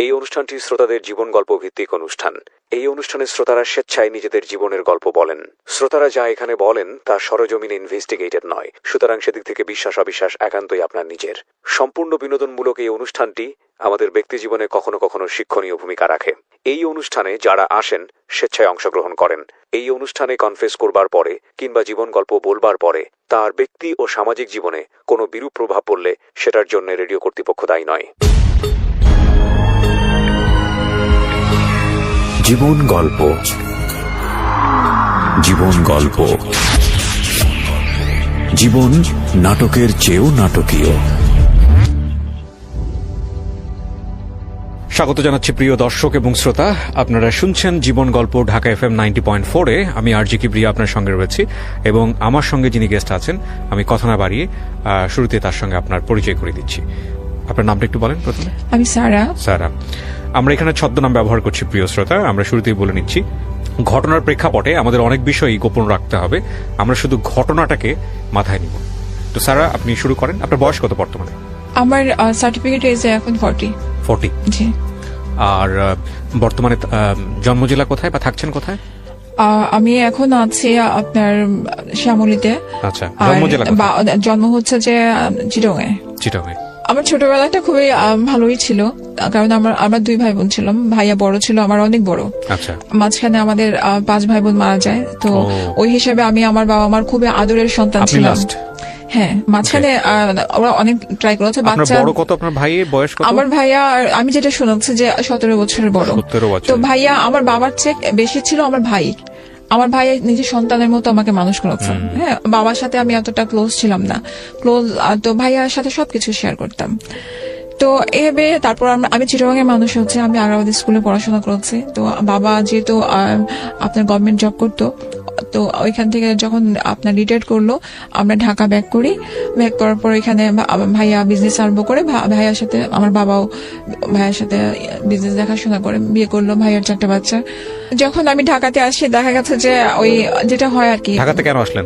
এই অনুষ্ঠানটি শ্রোতাদের জীবন গল্প ভিত্তিক অনুষ্ঠান। এই অনুষ্ঠানে শ্রোতারা স্বেচ্ছায় নিজেদের জীবনের গল্প বলেন। শ্রোতারা যা এখানে বলেন তা সরজমিনে ইনভেস্টিগেটেড নয়, সুতরাং সেদিক থেকে বিশ্বাস অবিশ্বাস একান্তই আপনার নিজের। সম্পূর্ণ বিনোদনমূলক এই অনুষ্ঠানটি আমাদের ব্যক্তিজীবনে কখনো কখনো শিক্ষণীয় ভূমিকা রাখে। এই অনুষ্ঠানে যারা আসেন স্বেচ্ছায় অংশগ্রহণ করেন। এই অনুষ্ঠানে কনফেস করবার পরে কিংবা জীবন গল্প বলবার পরে তার ব্যক্তি ও সামাজিক জীবনে কোনো বিরূপ প্রভাব পড়লে সেটার জন্য রেডিও কর্তৃপক্ষ দায়ী নয়। জীবন গল্প, জীবন গল্প, জীবন নাটকের চেয়েও নাটকীয়। স্বাগত জানাচ্ছি প্রিয় দর্শক এবং শ্রোতা, আপনারা শুনছেন জীবন গল্প ঢাকা FM 90.4-এ। আমি আরজি কিবরিয়া আপনার সঙ্গে রয়েছি এবং আমার সঙ্গে যিনি গেস্ট আছেন, আমি কথা না বাড়িয়ে শুরুতে তার সঙ্গে আপনার পরিচয় করে দিচ্ছি। আপনার নামটা একটু বলেন প্রথমে। আমি সারা। আমরা এখানে ছদ্মনাম ব্যবহার করছি প্রিয় শ্রোতা, আমরা শুরুতেই বলে নিচ্ছি ঘটনার প্রেক্ষাপটে আমাদের অনেক বিষয়ই গোপন রাখতে হবে, আমরা শুধু ঘটনাটাকে মাথায় নিব। তো সারা, আপনি শুরু করেন। আপনার বয়স কত বর্তমানে? আমার সার্টিফিকেট এজে এখন 40। জি। আর বর্তমানে জন্ম জেলা কোথায় বা থাকছেন কোথায়? আমি এখন আছি আপনার শ্যামলীতে। আচ্ছা, জন্ম হচ্ছে যে চিটাগং। আমার ছোটবেলাটা খুবই ভালোই ছিল, কারণ আমরা 2 ভাই বোন ছিলাম। ভাইয়া বড় ছিল, আমার অনেক বড়। আচ্ছা। মাঝখানে আমাদের 5 ভাই বোন মারা যায়, তো ওই হিসাবে আমি আমার বাবা আমার খুবই আদরের সন্তান ছিলাম। হ্যাঁ, মাঝখানে ওরা অনেক ট্রাই করেছে। বাচ্চা বড় কত আপনার ভাইয়ের বয়স কত? আমার ভাইয়া, আমি যেটা শুনছি যে 17 বছরের বড়। তো ভাইয়া আমার বাবার চেয়ে বেশি ছিল আমার ভাই। আমার ভাই নিজের সন্তানের মতো আমাকে মানুষ করেছে। হ্যাঁ, বাবার সাথে আমি এতটা ক্লোজ ছিলাম না। তো ভাইয়ার সাথে সবকিছু শেয়ার করতাম। তো এভাবে তারপর আমি চিটাগাংয়ের মানুষ হচ্ছে, আমি আগ্রাবাদী স্কুলে পড়াশোনা করেছি। তো বাবা যেহেতু আপনার গভর্নমেন্ট জব করতো, তো ওইখান থেকে যখন আপনার রিটায়ার করলো, আমরা ঢাকা ব্যাক করি। ব্যাক করার পর এখানে ভাইয়া বিজনেস আরম্ভ করে, ভাইয়ার সাথে আমার বাবাও ভাইয়ার সাথে বিজনেস দেখাশোনা করে বিয়ে করলো। ভাইয়ার 4টা বাচ্চা। যখন আমি ঢাকাতে আসি, দেখা গেছে যে ওই যেটা হয় আর কি। ঢাকাতে কেন আসলেন?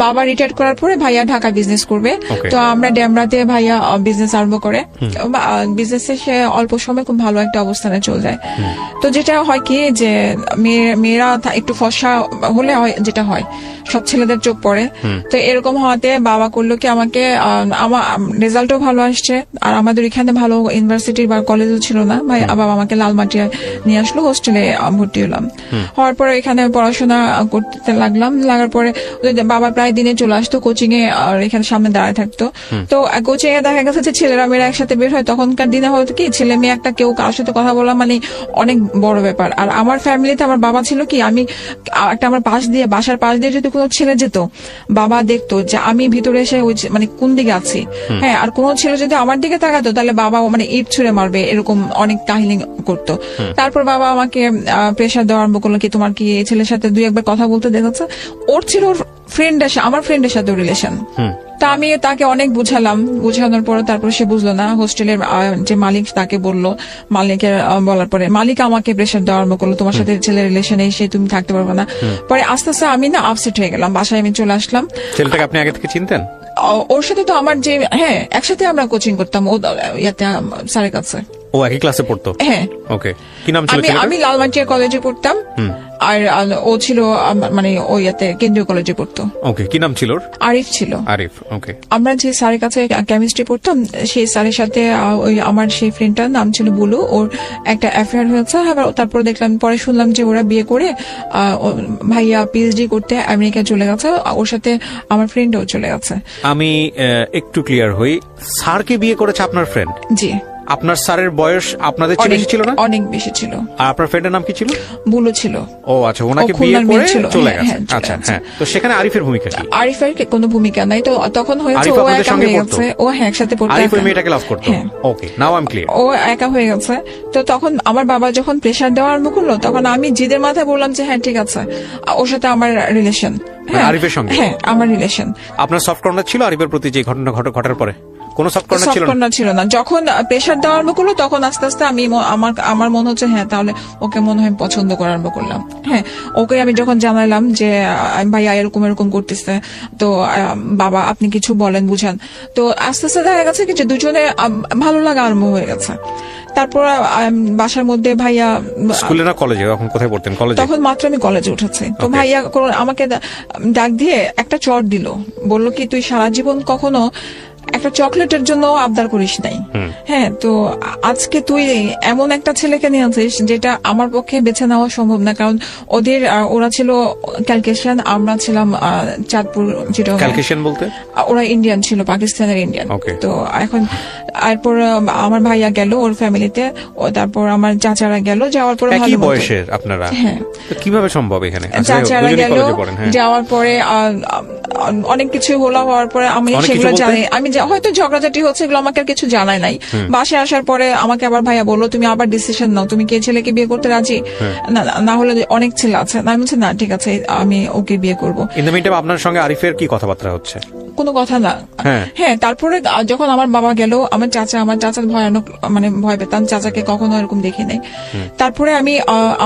বাবা রিটায়ার করার পরে ভাইয়া ঢাকা বিজনেস করবে, তো আমরা ডেমরাতে ভাইয়া বিজনেস আরম্ভ করে। বিজনেসে সে অল্প সময় খুব ভালো একটা অবস্থানে চলে যায়। তো যেটা হয় কি যে মেয়েরা একটু ফর্সা হলে যেটা হয়, সব ছেলেদের চোখ পড়ে। তো এরকম হওয়াতে বাবা করলো কি, আমাকে আমার রেজাল্টও ভালো আসছে, আর আমাদের এখানে ভালো ইউনিভার্সিটি বা কলেজও ছিল না। বাবা আমাকে লালমাটিয়া নিয়ে আসলো, হোস্টেলে ভর্তি হলাম। হওয়ার পরে এখানে পড়াশোনা করতে লাগার পরে বাবা প্রায় দিনে চলে আসতো কোচিং এ, আর এখানে সামনে দাঁড়ায় থাকতো। তো কোচিং এ দেখা গেছে যে ছেলেরা মেয়েরা একসাথে বের হয়। তখনকার দিনে হয়তো কি ছেলে মেয়ে একটা কেউ কারোর সাথে কথা বলা মানে অনেক বড় ব্যাপার। আর আমার ফ্যামিলিতে আমার বাবা ছিল কি, আমি একটা আমার বাসার পাশ দিয়ে যদি কোনো ছেলে যেত, বাবা দেখতো যে আমি ভিতরে এসে মানে কোন দিকে আছি। হ্যাঁ, আর কোনো ছেলে যদি আমার দিকে তাকাতো, তাহলে বাবা মানে ইট ছুঁড়ে মারবে, এরকম অনেক কাহিনী করতো। তারপর বাবা আমাকে প্রেশার দেওয়া আরম্ভ করলো কি, তোমার কি এই ছেলের সাথে 2-1 কথা বলতে দেখেছে? ওর ছিল আমার ফ্রেন্ডের সাথে রিলেশন। তা আমি তাকে অনেক বুঝানোর পর তারপর সে বুঝলো না। হোস্টেলের যে মালিক তাকে বললো, মালিকের বলার পরে মালিক আমাকে প্রেশার দেওয়া আরম্ভ করলো, তোমার সাথে ছেলের রিলেশন এসে তুমি থাকতে পারবে না। পরে আস্তে আস্তে আমি না আপসেট হয়ে গেলাম, বাসায় আমি চলে আসলাম। ছেলেটাকে আপনি আগে থেকে চিনতেন? ওর সাথে তো আমার যে, হ্যাঁ, একসাথে আমরা কোচিং করতাম ও ইয়াতে স্যারের কাছে। ও একই ক্লাসে পড়তো? হ্যাঁ। ওকে, কি নাম ছিল? আমি লালমাটিয়া কলেজে পড়তাম, আর ও ছিল মানে ওই কেন্দ্রীয় কলেজে পড়তো। ওকে, কি নাম ছিল? আরিফ ছিল। আরিফ, ওকে। আমরা যে স্যারের কাছে কেমিস্ট্রি পড়তাম, সেই স্যারের সাথে ওই আমার সেই ফ্রেন্ডটার নাম ছিল বুলু, ওর একটা অ্যাফেয়ার হয়েছে। তারপর দেখলাম, পরে শুনলাম যে ওরা বিয়ে করে ভাইয়া পিএইচডি করতে আমেরিকায় চলে গেছে, ওর সাথে আমার ফ্রেন্ডও চলে গেছে। আমি একটু ক্লিয়ার হই, স্যারকে বিয়ে করেছে আপনার ফ্রেন্ড? জি। আপনার স্যারের বয়স আপনাদের চেয়ে বেশি ছিল না? অনেক বেশি ছিল। আর আপনার ফ্রেন্ডের নাম কি ছিল? বুলু ছিল। ও আচ্ছা, ওনাকে বিয়ে করে চলে গেছে। আচ্ছা, হ্যাঁ। তো সেখানে আরিফের ভূমিকা কি? আরিফের কোনো ভূমিকা নাই। তো তখন হয়েছে ও একা হয়ে গেছে। ও হ্যাঁ, একসাথে পড়তো। আরিফ ওই মেয়েটাকে লাভ করতো? ওকে, নাও আই এম ক্লিয়ার। ও একা হয়ে গেছে। তো তখন আমার বাবা যখন প্রেশার দেওয়া আরম্ভ করলো, তখন আমি জিদের মাথায় বললাম যে হ্যাঁ ঠিক আছে, ওর সাথে আমার রিলেশন। আরিফের সঙ্গে? হ্যাঁ, আমার রিলেশন। আপনার সফট কর্নার ছিল আরিফের প্রতি যে ঘটনা ঘটার পরে? কোন সফট কর্নার ছিল না। যখন প্রেশার দেওয়া আরম্ভ করলো, তখন আস্তে আস্তে আমি আমার মনে হচ্ছে হ্যাঁ, তাহলে ওকে মনে হয় পছন্দ করা আরম্ভ করলাম। হ্যাঁ, ওকে আমি যখন জানালাম যে ভাইয়া এরকম করতেছে, তো বাবা আপনি কিছু বলেন, বুঝান। তো আস্তে আস্তে দেখা গেছে কি যে দুজনে ভালো লাগা আরম্ভ হয়ে গেছে। তারপর বাসার মধ্যে ভাইয়া স্কুলে না কলেজে, তখন কোথায় পড়তেন? কলেজে? তখন মাত্র আমি কলেজে উঠেছি। তো ভাইয়া আমাকে ডাক দিয়ে একটা চট দিল, বলল কি তুই সারা জীবন কখনো একটা চকলেটের জন্য আবদার করিস নাই, হ্যাঁ, তো আজকে তুই এমন একটা ছেলেকে নিয়ে আছিস যেটা আমার পক্ষে বেছে নেওয়া সম্ভব না, কারণ ওরা ছিল ক্যালকেশিয়ান, আমরা ছিলাম চাঁদপুর। ক্যালকেশিয়ান বলতে? ওরা ইন্ডিয়ান ছিল, পাকিস্তানের ইন্ডিয়ান। তো এখন এরপর আমার ভাইয়া গেল ওর ফ্যামিলিতে, তারপর আমার চাচারা গেল, যাওয়ার পরে একই বয়সের আপনারা? হ্যাঁ। কিভাবে সম্ভব এখানে? চাচারা গেল, যাওয়ার পরে অনেক কিছু হওয়ার পরে আমি সেগুলো জানি, আমি হয়তো ঝগড়াঝাটি হচ্ছে, এগুলো আমাকে আর কিছু জানায় নাই। বাসায় আসার পরে আমাকে আবার ভাইয়া বললো তুমি আবার ডিসিশন নাও, তুমি কে ছেলেকে বিয়ে করতে রাজি? না হলে অনেক ছেলে আছে। আমি বলছি না ঠিক আছে, আমি ওকে বিয়ে করবো। আপনার সঙ্গে আরিফের কি কথাবার্তা হচ্ছে? কোনো কথা না। হ্যাঁ, তারপরে যখন আমার বাবা গেল, আমার চাচা ভয়ানক, মানে ভয় পেতাম, চাচাকে কখনো এরকম দেখি নাই। তারপরে আমি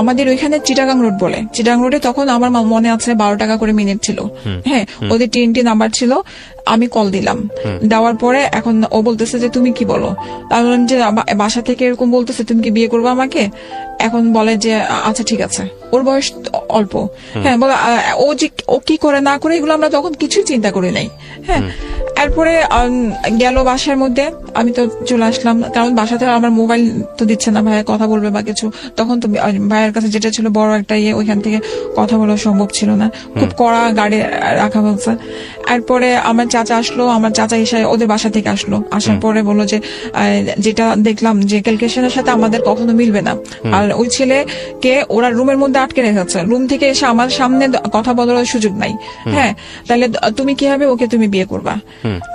আমাদের ওইখানে চিটাগাং রোড বলে, চিটাগাং রোডে তখন আমার মনে আছে 12 টাকা করে মিনিট ছিল। হ্যাঁ, ওদের TNT নাম্বার ছিল। আমি কল দিলাম, দেওয়ার পরে এখন ও বলতেছে যে তুমি কি বলো? আমি বললাম যে বাসা থেকে এরকম বলতেছে তুমি কি বিয়ে করবো আমাকে? এখন বলে যে আচ্ছা ঠিক আছে। ওর বয়স অল্প। হ্যাঁ, বলে ও কি করে না করে এগুলো আমরা তখন কিছুই চিন্তা করি নাই। হ্যাঁ, এরপরে গেল বাসার মধ্যে, আমি তো চলে আসলাম, কারণ বাসাতে আমার মোবাইল তো দিচ্ছে না, ভাইয়া কথা বলবে বা কিছু। তখন তো ভাইয়ের কাছে যেটা ছিল বড় একটা ওইখান থেকে কথা বলা সম্ভব ছিল না, খুব কড়া গাড়ি রাখা হচ্ছে। এরপরে আমার চাচা আসলো, আমার চাচা এসে ওদের বাসা থেকে আসলো, আসার পরে বললো যে যেটা দেখলাম যে ক্যালকেশনের সাথে আমাদের কখনো মিলবে না, আর ওই ছেলেকে ওরা রুমের মধ্যে আটকে রেখেছে, রুম থেকে এসে আমার সামনে কথা বলার সুযোগ নাই। হ্যাঁ, তাহলে তুমি কিভাবে ওকে তুমি বিয়ে করবা?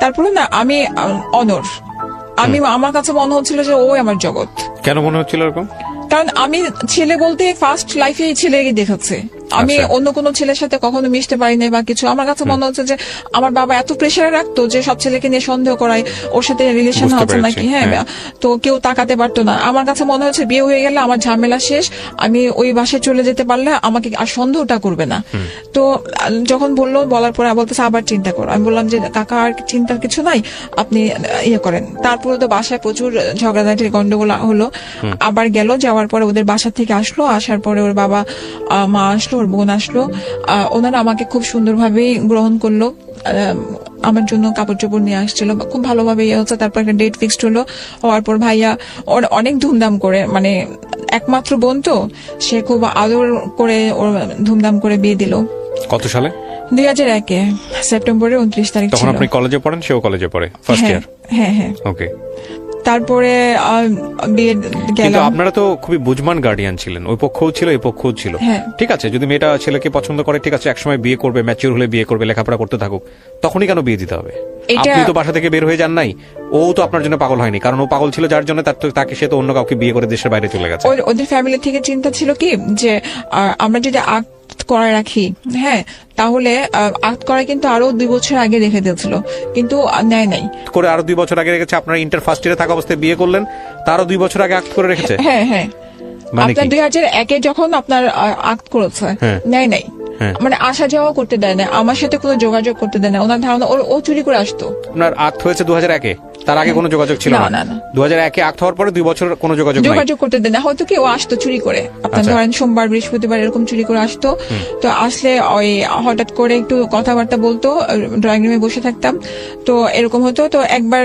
তারপরে না আমি আমার কাছে মনে হচ্ছিল যে ওই আমার জগৎ। কেন মনে হচ্ছিল এরকম? কারণ আমি ছেলে বলতে ফার্স্ট লাইফে এই ছেলেকে দেখেছি, আমি অন্য কোনো ছেলের সাথে কখনো মিশতে পারি নাই বা কিছু। আমার কাছে মনে হচ্ছে যে আমার বাবা এত প্রেশারে রাখতো যে সব ছেলেকে নিয়ে সন্দেহ করায়, ওর সাথে রিলেশন হচ্ছে নাকি, হ্যাঁ, তো কেউ তাকাতে পারতো না। আমার কাছে মনে হচ্ছে বিয়ে হয়ে গেলে আমার ঝামেলা শেষ, আমি ওই বাসায় চলে যেতে পারলে আমাকে আর সন্দেহটা করবে না। তো যখন বলার পরে বলতেছে আবার চিন্তা করো। আমি বললাম যে কাকা আর চিন্তার কিছু নাই, আপনি ইয়ে করেন। তারপরে তো বাসায় প্রচুর ঝগড়াঝাটি গন্ডগোল হলো। আবার গেল, যাওয়ার পরে ওদের বাসা থেকে আসলো, আসার পরে ওর বাবা মা আসলো, ওর বোন আসলো, ওনারা আমাকে খুব সুন্দরভাবেই গ্রহণ করলো, আমার জন্য কাপড় চোপড় নিয়ে আসছিল, খুব ভালোভাবে ইয়ে হচ্ছে। তারপর একটা ডেট ফিক্সড হলো, হওয়ার পর ভাইয়া অনেক ধুমধাম করে, মানে একমাত্র বোন তো, সে খুব আদর করে ওর ধুমধাম করে বিয়ে দিল। কত সালে? 2001 সেপ্টেম্বরের 29 তারিখ। তখন আপনি কলেজে পড়েন, সেও কলেজে পড়ে, ফার্স্ট ইয়ার? হ্যাঁ। ওকে। তারপরে বিয়ে গেলাম। আপনারা তো খুবই বুঝমান গার্ডিয়ান ছিলেন, ওই পক্ষও ছিল এই পক্ষও ছিল। ঠিক আছে, যদি মেয়েটা ছেলেকে পছন্দ করে ঠিক আছে, একসময় বিয়ে করবে, ম্যাচিউর হলে বিয়ে করবে, লেখাপড়া করতে থাকুক, তখনই কেন বিয়ে দিতে হবে? আপনি তো বাসা থেকে বের হয়ে যান নাই, ও তো আপনার জন্য পাগল হয়নি, কারণ ও পাগল ছিল যার জন্য তাকে সে তো অন্য কাউকে বিয়ে করে দেশের বাইরে চলে গেছে। ওদের ফ্যামিলি থেকে চিন্তা ছিল কি যে আমরা যদি করে রাখি, হ্যাঁ, তাহলে আক্ট করা কিন্তু আরো 2 বছর আগে রেখে দিয়েছিল, কিন্তু নেয় নাই করে। আরো 2 বছর আগে রেখেছে? আপনার ইন্টার ফার্স্ট ইয়ারে থাকা অবস্থায় বিয়ে করলেন, তারও 2 বছর আগে আক্ট করে রেখেছে? হ্যাঁ। আপনার 2001 যখন আপনার আক্ট করেছে, নেয় নাই, মানে আসা যাওয়া করতে দেয় না, আমার সাথে কোনো যোগাযোগ করতে দেয় না। ওনার ধারণা ও চুরি করে আসতো। আপনার আক্ট হয়েছে 2001-এ, তার আগে কোনো যোগাযোগ ছিল না? 2001-এ আক্ট হওয়ার পরে 2 বছর কোনো যোগাযোগ করতে দেয় না। হয়তো কি ও আসতো চুরি করে, আপনার ধরেন সোমবার বৃহস্পতিবার এরকম চুরি করে আসতো। তো আসলে ওই হঠাৎ করে একটু কথাবার্তা বলতো, ড্রয়িং রুমে বসে থাকতাম, তো এরকম হতো। তো একবার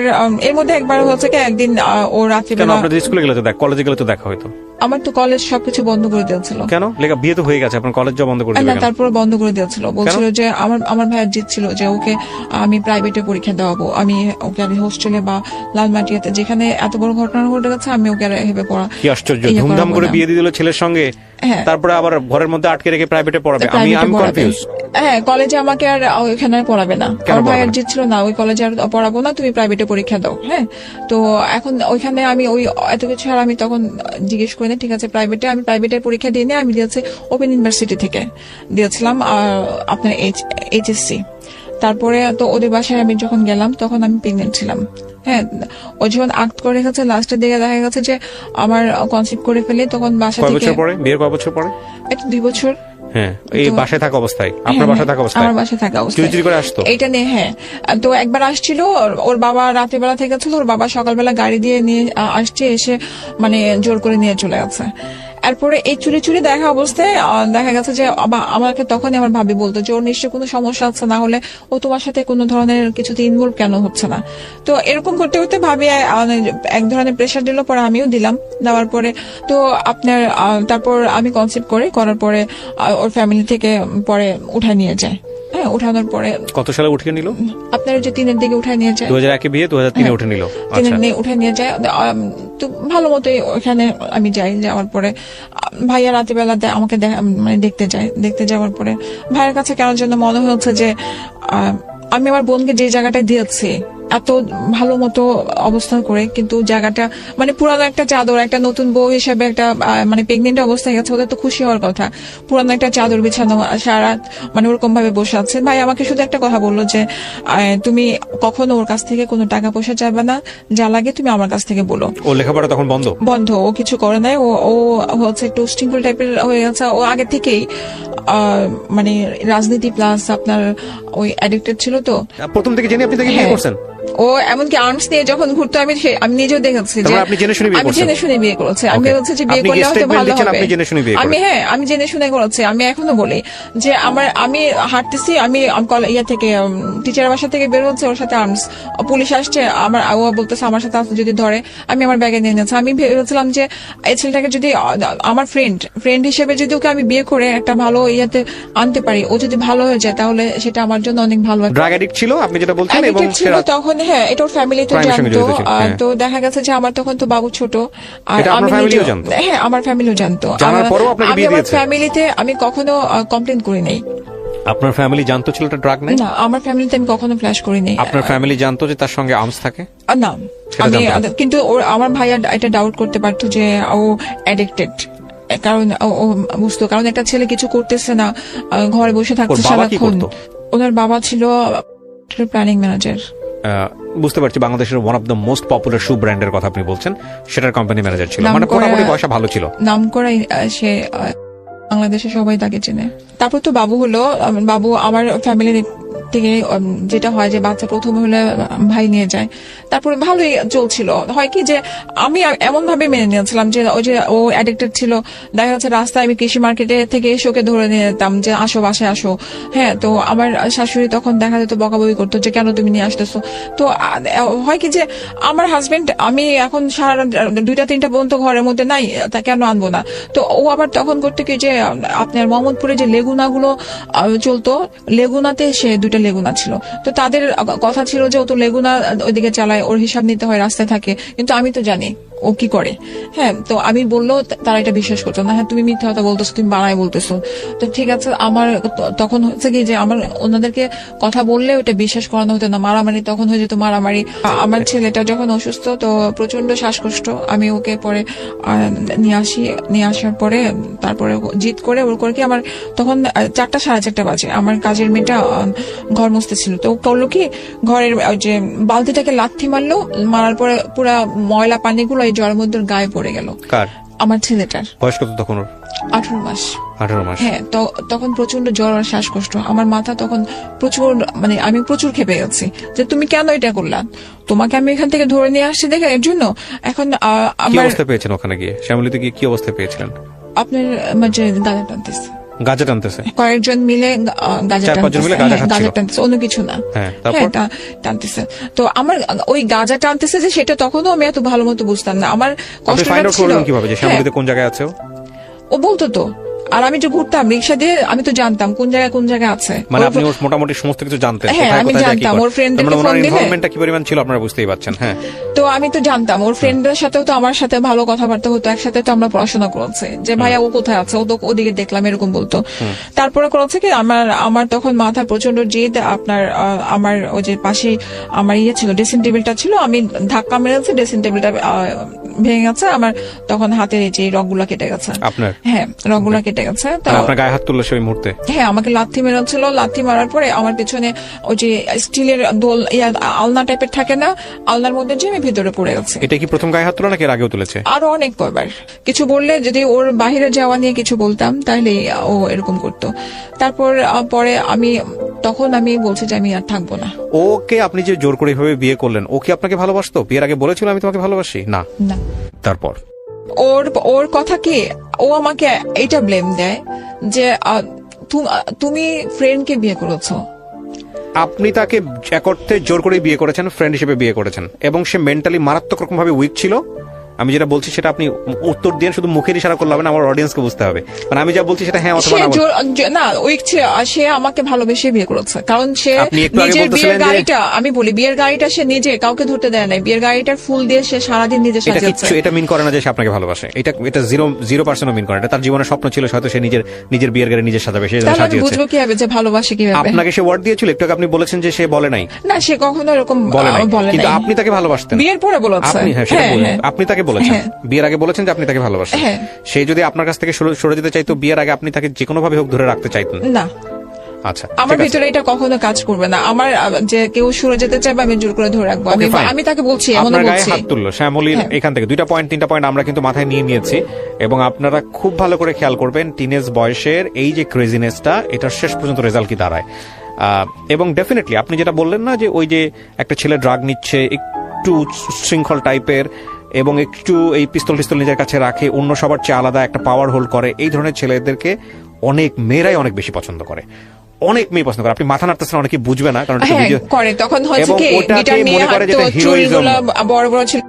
এর মধ্যে একবার হচ্ছে কি একদিন ও রাত্রিবেলা, স্কুলে গেলে তো কলেজে গেলে তো দেখা হয়তো। আমার তো কলেজ সবকিছু বন্ধ করে দিয়েছিল। কেন? বিয়ে তো হয়ে গেছে, আপনার কলেজ যাওয়া বন্ধ করে দিলেন? না, তারপরে বন্ধ করে দিয়েছিল, বলছিল যে আমার ভাইয়ের জিত ছিল যে ওকে আমি প্রাইভেটে পরীক্ষা দেওয়াবো, আমি ওকে হোস্টেলে বা লালমাটিয়াতে যেখানে এত বড় ঘটনা ঘটে গেছে আমি ওকে হেবে পড়া। কি আশ্চর্য, ধুমধাম করে বিয়ে দিয়ে দিল ছেলের সঙ্গে, তারপরে আবার ঘরের মধ্যে আটকে রেখে প্রাইভেটে পড়াবে। আমি কনফিউজ। হ্যাঁ, কলেজে আমাকে আর ওইখানে পড়াবে না, আমার ভাইয়ের জিত ছিল না, ওই কলেজে আর পড়াবো না, তুমি প্রাইভেটে পরীক্ষা দাও। হ্যাঁ, তো এখন ওইখানে আমি ওই এত কিছু আর আমি তখন জিজ্ঞেস করি না, ঠিক আছে প্রাইভেটে। আমি প্রাইভেটে পরীক্ষা দিয়ে নিয়ে আমি দিয়েছি ওপেন ইউনিভার্সিটি থেকে দিয়েছিলাম আপনার HSC। তারপরে তো ওদের বাসায় আমি যখন গেলাম তখন আমি প্রেগনেন্ট ছিলাম। হ্যাঁ, ও যখন আক্ট করে রেখেছে, লাস্টের দিকে দেখা গেছে যে আমার কনসিভ করে ফেলে, তখন বাসা থেকে। বিয়ের কয় বছর পরে? 2 বছর। হ্যাঁ, এই তো- বাসায় থাকা অবস্থায়, আপনার বাসায় থাকা অবস্থায় আমার বাসায় থাকা অবস্থায় চুরি চুরি করে আসতো? এটা নিয়ে, হ্যাঁ। তো একবার আসছিল, ওর বাবা রাত্রিবেলা থেকে ছিল, ওর বাবা সকালবেলা গাড়ি দিয়ে নিয়ে আসছে, এসে মানে জোর করে নিয়ে চলে গেছে। এরপরে এই চুরি চুরি দেখা অবস্থায় দেখা গেছে যে আমাকে তখনই আমার ভাবি বলতো যে ওর নিশ্চয়ই কোনো সমস্যা আছে, না হলে ও তোমার সাথে কোনো ধরনের কিছুতে ইনভলভ কেন হচ্ছে না। তো এরকম করতে করতে ভাবি এক ধরনের প্রেশার দিল, পরে আমিও দিলাম, দেওয়ার পরে তো আপনার তারপর আমি কনসেপ্ট করার পরে ওর ফ্যামিলি থেকে পরে উঠায় নিয়ে যায়। হ্যাঁ, উঠানোর পরে কত সালে উঠিয়ে নিল? আপনার যে 3-এর দিকে উঠায় নিয়ে যায়, 2001 বিয়ে, 2003 উঠে নিল। আচ্ছা, উঠে নিয়ে যায়। তো ভালো মতো ওখানে আমি যাই, যাওয়ার পরে ভাইয়া রাতেবেলা আমাকে মানে দেখতে যাওয়ার পরে ভাইয়ের কাছে কেন জন্য মনে হচ্ছে যে আমি আমার বোনকে যে জায়গাটায় দিয়েছি এত ভালো মতো অবস্থান করে, কিন্তু জায়গাটা মানে পুরানো একটা চাদর, একটা নতুন বউ হিসেবে একটা মানে প্রেগনেন্ট অবস্থায় গেছে, ওদের তো খুশি হওয়ার কথা। পুরানো একটা চাদর বিছানো, সারা মানে ওরকম ভাবে বসে আছে। ভাই আমাকে শুধু একটা কথা বললো যে তুমি কখনো ওর কাছ থেকে কোনো টাকা পয়সা চাইবে না, যা লাগে তুমি আমার কাছ থেকে বলো। ও লেখাপড়া তখন বন্ধ? ও কিছু করে নাই। ও হচ্ছে একটু স্টিঙ্গল টাইপের হয়ে গেছে। ও আগে থেকেই মানে রাজনীতি প্লাস আপনার ওই অ্যাডিক্টেড ছিল। তো প্রথম থেকে জেনে আপনি তাকে বিয়ে হ্যাঁ। করছেন? ও এমনকি আর্মস নিয়ে যখন ঘুরতো আমি নিজেও দেখেছি যে আপনি জেনে শুনে বিয়ে আমি করছেন? জেনে শুনে বিয়ে করেছি। আমি Okay. বলছি যে বিয়ে আপনি করলে কি হয়তো statement ভালো দিচ্ছেন হবে। আপনি জেনে শুনে বিয়ে আমি করেছেন? আমি জেনে শুনে করেছি। আমি এখনো বলি যে আমি হাঁটতেছি, আমি ইয়া থেকে টিচারের বাসা থেকে বের হচ্ছে, ওর সাথে আর্মস পুলিশ আসছে, ও বলতেছে আমার সাথে যদি ধরে, আমি আমার ব্যাগে নিয়ে নিয়েছি। আমি ভেবেছিলাম যে এই ছেলেটাকে যদি আমার ফ্রেন্ড হিসেবে যদি ওকে আমি বিয়ে করে একটা ভালো ইয়াতে আনতে পারি, ও যদি ভালো হয়ে যায় তাহলে সেটা আমার জন্য অনেক ভালো। ড্রাগ অ্যাডিক্ট ছিল আপনি যেটা বলছেন, এবং Addicted ছিল তখন, হ্যাঁ, এটা ওর ফ্যামিলিতে Crime এর সঙ্গে জানতো। জড়িত ছিল, হ্যাঁ। তো দেখা গেছে যে আমার তখন তো বাবু ছোট, আর এটা আপনার আমি ফ্যামিলিও নিজেও- জানতো? হ্যাঁ, আমার ফ্যামিলিও জানতো। জানার পরেও আপনাকে আমি বিয়ে আমার দিয়েছে? ফ্যামিলিতে আমি কখনো কমপ্লেন করি নাই। আপনার ফ্যামিলি জানতো ছেলেটা ড্রাগ নেয়? না, আমার ফ্যামিলিতে আমি কখনো ফ্ল্যাশ করি নাই। আপনার ফ্যামিলি জানতো যে তার সঙ্গে আর্মস থাকে? না, সেটা আমি জানতো না? কিন্তু আমার ভাইয়া এটা ডাউট করতে পারতো যে ও অ্যাডিক্টেড, কারণ ও বুঝতো, কারণ একটা ছেলে কিছু করতেছে না, ঘরে বসে থাকছে ওর বাবা কি সারাক্ষণ। করতো? ওনার বাবা ছিল প্ল্যানিং ম্যানেজার। বুঝতে পারছি, বাংলাদেশের one of the most popular shoe ব্র্যান্ডের কথা আপনি বলছেন, সেটার কোম্পানি ম্যানেজার ছিল, নাম মানে করা- মোটামুটি পয়সা ভালো ছিল। নাম করাই সে বাংলাদেশে সবাই তাকে চেনে। তারপর তো বাবু হলো। বাবু আমার ফ্যামিলির থেকে যেটা হয় যে বাচ্চা প্রথম হলে ভাই নিয়ে যায়, তারপরে ভালোই চলছিল। হয় কি যে আমি এমন ভাবে মেনে নিয়েছিলাম যে ওই যে ও অ্যাডিক্টেড ছিল, দেখা যাচ্ছে রাস্তায় আমি কৃষি মার্কেটে থেকে এসে ওকে ধরে নিয়ে যেতাম যে আসো বাসায় আসো। হ্যাঁ, তো আমার শাশুড়ি তখন দেখা যেত বকাবকি করতো যে কেন তুমি নিয়ে আসতেছো। তো হয় কি যে আমার হাজবেন্ড, আমি এখন সারা 2-3টা পর্যন্ত ঘরের মধ্যে নাই, তা কেন আনবো না। তো ও আবার তখন করতে কি যে আপনার মোহাম্মদপুরে যে লেগুনাগুলো চলতো, লেগুনাতে সে 2টা লেগুনা ছিল। তো তাদের কথা ছিল যে ও তো লেগুনা ওইদিকে চালায়, ওর হিসাব নিতে হয়, রাস্তায় থাকে। কিন্তু আমি তো জানি ও কি করে। হ্যাঁ, তো আমি বললো তারা এটা বিশ্বাস করতো না। হ্যাঁ, তুমি মিথ্যা কথা বলতেছো, তুমি বানায় বলতেছো। তো ঠিক আছে, আমার তখন হচ্ছে কি যে আমার ওনাদেরকে কথা বললে ওটা বিশ্বাস করানো হতো না, মারামারি তখন হয়ে যেত মারামারি। আমার ছেলেটা যখন অসুস্থ, তো প্রচন্ড শ্বাসকষ্ট, আমি ওকে পরে নিয়ে আসার পরে তারপরে জিদ করে ওর করে কি আমার তখন 4টা 4:30 বাজে, আমার কাজের মেয়েটা ঘর মুছতে ছিল। তো করলো কি, ঘরের যে বালতিটাকে লাথি মারলো, মারার পরে পুরা ময়লা পানিগুলো এই জলের মধ্যে গায়ে পড়ে গেল। কার? আমার ছেলেটার। বয়স কত তখন ওর? 18 মাস। 18 মাস। হ্যাঁ, তখন প্রচন্ড জ্বর আর শ্বাসকষ্ট। আমার মাথা তখন প্রচুর, মানে আমি প্রচুর খেপে গেছি যে তুমি কেন এটা করলা, তোমাকে আমি এখান থেকে ধরে নিয়ে আসছি দেখে এর জন্য। এখন কি আমার অবস্থা পেয়েছেন ওখানে গিয়ে? শ্যামলীতে গিয়ে কি অবস্থা পেয়েছিলেন? আপনার মানে গাঁজা টানতেছে, গাঁজা টানতেছে? কয়েকজন মিলে গাঁজা 4-5 জন মিলে গাঁজা টানতেছে। খাচ্ছিল? গাঁজা টানতেছে, অন্য কিছু না। হ্যাঁ, তারপর? টানতেছে। তো আমার ওই গাঁজা টানতেছে যে সেটা তখনও আমি এত ভালো মতো বুঝতাম না। আমার আপনি কষ্ট ফাইন্ড আউট লাগছিল। করলেন কিভাবে যে হ্যাঁ, শ্যামলীতে কোন জায়গায় আছে ও? ও বলতো তো, আর আমি যে ঘুরতাম রিক্সা দিয়ে, আমি তো জানতাম কোন জায়গায় আছে। মানে আপনি ওর মোটামুটি সমস্ত কিছু জানতেন? হ্যাঁ, কোথায় আমি কোথায় যায়, কি জানতাম। করে? ওর ফ্রেন্ডদেরকে তার মানে ফোন ওনার দিলে- ইনভলভমেন্টটা কি পরিমাণ ছিল আপনারা বুঝতেই পারছেন। হ্যাঁ, তো আমি তো জানতাম ওর ফ্রেন্ডদের সাথেও তো আমার সাথে ভালো কথাবার্তা হতো, একসাথে তো আমরা পড়াশোনা করেছি, যে ভাইয়া ও কোথায় আছে, ও তো ওদিকে দেখলাম, এরকম বলতো। তারপরে করেছে কি, আমার তখন মাথা প্রচন্ড জিদ। আপনার আমার ওই যে পাশে আমার ছিল, ড্রেসিং টেবিলটা ছিল, আমি ধাক্কা মেরেছি, ড্রেসিং টেবিলটা ভেঙে গেছে। আমার তখন হাতের এই যে রগগুলা কেটে গেছে। আপনার? হ্যাঁ, রগগুলা কেটে কেটে গেছে। তো আপনার গায়ে হাত তুললো সেই মুহূর্তে? হ্যাঁ, আমাকে লাথি মেরেছিল। লাথি মারার পরে আমার পেছনে ওই যে স্টিলের দোল আলনা টাইপের থাকে না, আলনার মধ্যে যে আমি ভিতরে পড়ে গেছি। এটা কি প্রথম গায়ে হাত তোলা নাকি এর আগেও তুলেছে? আরো অনেক কয়বার কিছু বললে, যদি ওর বাহিরে যাওয়া নিয়ে কিছু বলতাম তাহলে ও এরকম করতো। তারপর পরে তখন আমি বলছি যে আমি আর থাকবো না। ওকে আপনি যে জোর করে এভাবে বিয়ে করলেন, ও কি আপনাকে ভালোবাসতো? বিয়ের আগে বলেছিল আমি তোমাকে ভালোবাসি? না। তারপর ওর কথা কি, ও আমাকে এইটা ব্লেম দেয় যে তুমি ফ্রেন্ডকে বিয়ে করেছো। আপনি তাকে এক অর্থে জোর করে বিয়ে করেছেন, ফ্রেন্ড হিসেবে বিয়ে করেছেন, এবং সে মেন্টালি মারাত্মক রকম ভাবে উইক ছিল। আমি যেটা বলছি সেটা আপনি উত্তর দিয়ে শুধু মুখের ইশারা করলে হবে না, আমার অডিয়েন্সকে বুঝতে হবে। মানে আমি যা বলছি সেটা হ্যাঁ অথবা না। উইক ছিল, সে আমাকে ভালোবেসে বিয়ে করেছে, কারণ সে নিজের বিয়ের গাড়িটা, আমি বলি বিয়ের গাড়িটা সে নিজে কাউকে ধরতে দেয় নাই। বিয়ের গাড়িটার ফুল দিয়ে সে সারাদিন নিজে সাজিয়েছে। এটা মিন করে না যে সে আপনাকে ভালোবাসে। এটা 0% মিন করে। এটা তার জীবনের স্বপ্ন ছিল, হয়তো সে নিজের বিয়ের গাড়ি নিজে সাজাবে। সে সাজিয়েছে। বুঝবো কিভাবে যে ভালোবাসে কিভাবে? আপনাকে সে ওয়ার্ড দিয়েছিল, একটু আপনি বলেছেন যে সে বলে নাই। না, সে কখনো এরকম বলে নাই, বলে কিন্তু নাই। আপনি তাকে ভালোবাসতেন। বিয়ের পরে বলেছে। আপনি তাকে বলেছেন, বিয়ের আগে বলেছেন যে আপনি তাকে ভালোবাসেন। সে যদি আপনার কাছ থেকে সরে যেতে চাইতো বিয়ের আগে, আপনি তাকে যে কোনো ভাবে হোক ধরে রাখতে চাইতেন না? আচ্ছা, আমার ভিতরে এটা কখনো কাজ করবে না। আমার যে কেউ সরে যেতে চাইবে আমি জোর করে ধরে রাখবো। আমি তাকে বলছি, এমন আপনার গায়ে বলছি। হাত তুললো শ্যামলীর এখান থেকে 2টা পয়েন্ট 3টা পয়েন্ট আমরা কিন্তু মাথায় নিয়ে নিয়েছি, এবং আপনারা খুব ভালো করে খেয়াল করবেন টিনেজ বয়সের এই যে ক্রেজিনেসটা, এটার শেষ পর্যন্ত রেজাল্ট কি দাঁড়ায়। এবং ডেফিনেটলি আপনি যেটা বললেন না, যে ওই যে একটা ছেলে ড্রাগ নিচ্ছে, একটু শৃঙ্খল টাইপের, এবং একটু এই পিস্তল নিজের কাছে রাখে, অন্য সবার চেয়ে আলাদা একটা পাওয়ার হোল্ড করে, এই ধরনের ছেলেদেরকে অনেক মেয়েরাই অনেক বেশি পছন্দ করে। অনেক মেয়ে পছন্দ করে। আপনি মাথা নাড়তেছেন, অনেকে বুঝবে না, কারণ করে তখন হয়েছে কি, গিটার নিয়ে হাঁটতো, চুলগুলো বড় বড় ছিল,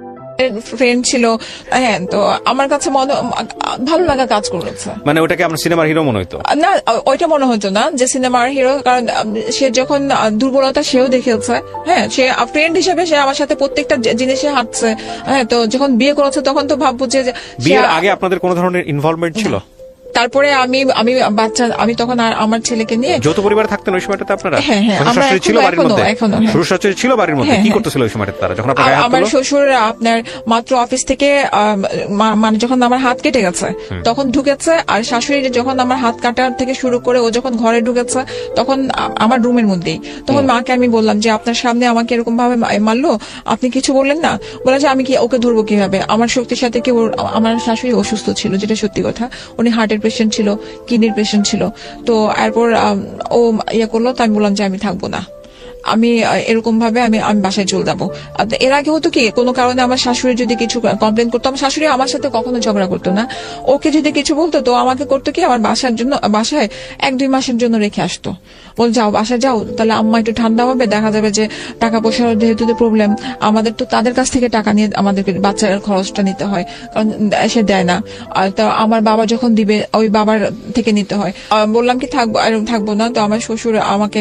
ফ্রেন্ড ছিল। হ্যাঁ, তো আমার কাছে ভালো লাগা কাজ করেছে। মানে ওটাকে আপনার সিনেমার হিরো মনে হতো? না, ওইটা মনে হতো না যে সিনেমার হিরো, কারণ সে যখন দুর্বলতা সেও দেখেছে। হ্যাঁ, সে ফ্রেন্ড হিসেবে সে আমার সাথে প্রত্যেকটা জিনিসে হাঁটছে। হ্যাঁ, তো যখন বিয়ে করেছে তখন তো ভাববো যে বিয়ের আগে আপনাদের কোনো ধরনের ইনভলভমেন্ট ছিল? তারপরে আমি তখন আর আমার ছেলেকে নিয়ে যৌথ পরিবারে থাকতেন ওই সময়টাতে আপনারা? হ্যাঁ, ছিল বাড়ির মধ্যে? শ্বশুর শাশুড়ি ছিল বাড়ির মধ্যে? কি করতেছিল ওই সময়টাতে তারা, যখন আপনার আমার শ্বশুর আপনার মাত্র অফিস থেকে মানে যখন আমার হাত কেটে গেছে তখন ঢুকেছে, আর শাশুড়ি যখন আমার হাত কাটার থেকে শুরু করে ও যখন ঘরে ঢুকেছে তখন আমার রুমের মধ্যেই, তখন মাকে আমি বললাম যে আপনার সামনে আমাকে এরকম ভাবে মারলো, আপনি কিছু বললেন না? বলে যে আমি কি ওকে ধরবো কিভাবে? আমার শক্তির সাথে কি আমার শাশুড়ি অসুস্থ ছিল, যেটা সত্যি কথা। উনি হার্টের পেশেন্ট ছিল, কিডনির পেশেন্ট ছিল। তো এরপর ও ইয়ে করলো, তো আমি বললাম যে আমি থাকবো না, আমি এরকম ভাবে আমি বাসায় চলে যাবো। এর আগে হতো কি, কোনো কারণে আমার শাশুড়ি যদি কিছু কমপ্লেন করতো, আমার শাশুড়ি আমার সাথে কখনো ঝগড়া করতো না। ওকে যদি কিছু বলতো তো আমাকে করতো কি, আমার বাসায় 1-2 মাসের জন্য রেখে আসতো। বল যাও, বাসায় যাও, তাহলে আম্মা একটু ঠান্ডা হবে, দেখা যাবে যে টাকা পয়সার যেহেতু প্রবলেম, আমাদের তো তাদের কাছ থেকে টাকা নিয়ে আমাদেরকে বাচ্চার খরচটা নিতে হয়, কারণ সে দেয় না। আর তা আমার বাবা যখন দিবে ওই বাবার থেকে নিতে হয়। বললাম কি থাকবো না। তো আমার শ্বশুর আমাকে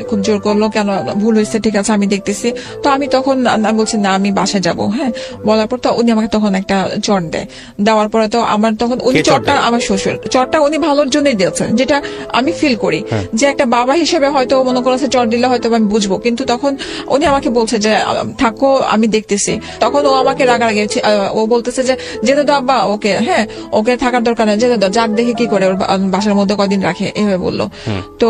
খুব জোর করলো, কেন ভুল হয়েছে, ঠিক আছে আমি দেখতেছি। তো আমি তখন বলছি না, আমি বাসায় যাব। হ্যাঁ, বলার পর তো উনি আমাকে তখন একটা চট দেয়। দেওয়ার পরে তো আমার তখন উনি চটটা, আমার শ্বশুর চটটা উনি ভালোর জন্যই দিয়েছেন, যেটা আমি ফিল করি যে একটা বাবা হিসেবে হয়তো মনে করেছে চট দিলে হয়তো আমি বুঝবো, কিন্তু তখন উনি আমাকে বলছে যে থাকো, আমি দেখতেছি। তখন ও আমাকে রাগারাগি, ও বলতেছে যে যেতে দাও আব্বা ওকে, হ্যাঁ ওকে থাকার দরকার নেই, যেতে দাও, যাক দেখে কি করে ওর বাসার মধ্যে কদিন রাখে, এভাবে বললো। তো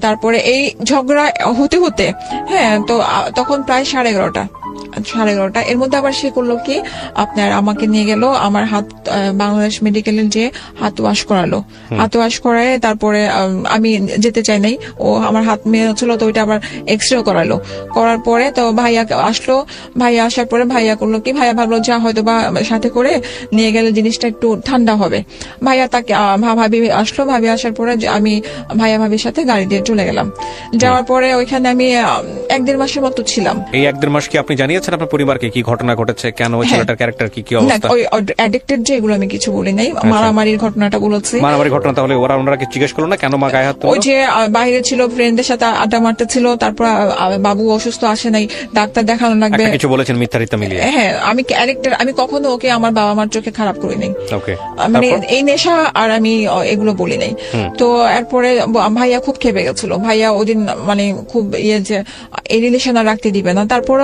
তারপরে এই ঝগড়া হতে হতে হ্যাঁ, তো তখন প্রায় 11:30 এর মধ্যে আবার সে করলো কি, আপনার আমাকে নিয়ে গেল, আমার হাত বাংলাদেশ মেডিকেলে যে হাত ওয়াশ করালো। হাত ওয়াশ করায় তারপরে আমি যেতে চাই নাই, ও আমার হাত মেয়ে ছিল, তো ওইটা আবার এক্সরে করালো। করার পরে তো ভাইয়া আসলো, ভাইয়া আসার পরে ভাইয়া করলো কি, ভাইয়া ভাবলো যা হয়তো বা সাথে করে নিয়ে গেলে জিনিসটা একটু ঠান্ডা হবে। ভাইয়া তাকে ভাবি আসলো, ভাবি আসার পরে আমি ভাইয়া ভাবির সাথে গাড়ি দিয়ে চলে গেলাম। যাওয়ার পরে ওইখানে আমি 1-1.5 মাসের মতো ছিলাম। এই 1-1.5 মাস কি আপনি জানিয়েছেন আপনার পরিবারকে কি ঘটনা ঘটেছে, কেন ওই ছেলেটার ক্যারেক্টার কি অবস্থা? ওই অ্যাডিক্টেড যে, এগুলো আমি কিছু বলি নাই, মারামারির ঘটনাটা বলেছি। মারামারির ঘটনা, তাহলে ওনারা কি জিজ্ঞেস করলো না কেন মা গায়ে হাত তুললো? ওই যে বাইরে ছিল, ফ্রেন্ডদের সাথে আড্ডা মারতে ছিল, তারপর বাবু অসুস্থ, আসে নাই, ডাক্তার দেখানো লাগবে, কিছু বলেছেন মিথ্যারিতা মিলিয়ে? হ্যাঁ, আমি ক্যারেক্টার, আমি কখনো ওকে আমার বাবা মার চোখে খারাপ করি নাই। মানে এই নেশা আর আমি এগুলো বলি নাই। তো এরপরে ভাইয়া খুব খেপে গেছিল। ভাইয়া ওদিন মানে খুব যে এই রিলেশন আর রাখতে দিবে না। তারপরে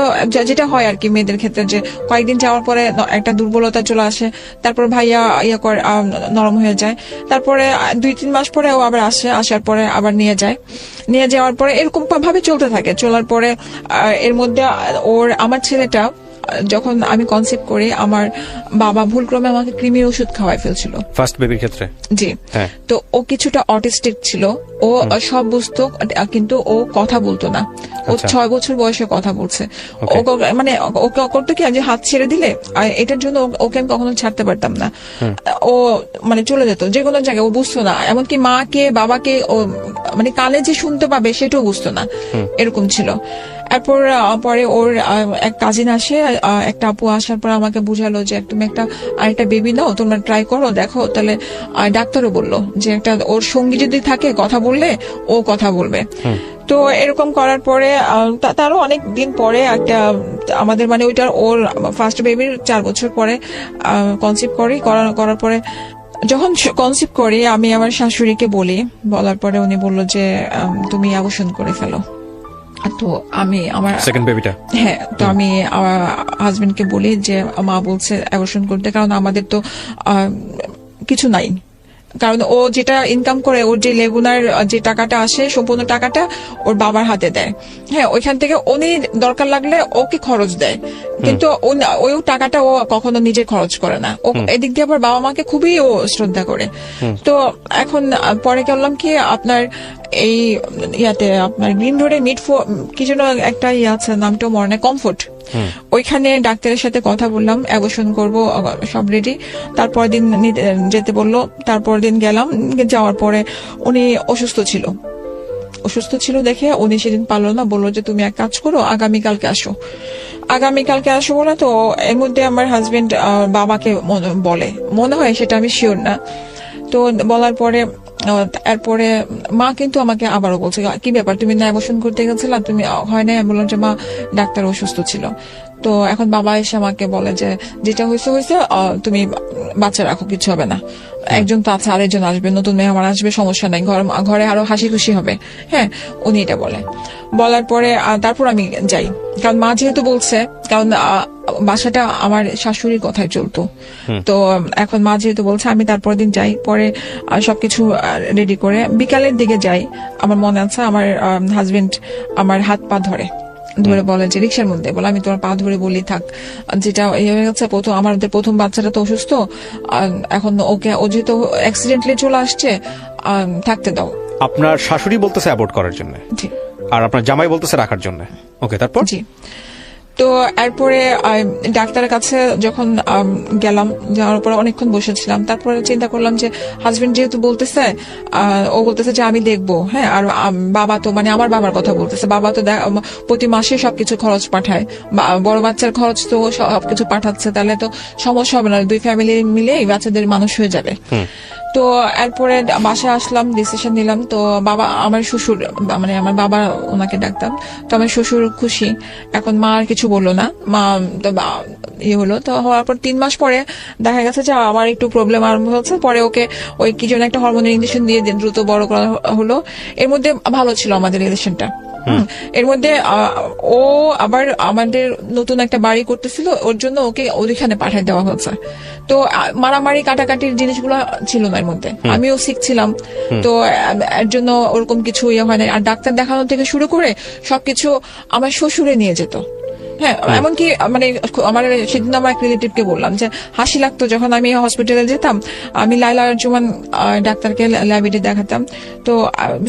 যেটা হয় আর কি মেয়েদের ক্ষেত্রে, যে কয়েকদিন যাওয়ার পরে একটা দুর্বলতা চলে আসে, তারপর ভাইয়া নরম হয়ে যায়, তারপরে 2-3 মাস পরে ও আবার আসার পরে আবার নিয়ে যাওয়ার পরে এরকম ভাবে চলতে থাকে। চলার পরে এর মধ্যে আমার ছেলেটা যখন আমি কনসেপ্ট করি, আমার বাবা ভুলক্রমে আমাকে কৃমির ওষুধ খাওয়াই ফেলছিল ফার্স্ট বেবির ক্ষেত্রে। জি, তো ও কিছুটা অটিস্টিক ছিল, ও সব বুঝতো কিন্তু ও কথা বলতো না। ও 6 বছর বয়সে কথা বলছে। মানে ওকে করতো কি, যে হাত ছেড়ে দিলে, এটার জন্য ওকে আমি কখনো ছাড়তে পারতাম না। ও মানে চলে যেত যে কোনো জায়গায়, ও বুঝতো না, এমনকি মাকে বাবাকে ও মানে কানে যে শুনতে পাবে সেটাও বুঝতো না, এরকম ছিল। এরপর পরে ওর এক কাজিন আসে, একটা আপু আসার পর আমাকে বুঝালো যে তুমি আরেকটা বেবি নাও, তোমরা ট্রাই করো, দেখো। তাহলে ডাক্তারও বললো যে ওর সঙ্গী যদি থাকে, কথা বললে ও কথা বলবে। তো এরকম করার পরে তারও অনেক দিন পরে একটা আমাদের মানে ওর ফার্স্ট বেবির 4 বছর পরে কনসিভ করার পরে, যখন কনসিভ করি আমি আমার শাশুড়িকে বলার পরে উনি বললো যে তুমি অ্যাবর্শন করে ফেলো। তো আমি আমার সেকেন্ড বেবিটা, হ্যাঁ, তো আমি আমার হাজবেন্ডকে বলি যে মা বলছে অ্যাবর্শন করতে, কারণ আমাদের তো কিছু নাই। কারণ ও যেটা ইনকাম করে, ওর যে রেগুলার যে টাকাটা আসে, সম্পূর্ণ টাকাটা ওর বাবার হাতে দেয়। হ্যাঁ, ওইখান থেকে উনি দরকার লাগলে ওকে খরচ দেয়, কিন্তু ওই টাকাটা ও কখনো নিজে খরচ করে না। ও এদিক দিয়ে আবার বাবা মাকে খুবই ও শ্রদ্ধা করে। তো এখন পরে করলাম কি, আপনার এই ইয়াতে আপনার গ্রিন রোডে কি যেন একটা আছে, নামটাও মনে নেই, কমফোর্ট, ওইখানে ডাক্তারের সাথে কথা বললাম, অ্যাবর্শন করব, সব রেডি। তারপর দিন যেতে বললো, তারপর দিন গেলাম। যাওয়ার পরে উনি অসুস্থ ছিল দেখে উনি সেদিন পারলো না, বললো যে তুমি এক কাজ করো, আগামীকালকে আসো বলে। তো এর মধ্যে আমার হাজবেন্ড বাবাকে বলে, মনে হয়, সেটা আমি শিওর না। তো বলার পরে এরপরে মা কিন্তু আমাকে আবারও বলছে, কি ব্যাপার, তুমি না অ্যাবর্শন করতে গেছিলা, তুমি হয় নাই? আমি বললাম যে মা, ডাক্তার অসুস্থ ছিল। তো এখন বাবা এসে আমাকে বলে যে যেটা হয়েছে তুমি বাচ্চা রাখো, কিছু হবে না, একজন তো আছে, আরেকজন আসবে, নতুন মেহমান আসবে, সমস্যা নাই, ঘরে আরো হাসি খুশি হবে। হ্যাঁ, উনি এটা বলার পরে তারপর আমি যাই, কারণ মা যেহেতু বলছে, কারণ বাসাটা আমার শাশুড়ির কথায় চলতো। তো এখন মা যেহেতু বলছে, আমি তারপর দিন যাই। পরে সবকিছু রেডি করে বিকালের দিকে যাই। আমার মনে আছে, আমার হাজবেন্ড আমার হাত পা ধরে বলে যে রিক্সার মধ্যে, বলে আমি তোমার পা ধরে বলি থাক, যেটা হয়ে গেছে, আমাদের প্রথম বাচ্চাটা তো অসুস্থ, এখন ও যেহেতু অ্যাক্সিডেন্টলি চলে আসছে, থাকতে দাও। আপনার শাশুড়ি বলতেছে অ্যাবর্ট করার জন্য, আর আপনার জামাই বলতেছে রাখার জন্য। ওকে, তারপর? জি। তো এরপরে ডাক্তারের কাছে যখন গেলাম, যাওয়ার পর অনেকক্ষণ বসেছিলাম। তারপরে চিন্তা করলাম যে হাজবেন্ড যেহেতু বলতেছে, ও বলতেছে যে আমি দেখবো। হ্যাঁ, আর বাবা তো মানে আমার বাবার কথা বলতেছে, বাবা তো প্রতি মাসে সবকিছু খরচ পাঠায়, বড় বাচ্চার খরচ তো সবকিছু পাঠাচ্ছে, তাহলে তো সমস্যা হবে না, 2 ফ্যামিলি মিলে বাচ্চাদের মানুষ হয়ে যাবে। তো এরপরে বাসায় আসলাম, ডিসিশন নিলাম। তো বাবা, আমার শ্বশুর, মানে আমার বাবা, ওনাকে ডাকতাম, তো আমার শ্বশুর খুশি। এখন মা আর কিছু বললো না, মা তো হলো। তো হওয়ার পর 3 মাস পরে দেখা গেছে যে আমার একটু প্রবলেম আরম্ভ হচ্ছে। পরে ওকে ওই কি যেন একটা হরমোনের ইঞ্জেকশন দিয়ে দ্রুত বড় করা হলো। এর মধ্যে ভালো ছিল আমাদের রিলেশনটা। এর মধ্যে ও আবার আমাদের নতুন একটা বাড়ি করতেছিল, ওর জন্য ওকে ওইখানে পাঠিয়ে দেওয়া হচ্ছে। তো মারামারি কাটাকাটির জিনিসগুলো ছিল না এর মধ্যে, আমিও শিখছিলাম। তো এর জন্য ওরকম কিছু হয় না। আর ডাক্তার দেখানো থেকে শুরু করে সবকিছু আমার শ্বশুরে নিয়ে যেত। হ্যাঁ, এমনকি মানে আমার সেদিন আমার এক রিলেটিভকে বললাম যে হাসি লাগতো, যখন আমি হসপিটালে যেতাম, আমি লাইলা জুমান ডাক্তারকে ল্যাবিটে দেখাতাম, তো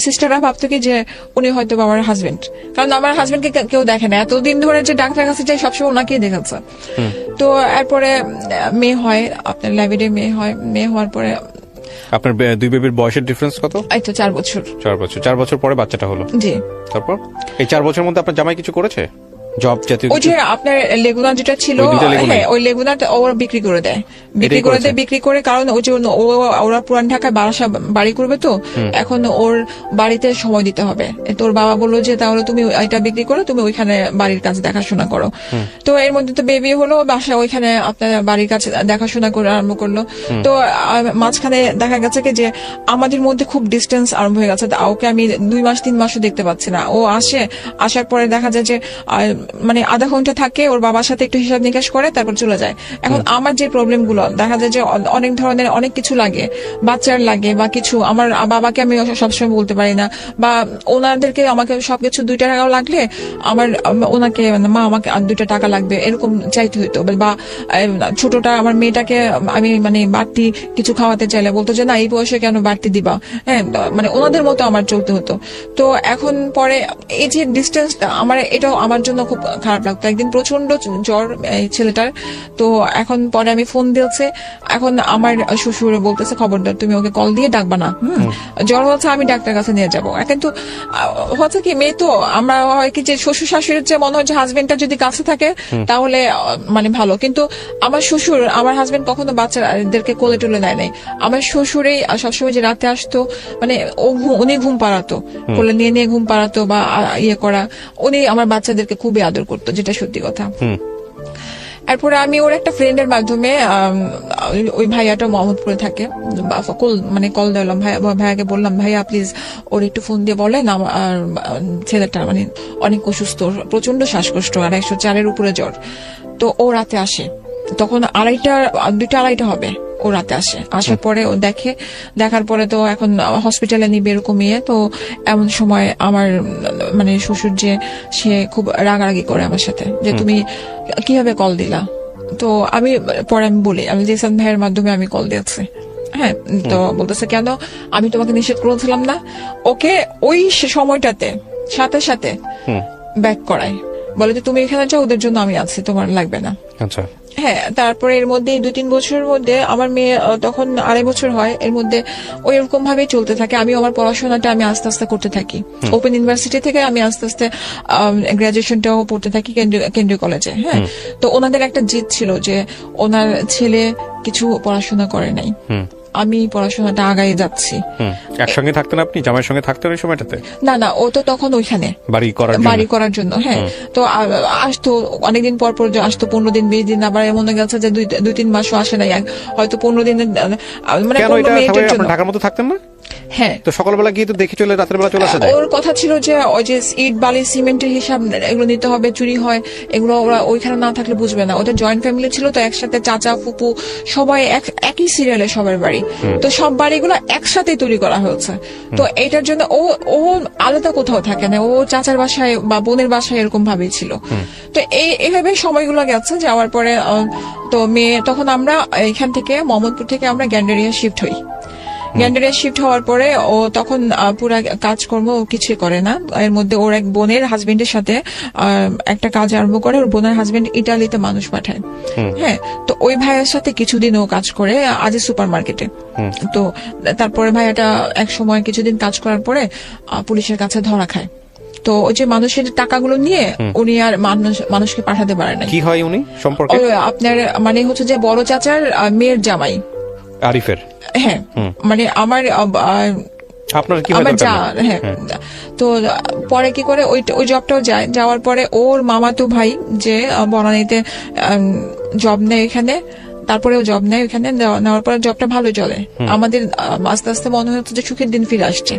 সিস্টাররা ভাবতো কি যে উনি হয়তো আমার হাজবেন্ড, কারণ আমার হাজবেন্ডকে কেউ দেখে না, এতদিন ধরে যে ডাক্তার কাছে যাই সবসময় ওনাকেই দেখাচ্ছে। তো এরপরে মেয়ে হয়, আপনার ল্যাবিটে মেয়ে হওয়ার পরে আপনার 2 বেবির বয়সের ডিফারেন্স কত? এই তো 4 বছর। 4 বছর পরে বাচ্চাটা হলো। জি। তারপর এই 4 বছরের মধ্যে আপনার জামাই কিছু করেছে? জব জাতীয় ওই যে আপনার লেগুনা যেটা ছিল, ওই দুইটা লেগুনাই? হ্যাঁ ওই লেগুনাটা ওরা বিক্রি করে দেয়, বিক্রি করে কারণ ওই যে ওরা পুরান ঢাকায় বাড়ি করবে, তো এখন ওর বাড়িতে সময় দিতে হবে। তোর বাবা বললো যে তাহলে তুমি এটা বিক্রি করো, তুমি ওইখানে বাড়ির কাজ দেখাশোনা করো। তো এর মধ্যে তো বেবি হলো, বাসা ওইখানে আপনার বাড়ির কাছে দেখাশোনা করে আরম্ভ করলো। তো মাঝখানে দেখা গেছে কি যে আমাদের মধ্যে খুব ডিস্টেন্স আরম্ভ হয়ে গেছে। ওকে আমি 2 মাস 3 মাসও দেখতে পাচ্ছি না। ও আসার পরে দেখা যায় যে মানে আধা ঘন্টা থাকে, ওর বাবার সাথে একটু হিসাব নিকাশ করে, তারপর চলে যায়। এখন আমার যে প্রবলেম গুলো দেখা যায় যে অনেক ধরনের অনেক কিছু লাগে, বাচ্চার লাগে বা কিছু, আমার বাবাকে আমি সবসময় বলতে পারি না, বা ওনাদেরকে আমাকে সবকিছু 2 টাকাও লাগলে ওনাকে মা আমাকে 2 টাকা লাগবে এরকম চাইতে হইতো, বা ছোটটা আমার মেয়েটাকে আমি মানে বাড়তি কিছু খাওয়াতে চাইলে বলতো যে না এই বয়সে কেন বাড়তি দিবা, হ্যাঁ মানে ওনাদের মতো আমার চলতে হতো। তো এখন পরে এই যে ডিস্টেন্সটা এটাও আমার জন্য খুব খারাপ লাগতো। একদিন প্রচন্ড জ্বর এই ছেলেটার, তো এখন পরে আমি ফোন দিয়েছে, এখন আমার শ্বশুর বলতেছে খবরদার তুমি ওকে কল দিয়ে ডাকবা না, জ্বর হচ্ছে আমি ডাক্তার কাছে নিয়ে যাবো। কিন্তু হচ্ছে কি মেয়ে তো আমরা হয় কি যে শ্বশুর শাশুড়ির যে মনে হয় যে হাজবেন্ডটা যদি কাছে থাকে তাহলে মানে ভালো, কিন্তু আমার শ্বশুর আমার হাজবেন্ড কখনো বাচ্চাদেরকে কোলে টোলে নেয় নাই। আমার শ্বশুরেই সবসময় যে রাতে আসতো মানে উনি ঘুম পাড়াতো, কোলে নিয়ে নিয়ে ঘুম পাড়াতো বা ইয়ে করা, উনি আমার বাচ্চাদেরকে খুবই আদর করতো, যেটা সত্যি কথা। এরপরে আমি ওর একটা ফ্রেন্ডের মাধ্যমে ওই ভাইয়াটা মোহাম্মদপুরে থাকে, মানে কল দিলাম ভাইয়াকে বললাম ভাইয়া প্লিজ ওর একটু ফোন দিয়ে বলেন আমার ছেলেটা মানে অনেক অসুস্থ, প্রচন্ড শ্বাসকষ্ট আর 104-এর উপরে জ্বর। তো ও রাতে আসে, তখন 2:30 হবে, ও রাতে আসার পরে ও দেখার পরে তো এখন হসপিটালে নিবে এরকম ইয়ে। তো এমন সময় আমার মানে শ্বশুর যে সে খুব রাগারাগি করে আমার সাথে যে তুমি কিভাবে কল দিলা। তো আমি বলি আমি জেসান ভাইয়ের মাধ্যমে আমি কল দিয়েছি, হ্যাঁ। তো বলতেছে কেন, আমি তোমাকে নিষেধ করেছিলাম না। ওকে ওই সময়টাতে সাথে সাথে ব্যাক করায়, বলে যে তুমি এখানে যাও, ওদের জন্য আমি আছি, তোমার লাগবে না। আচ্ছা, হ্যাঁ। তারপরে এর মধ্যে 2-3 বছরের মধ্যে আমার মেয়ে তখন 2.5 বছর হয়, এর মধ্যে ওই এরকম ভাবে চলতে থাকে। আমি আমার পড়াশোনাটা আমি আস্তে আস্তে করতে থাকি, ওপেন ইউনিভার্সিটি থেকে আমি আস্তে আস্তে গ্রাজুয়েশনটাও পড়তে থাকি কেন্দ্রীয় কলেজে। হ্যাঁ, তো ওনাদের একটা জিদ ছিল যে ওনার ছেলে কিছু পড়াশোনা করে নাই, আমি পড়াশোনাটা আগায় যাচ্ছি। একসঙ্গে থাকতেন আপনি জামাইয়ের সঙ্গে থাকতেন ওই সময়টাতে? না ও তো তখন ওইখানে বাড়ি করার জন্য, হ্যাঁ। তো আসতো অনেকদিন পর আসতো, 15 দিন 20 দিন, আবার এমন গেছে যে 2-3 মাসও আসে নাই, হয়তো 15 দিনের মানে ঢাকার মতো থাকতেন না। হ্যাঁ, তো সকালবেলা গিয়ে তো দেখে চলে রাতের বেলা চলে আসা যায়। ওর কথা ছিল যে ওই যে ইট বালি সিমেন্টের হিসাব এগুলো নিতে হবে, চুরি হয় এগুলো, ওরা ওইখানে না থাকলে বুঝবে না। ওদের জয়েন্ট ফ্যামিলি ছিল, তো একসাথে চাচা ফুপু সবাই একই সিরিয়ালে সবার বাড়ি, তো সব বাড়িগুলো একসাথে তৈরি করা হয়েছে। তো এটার জন্য ও আলাদা কোথাও থাকে না, ও চাচার বাসায় বা বোনের বাসায় এরকম ভাবেই ছিল। তো এইভাবে সময়গুলো গেছে। যাওয়ার পরে তো মেয়ে তখন আমরা এখান থেকে মোহাম্মদপুর থেকে আমরা গ্যান্ডারিয়া শিফট হই। গ্যান্ডারিয়া শিফট হওয়ার পরে ও তখন পুরা কাজকর্ম কিছুই করে না। এর মধ্যে ওর এক বোনের হাজবেন্ডের সাথে একটা কাজ আরম্ভ করে। ওর বোনের হাজবেন্ড ইটালিতে মানুষ পাঠায়, হ্যাঁ। তো ওই ভাইয়ের সাথে কিছুদিন ও কাজ করে আজি সুপার মার্কেটে। তো তারপরে ভাইয়াটা এক সময় কিছুদিন কাজ করার পরে পুলিশের কাছে ধরা খায়। তো ওই যে মানুষের টাকাগুলো নিয়ে উনি আর মানুষকে পাঠাতে পারে না। কি হয় উনি সম্পর্কে? আপনার মানে হচ্ছে যে বড় চাচার মেয়ের জামাই আরিফের। হ্যাঁ, মানে আপনার কি আমার যা, হ্যাঁ। তো পরে কি করে ওই জবটাও যাওয়ার পরে ওর মামাতো ভাই যে বনানীতে জব নেয় এখানে, তারপরেও জব নেয় ওখানে, নেওয়ার পরে জবটা ভালো চলে। আমাদের আস্তে আস্তে মনে হচ্ছে যে সুখের দিন ফিরে আসছে।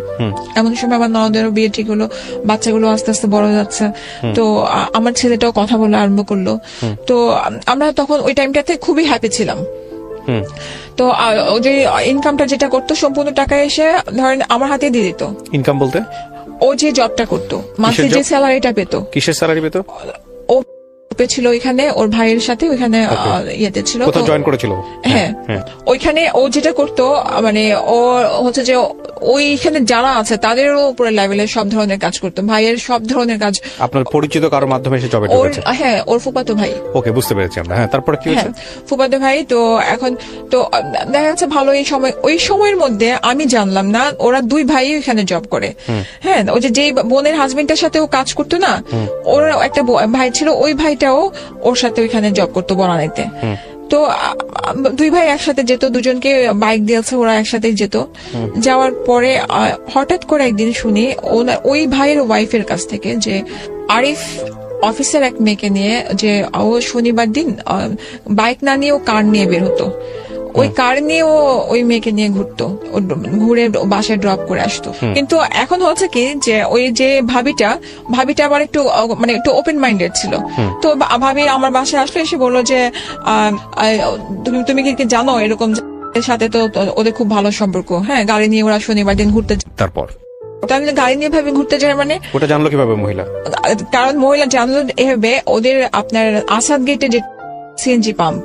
এমন সময় আমার ননদেরও বিয়ে ঠিক হলো, বাচ্চাগুলো আস্তে আস্তে বড় যাচ্ছে। তো আমার ছেলেটাও কথা বলা আরম্ভ করলো। তো আমরা তখন ওই টাইমটাতে খুবই হ্যাপি ছিলাম। তো যে ইনকামটা যেটা করতো সম্পূর্ণ টাকা এসে ধরেন আমার হাতে দিয়ে দিত। ইনকাম বলতে ও যে জবটা করতো, মাসে যে স্যালারিটা পেতো। কিসের স্যালারি পেতো? ও ছিল ওইখানে ওর ভাইয়ের সাথে, ওইখানে ইয়েতে ছিল, কোথাও জয়েন করেছিল। হ্যাঁ, ওইখানে ও যেটা করতো মানে ও হচ্ছে যে ওইখানে যারা আছে তাদেরও উপরে লেভেলের সব ধরনের কাজ করতো, ভাইয়ের সব ধরনের কাজ। আপনার পরিচিত কারোর মাধ্যমে এসে জবে ওর ঢুকেছে? হ্যাঁ, ওর ফুফাতো ভাই। ওকে, বুঝতে পেরেছি আমরা। হ্যাঁ, তারপরে কি হয়েছে? ফুফাতো ভাই। তো এখন তো দেখা যাচ্ছে ভালো এই সময়, ওই সময়ের মধ্যে আমি জানলাম না ওরা দুই ভাই এখানে জব করে। হ্যাঁ, ওই যে বোনের হাজবেন্ডের সাথে ও কাজ করতো না, ওর একটা ভাই ছিল, ওই ভাইটাও ওর সাথে ওইখানে জব করতো বনানীতে। তো দুই ভাই একসাথে যেত, দুজনকে বাইক দিয়েছে, ওরা একসাথে যেত। যাওয়ার পরে হঠাৎ করে একদিন শুনি ওই ভাইয়ের ওয়াইফের কাছ থেকে যে আরিফ অফিসের এক মেয়েকে নিয়ে, যে ও শনিবার দিন বাইক না নিয়ে ও কার নিয়ে বের হতো, ওই কার নিয়ে ও ওই মেয়েকে নিয়ে ঘুরতো, ঘুরে বাসায় ড্রপ করে আসতো। কিন্তু এখন হচ্ছে কি যে ওই যে ভাবিটা আবার একটু মানে একটু ওপেন মাইন্ডেড ছিল। তো ভাবি আমার বাসায় আসলে এসে বললো যে তুমি কি জানো এরকম সাথে তো ওদের খুব ভালো সম্পর্ক, হ্যাঁ, গাড়ি নিয়ে ওরা শনিবার দিন ঘুরতে। তারপর তাহলে গাড়ি নিয়ে ভাবে ঘুরতে যায় মানে ওটা জানলো কিভাবে মহিলা? কারণ মহিলা জানলো এভাবে, ওদের আপনার আসাদ গেটে যে সিএনজি পাম্প,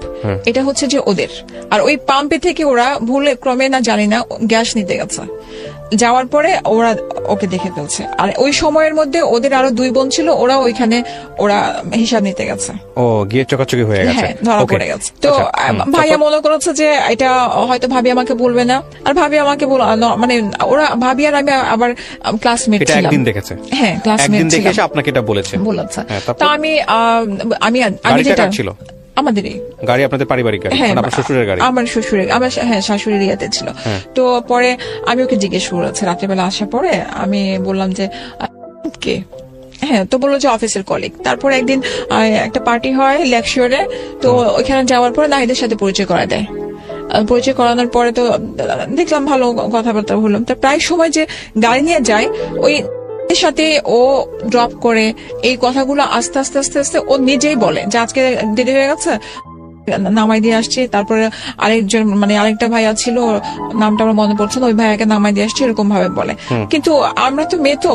এটা হচ্ছে যে ওদের, আর ওই পাম্পে থেকে ওরা ভুলে ক্রমে না জানি না গ্যাস নিতে গেছে। যাওয়ার পরে ওরা ওকে দেখে ফেলছে। আর ওই সময়ের মধ্যে ওদের আরো দুই বোন ছিল, ওরা ওইখানে ওরা হিসাব নিতে গেছে। ও, গিয়ে চকাচকি হয়ে গেছে, হ্যাঁ, ধরা পড়ে গেছে। তো ভাইয়া মনে করেছে যে এটা হয়তো ভাবি আমাকে বলবে না, আর ভাবি আমাকে মানে ওরা ভাবি আর আমি আবার ক্লাসমেট ছিলাম। একদিন দেখেছে? হ্যাঁ, ক্লাসমেট ছিলাম। দেখে এসে আপনাকে এটা বলেছে? তো আমি যেটা ছিল আমাদেরই গাড়ি, আপনাদের পারিবারিক গাড়ি, আপনার শ্বশুরের গাড়ি? আমার শ্বশুরের, আমার শাশুড়ির ইয়াতে ছিল। তো পরে আমি ওকে জিজ্ঞেস করেছি রাত্রেবেলা আসার পরে, আমি বললাম যে কে, হ্যাঁ, তো বললো যে অফিসের কলিগ। তারপরে একদিন একটা পার্টি হয় লেকশরে, তো ওইখানে যাওয়ার পরে নাহিদের সাথে পরিচয় করা দেয়। পরিচয় করানোর পরে তো দেখলাম ভালো কথাবার্তা হলাম। তো প্রায় সময় যে গাড়ি নিয়ে যায়, ওই সাথে ও ড্রপ করে এই কথাগুলো আস্তে আস্তে আস্তে আস্তে ও নিজেই বলে যে আজকে দেরি হয়ে গেছে, নামাই দিয়ে আসছি। তারপরে আরেকজন মানে আরেকটা ভাইয়া ছিল, নামটা আমার মনে পড়ছে না, ওই ভাইয়াকে নামাই দিয়ে আসছি, এরকম ভাবে বলে। কিন্তু আমরা তো মেয়ে, তো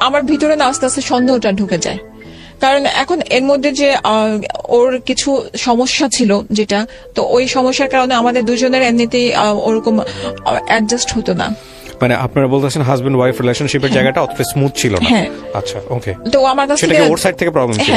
আমার ভিতরে না আস্তে আস্তে সন্দেহটা ঢুকে যায়। কারণ এখন এর মধ্যে যে ওর কিছু সমস্যা ছিল, যেটা তো ওই সমস্যার কারণে আমাদের দুজনের এমনিতেই ওরকম অ্যাডজাস্ট হতো না। মানে আপনারা বলতেছেন হাজবেন্ড ওয়াইফ রিলেশনশিপের জায়গাটা অতটা স্মুথ ছিল না। আচ্ছা, ওকে। তো আমার কাছে ওর সাইড থেকে প্রবলেম ছিল।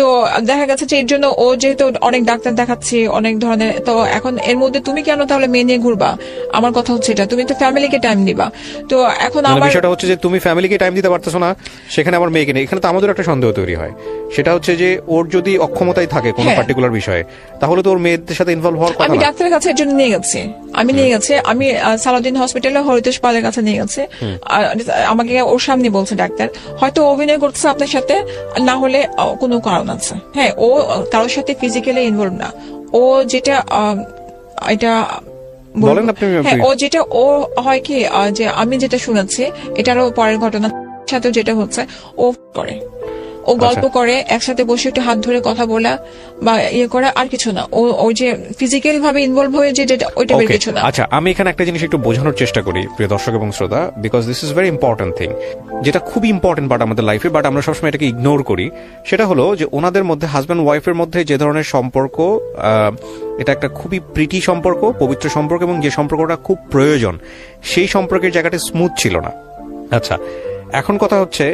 তো দেখা গেছে যে এর জন্য ও যেহেতু অনেক ডাক্তার দেখাচ্ছে, অনেক ধরনের, তো এখন এর মধ্যে তুমি কেন তাহলে মেয়ে নিয়ে ঘুরবা? আমার কথা হচ্ছে এটা, তুমি তো ফ্যামিলিকে টাইম দিবা। তো এখন আমার বিষয়টা হচ্ছে যে তুমি ফ্যামিলিকে টাইম দিতে পারতেছো না, সেখানে আমার মেয়েকে নেই। এখানে তো আমাদের একটা সন্দেহ তৈরি হয়, সেটা হচ্ছে যে ওর যদি অক্ষমতাই থাকে কোনো পার্টিকুলার বিষয়ে, তাহলে তো ওর মেয়েদের সাথে ইনভলভ হওয়ার কথা না। আমি ডাক্তারের কাছে এর জন্য নিয়ে গেছি, আমি সালাউদ্দিন হসপিটালে হরিতেশ পালের কাছে নিয়ে গেছে। আমাকে ওর সামনে বলছে ডাক্তার, হয়তো অভিনয় করছে আপনার সাথে, না হলে কোনো কারণ আছে। হ্যাঁ, ও কারোর সাথে ফিজিক্যালি ইনভলভ না। ও যেটা এটা বলেন আপনি। হ্যাঁ, ও যেটা ও হয় কি যে আমি যেটা শুনেছি, এটারও পরের ঘটনার সাথে যেটা হচ্ছে, ও করে, ও গল্প করে, একসাথে বসে একটু হাত ধরে কথা বলা বা ইয়ে করা, আর কিছু না। ওই যে ফিজিক্যাল ভাবে ইনভলভ হয়ে যে ওইটা বের কিছু না। আচ্ছা, আমি এখানে একটা জিনিস একটু বোঝানোর চেষ্টা করি প্রিয় দর্শক এবং শ্রোতা, because this is very important thing, যেটা খুব ইম্পর্টেন্ট পার্ট আমাদের লাইফে, বাট আমরা সবসময় এটাকে ইগনোর করি। সেটা হলো যে ওনাদের মধ্যে, হাজব্যান্ড ওয়াইফের মধ্যে যে ধরনের সম্পর্ক, এটা একটা খুবই প্রীতি সম্পর্ক, পবিত্র সম্পর্ক, এবং যে সম্পর্কটা খুব প্রয়োজন, সেই সম্পর্কের জায়গাটা স্মুথ ছিল না। আচ্ছা, এখন কথা হচ্ছে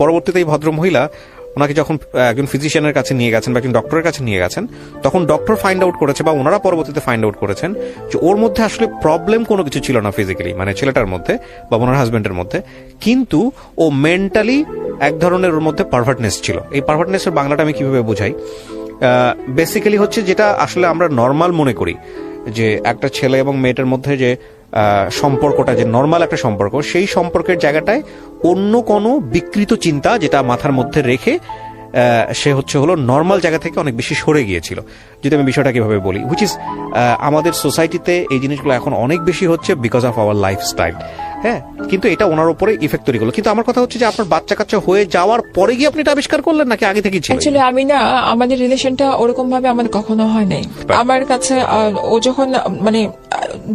পরবর্তীতে এই ভদ্র মহিলা ওনাকে যখন একজন ফিজিশিয়ানের কাছে নিয়ে গেছেন বা একজন ডক্টরের কাছে নিয়ে গেছেন, তখন ডক্টর ফাইন্ড আউট করেছে, বা ওনারা পরবর্তীতে ফাইন্ড আউট করেছেন যে ওর মধ্যে আসলে প্রবলেম কোনো কিছু ছিল না ফিজিক্যালি, মানে ছেলেটার মধ্যে বা ওনার হাজবেন্ডের মধ্যে, কিন্তু ও মেন্টালি এক ধরনের ওর মধ্যে পারভার্টনেস ছিল। এই পারভার্টনেসের বাংলাটা আমি কিভাবে বোঝাই? বেসিক্যালি হচ্ছে যেটা আসলে আমরা নর্মাল মনে করি, যে একটা ছেলে এবং মেয়েটার মধ্যে যে সম্পর্কটা, যে নর্মাল একটা সম্পর্ক, সেই সম্পর্কের জায়গাটায় অন্য কোনো বিকৃত চিন্তা যেটা মাথার মধ্যে রেখে সে হলো নর্মাল জায়গা থেকে অনেক বেশি সরে গিয়েছিল। যদি আমি বিষয়টা কিভাবে বলি, হুইচ ইজ আমাদের সোসাইটিতে এই জিনিসগুলো এখন অনেক বেশি হচ্ছে বিকজ অফ আওয়ার লাইফস্টাইল। হ্যাঁ, কিন্তু এটা ওনার উপরে ইফেক্ট তৈরি করলো। কিন্তু আমার কথা হচ্ছে যে আপনার বাচ্চা কাচ্চা হয়ে যাওয়ার পরে গিয়ে আপনি এটা আবিষ্কার করলেন, নাকি আগে থেকেই ছিল? অ্যাকচুয়ালি আমি না, আমাদের রিলেশনটা ওরকম ভাবে আমাদের কখনো হয় নাই। আমার কাছে ও যখন মানে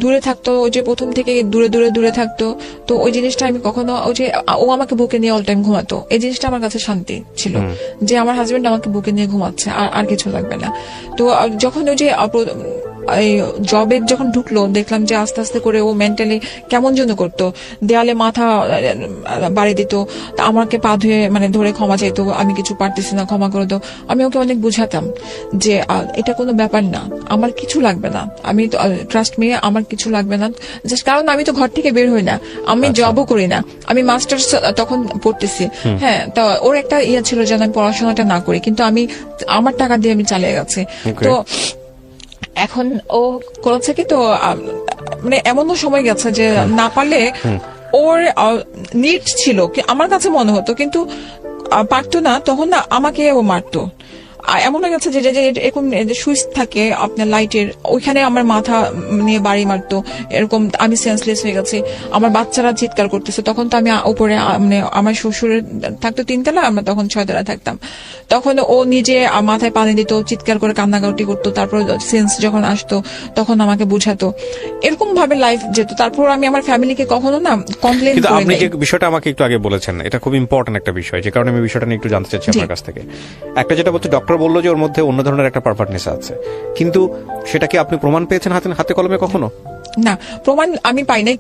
দূরে থাকতো, ও যে প্রথম থেকে দূরে দূরে দূরে থাকতো, তো ওই জিনিসটা আমি কখনো, ও যে ও আমাকে বুকে নিয়ে অল টাইম ঘুমাতো, এই জিনিসটা আমার কাছে শান্তি ছিল, যে আমার হাজবেন্ড আমাকে বুকে নিয়ে ঘুমাচ্ছে, আর কিছু লাগবে না। তো যখন ওই যে এই জবে যখন ঢুকলো দেখলাম যে আস্তে আস্তে করে ও মেন্টালি কেমন যেন করতো, দেয়ালে মাথা বাড়ি দিত, তা আমাকে পা ধুয়ে মানে ধরে ক্ষমা চাইতো, আমি কিছু পারতেছি না ক্ষমা করে দাও। আমি ওকে অনেক বুঝাতাম যে এটা কোনো ব্যাপার না, আমার কিছু লাগবে না, আমি ট্রাস্ট মি, আমার কিছু লাগবে না, জাস্ট কারণ আমি তো ঘর থেকে বের হই না, আমি জবও করি না, আমি মাস্টার্স তখন পড়তেছি। হ্যাঁ, তো ওর একটা ইয়ে ছিল যেন আমি পড়াশোনাটা না করি, কিন্তু আমি আমার টাকা দিয়ে আমি চালিয়ে গেছি। তো এখন ও করেছে কি, তো মানে এমনও সময় গেছে যে না পারলে ওর নিড ছিল কি আমার কাছে মনে হতো, কিন্তু পারতো না, তখন না আমাকে ও মারতো। এমন হয়ে গেছে যে এরকম সুইচ থাকে আপনার লাইটের, ওইখানে আমার মাথা নিয়ে বাড়ি মারতো, এরকম আমি সেন্সলেস হয়ে গেছি, আমার বাচ্চারা চিৎকার করতেছে। তখন তো আমি উপরে মানে আমার শ্বশুরের থাকতো 3 তলা, আমরা তখন 6 তলা থাকতাম। তখন ও নিজে মাথায় পানি দিত, চিৎকার করে কান্নাকাটি করতো, তারপর সেন্স যখন আসতো তখন আমাকে বুঝাতো, এরকম ভাবে লাইফ যেত। তারপর আমি আমার ফ্যামিলিকে কখনো না কমপ্লেন কিন্তু করি আপনি নাই। যে বিষয়টা আমাকে একটু আগে বলেছেন, এটা খুব ইম্পর্টেন্ট একটা বিষয়, যে কারণে আমি বিষয়টা নিয়ে একটু জানতে চাচ্ছি আপনার কাছ থেকে। একটা যেটা বলতে ডক্টর বললো যে ওর মধ্যে অন্য ধরনের একটা পারভার্টনেস আছে, কিন্তু সেটা কি আপনি প্রমাণ পেয়েছেন হাতে কলমে কখনো? না, প্রমাণ আমি পাই নাই।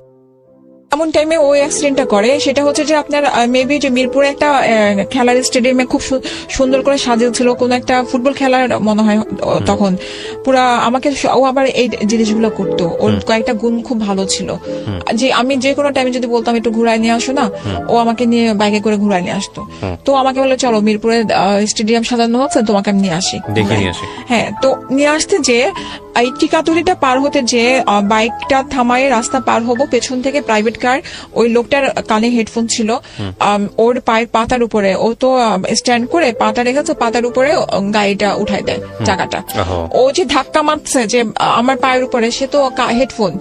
এমন টাইমে ওই অ্যাক্সিডেন্টটা করে, সেটা হচ্ছে যে আপনার মেবি যে মিরপুরে একটা খেলার স্টেডিয়ামে খুব সুন্দর করে সাজিয়েছিল কোন একটা ফুটবল খেলার মনে হয় তখন, পুরা আমাকে ও আবার এই জিনিসগুলো করতো, ওর কয়েকটা গুণ খুব ভালো ছিল, যে আমি যে কোনো টাইমে যদি বলতাম একটু ঘুরায় নিয়ে আসো না, ও আমাকে নিয়ে বাইকে করে ঘুরায় নিয়ে আসতো। তো আমাকে বলে চলো মিরপুরে স্টেডিয়াম সাজানো হচ্ছে, তোমাকে আমি নিয়ে আসি, দেখে নিয়ে আসি। হ্যাঁ, তো নিয়ে আসতে যে এই টিকাতুলিটা পার হতে যে বাইকটা থামায় রাস্তা পার হবো, পেছন থেকে প্রাইভেট কার, ওই লোকটার কানে হেডফোন ছিল, ওর পায়ের পাতার উপরে, ও তো স্ট্যান্ড করে পাতা রেখেছে, পাতার উপরে গাড়িটা উঠাই দেয় চাকাটা। ও যে ধাক্কা মারছে যে আমার পায়ের উপরে, সে তো হেডফোন।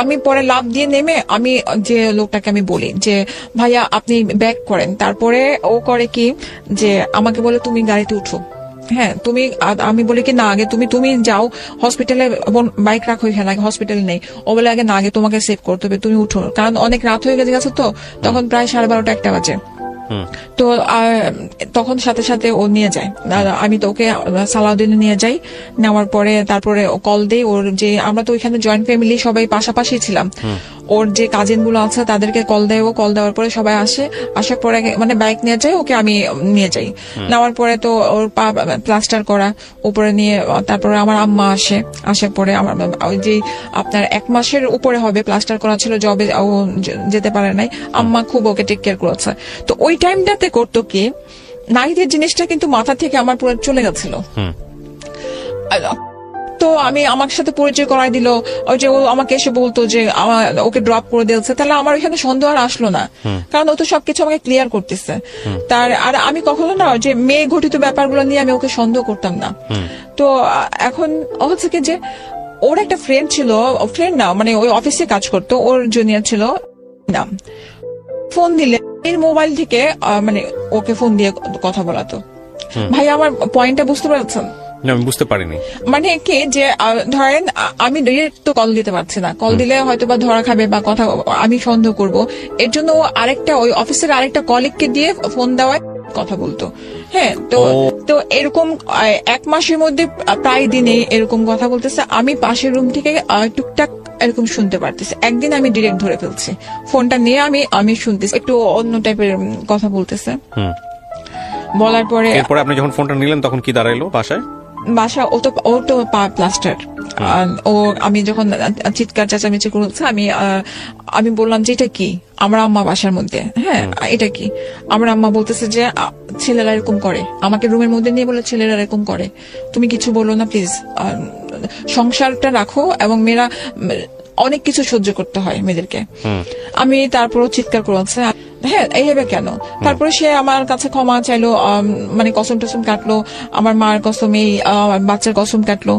আমি পরে লাফ দিয়ে নেমে আমি যে লোকটাকে আমি বলি যে ভাইয়া আপনি ব্যাক করেন, তারপরে ও করে কি যে আমাকে বলে তুমি গাড়িতে উঠো। হ্যাঁ, তুমি, আমি বলি কি না আগে তুমি যাও হসপিটালে, বাইক রাখো এখানে, আগে হসপিটালে নেই। ও বলে আগে না, আগে তোমাকে সেভ করতে হবে, তুমি উঠো, কারণ অনেক রাত হয়ে গেছে তো, তখন প্রায় 12:30 1টা বাজে। তো তখন সাথে সাথে ও নিয়ে যায়, আমি তো ওকে সালাউদ্দিনে নিয়ে যাই, নেওয়ার পরে তারপরে কল দেই ওর যে, আমরা তো ওইখানে জয়েন্ট ফ্যামিলি সবাই পাশাপাশি ছিলাম, ওর যে কাজিন গুলো আছে তাদেরকে কল দেয়, ও কল দেওয়ার পরে সবাই আসে, আসার পরে মানে বাইক নিয়ে যায়, ওকে আমি নিয়ে যাই। নেওয়ার পরে তো ওর পা প্লাস্টার করা উপরে নিয়ে, তারপরে আমার আম্মা আসে, আসার পরে আমার ওই যে আপনার 1 মাসের উপরে হবে প্লাস্টার করা ছিল, জবে ও যেতে পারে নাই, আম্মা খুব ওকে টেক কেয়ার করেছে। তো ওই টাইমটাতে করতো কি, নারীদের জিনিসটা কিন্তু মাথা থেকে আমার পুরো চলে গেছিল। তো আমি আমার সাথে পরিচয় করাই দিল, ওই যে ও আমাকে এসে বলতো যে ওকে ড্রপ করে দিয়েছে, তাহলে আমার এখানে সন্দেহ আর আসলো না, কারণ ও তো সবকিছু আমাকে ক্লিয়ার করতেছে। আর আমি কখনো না যে মেয়ে ঘটিত ব্যাপারগুলো নিয়ে আমি ওকে সন্দেহ করতাম না। তো এখন হচ্ছে কি যে ওর একটা ফ্রেন্ড ছিল, ফ্রেন্ড না মানে ওই অফিসে কাজ করতো, ওর জুনিয়র ছিল, নাম ফোন দিলে এর মোবাইল থেকে মানে ওকে ফোন দিয়ে কথা বলাতো। ভাই আমার পয়েন্টটা বুঝতে পারছেন? আমি বুঝতে পারিনি। মানে কি যে ধরেন আমি ডিরেক্ট তো কল দিতে পারছি না, কল দিলে হয়তো বা ধরা খাবে বা কথা আমি সন্দেহ করব, এর জন্য আরেকটা ওই অফিসের আরেকটা কলিগকে দিয়ে ফোন দেওয়ায় কথা বলতো। হ্যাঁ, তো এরকম 1 মাসের মধ্যে প্রায় দিনে এরকম কথা বলতেছে, আমি পাশের রুম থেকে টুকটাক এরকম শুনতে পারতেছি। একদিন আমি ডিরেক্ট ধরে ফেলছি, ফোনটা নিয়ে আমি শুনতেছি, একটু অন্য টাইপের কথা বলতেছে। বলার পরে এরপরে আপনি যখন ফোনটা নিলেন তখন কি দাঁড়াইলো বাসায়? বাসা ও তো পা প্লাস্টার, ও আমি যখন চিৎকার চেঁচামেচি করছে, আমি বললাম যে এটা কি, আমার আম্মা বাসার মধ্যে, হ্যাঁ এটা কি, আমার আম্মা বলতেছে যে ছেলেরা এরকম করে, আমাকে রুমের মধ্যে নিয়ে বলে ছেলেরা এরকম করে, তুমি কিছু বলো না প্লিজ, সংসারটা রাখো, এবং মেয়েরা অনেক কিছু সহ্য করতে হয় মেয়েদেরকে। আমি তারপরও চিৎকার করেছে, হ্যাঁ এইভাবে কেন। তারপরে সে আমার কাছে ক্ষমা চাইলো, মানে কসম টসম কাটলো, আমার মার কসম, এই বাচ্চার কসম কাটলো,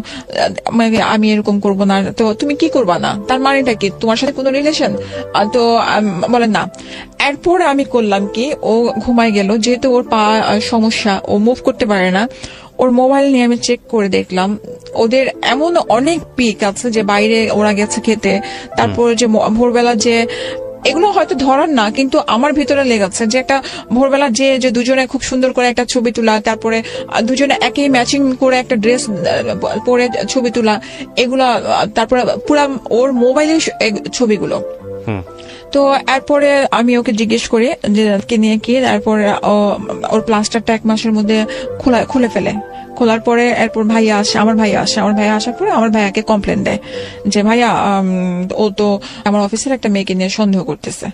আমি এরকম করবো না। তো তুমি কি করবা না, তার মানেটা কি, তোমার সাথে কোনো রিলেশন? তো বলেন না। এরপরে আমি করলাম কি, ও ঘুমায় গেল, যেহেতু ওর পা সমস্যা, ও মুভ করতে পারে না, ওর মোবাইল নিয়ে আমি চেক করে দেখলাম ওদের এমন অনেক পিক আছে যে বাইরে ওরা গেছে খেতে, তারপরে যে ভোরবেলা যে এগুলো হয়তো ধরার না, কিন্তু আমার ভিতরে লেগেছে যে একটা ভোরবেলা যে দুজনে খুব সুন্দর করে একটা ছবি তোলা, তারপরে দুজনে একই ম্যাচিং করে একটা ড্রেস পরে ছবি তোলা, এগুলা তারপরে পুরা ওর মোবাইলের ছবিগুলো। তো এরপরে আমি ওকে জিজ্ঞেস করি যে কে নিয়ে কি, তারপরে ওর প্লাস্টারটা 1 মাসের মধ্যে খুলে ফেলে। খোলার পরে এরপর আমার ভাইয়া আসার পরে আমার ভাইয়াকে কমপ্লেন দেয় যে ভাইয়া ও তো আমার অফিসের একটা মেয়েকে নিয়ে সন্দেহ করতেছে।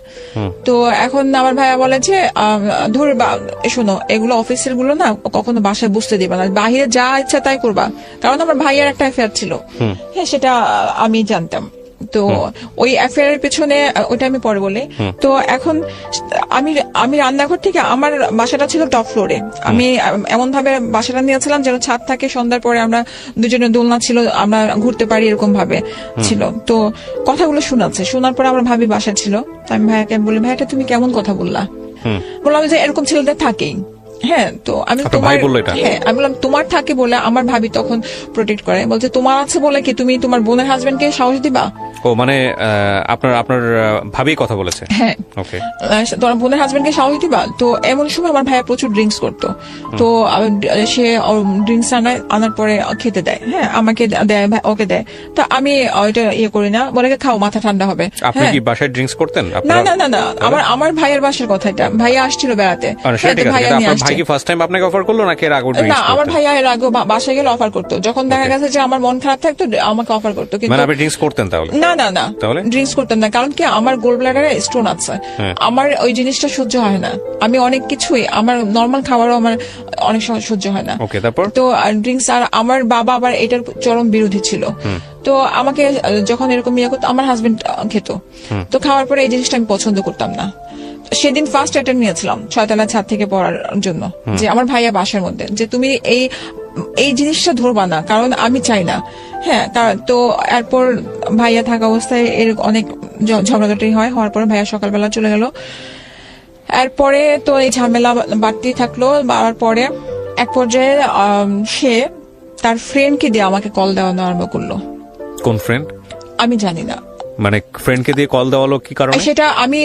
তো এখন আমার ভাইয়া বলে যে ধরে শোনো, এগুলো অফিসের গুলো না কখনো বাসায় বুঝতে দিবা না, বাহিরে যা ইচ্ছা তাই করবা, কারণ আমার ভাইয়ার একটা অ্যাফেয়ার ছিল। হ্যাঁ, সেটা আমি জানতাম। তো ওই অ্যাফেয়ারের পেছনে ওইটা আমি পরে বলি। তো এখন আমি রান্নাঘর থেকে, আমার বাসাটা ছিল টপ ফ্লোরে, আমি এমন ভাবে বাসাটা নিয়েছিলাম যেন ছাদ থাকে, সন্ধ্যার পরে আমরা দুজনে দোলনা ছিল, আমরা ঘুরতে পারি, এরকম ভাবে ছিল। তো কথাগুলো শোনার পরে আমার ভাবি বাসা ছিল। আমি ভাইয়াকে বলি, ভাইয়াটা তুমি কেমন কথা বললা? বললাম যে এরকম ছেলেদের থাকেই। হ্যাঁ, তো আমি আমি বললাম তোমার থাকে বলে আমার ভাবি তখন প্রোটেক্ট করে, বলছে তোমার আছে বলে কি তুমি তোমার বোনের হাজবেন্ডকে সাহস দিবা? ও মানে আপনার ভাবি কথা বলেছে? হ্যাঁ, ওকে, তোমার বোনের হাজবেন্ডকে সাহস দিবা? তো এমন সময় আমার ভাইয়া প্রচুর ড্রিঙ্কস করতো, তো সে ড্রিঙ্কস আনার পরে খেতে দেয়। হ্যাঁ, আমাকে দেয়, ওকে দেয়। তো আমি ওইটা করি না, বলে খাও, মাথা ঠান্ডা হবে। আপনি কি বাসায় ড্রিঙ্কস করতেন? না, আমার ভাইয়ের বাসার কথা এটা। ভাইয়া আসছিল বেড়াতে। ভাই কি ফার্স্ট টাইম আপনাকে অফার করলো নাকি এর আগে? না, আমার ভাইয়া এর আগে বাসায় গেলে অফার করতো, যখন দেখা গেছে যে আমার মন খারাপ থাকতো আমাকে অফার করতো। কিন্তু আপনি ড্রিঙ্কস করতেন? তাহলে না, ড্রিঙ্কস করতাম না, কারণ কি আমার গোল্ড ব্লাডারে স্টোন আছে, আমার ওই জিনিসটা সহ্য হয় না। আমি অনেক কিছুই, আমার নর্মাল খাবারও আমার অনেক সময় সহ্য হয় না। তো ড্রিঙ্কস, আর আমার বাবা আবার এটার চরম বিরোধী ছিল। তো আমাকে যখন এরকম ইয়ে করতো, আমার হাজবেন্ড খেত, তো খাওয়ার পরে এই জিনিসটা আমি পছন্দ করতাম না। সেদিন ফার্স্ট অ্যাটেম্প নিয়েছিলাম 6 তলা ছাদ থেকে পড়ার জন্য, যে আমার ভাইয়া বাসার মধ্যে, যে তুমি এই জিনিসটা ধরবা না, কারণ আমি চাই না। হ্যাঁ, তো এরপর ভাইয়া থাকা অবস্থায় এর অনেক ঝগড়াঝাটি হওয়ার পরে ভাইয়া সকালবেলা চলে গেল। এরপরে তো এই ঝামেলা বাড়তেই থাকলো। বাড়ার পরে এক পর্যায়ে সে তার ফ্রেন্ডকে দিয়ে আমাকে কল দেওয়া আরম্ভ করলো। কোন ফ্রেন্ড? আমি জানি না। মানে ফ্রেন্ডকে দিয়ে কল দেওয়ালো কি কারণে? সেটা আমি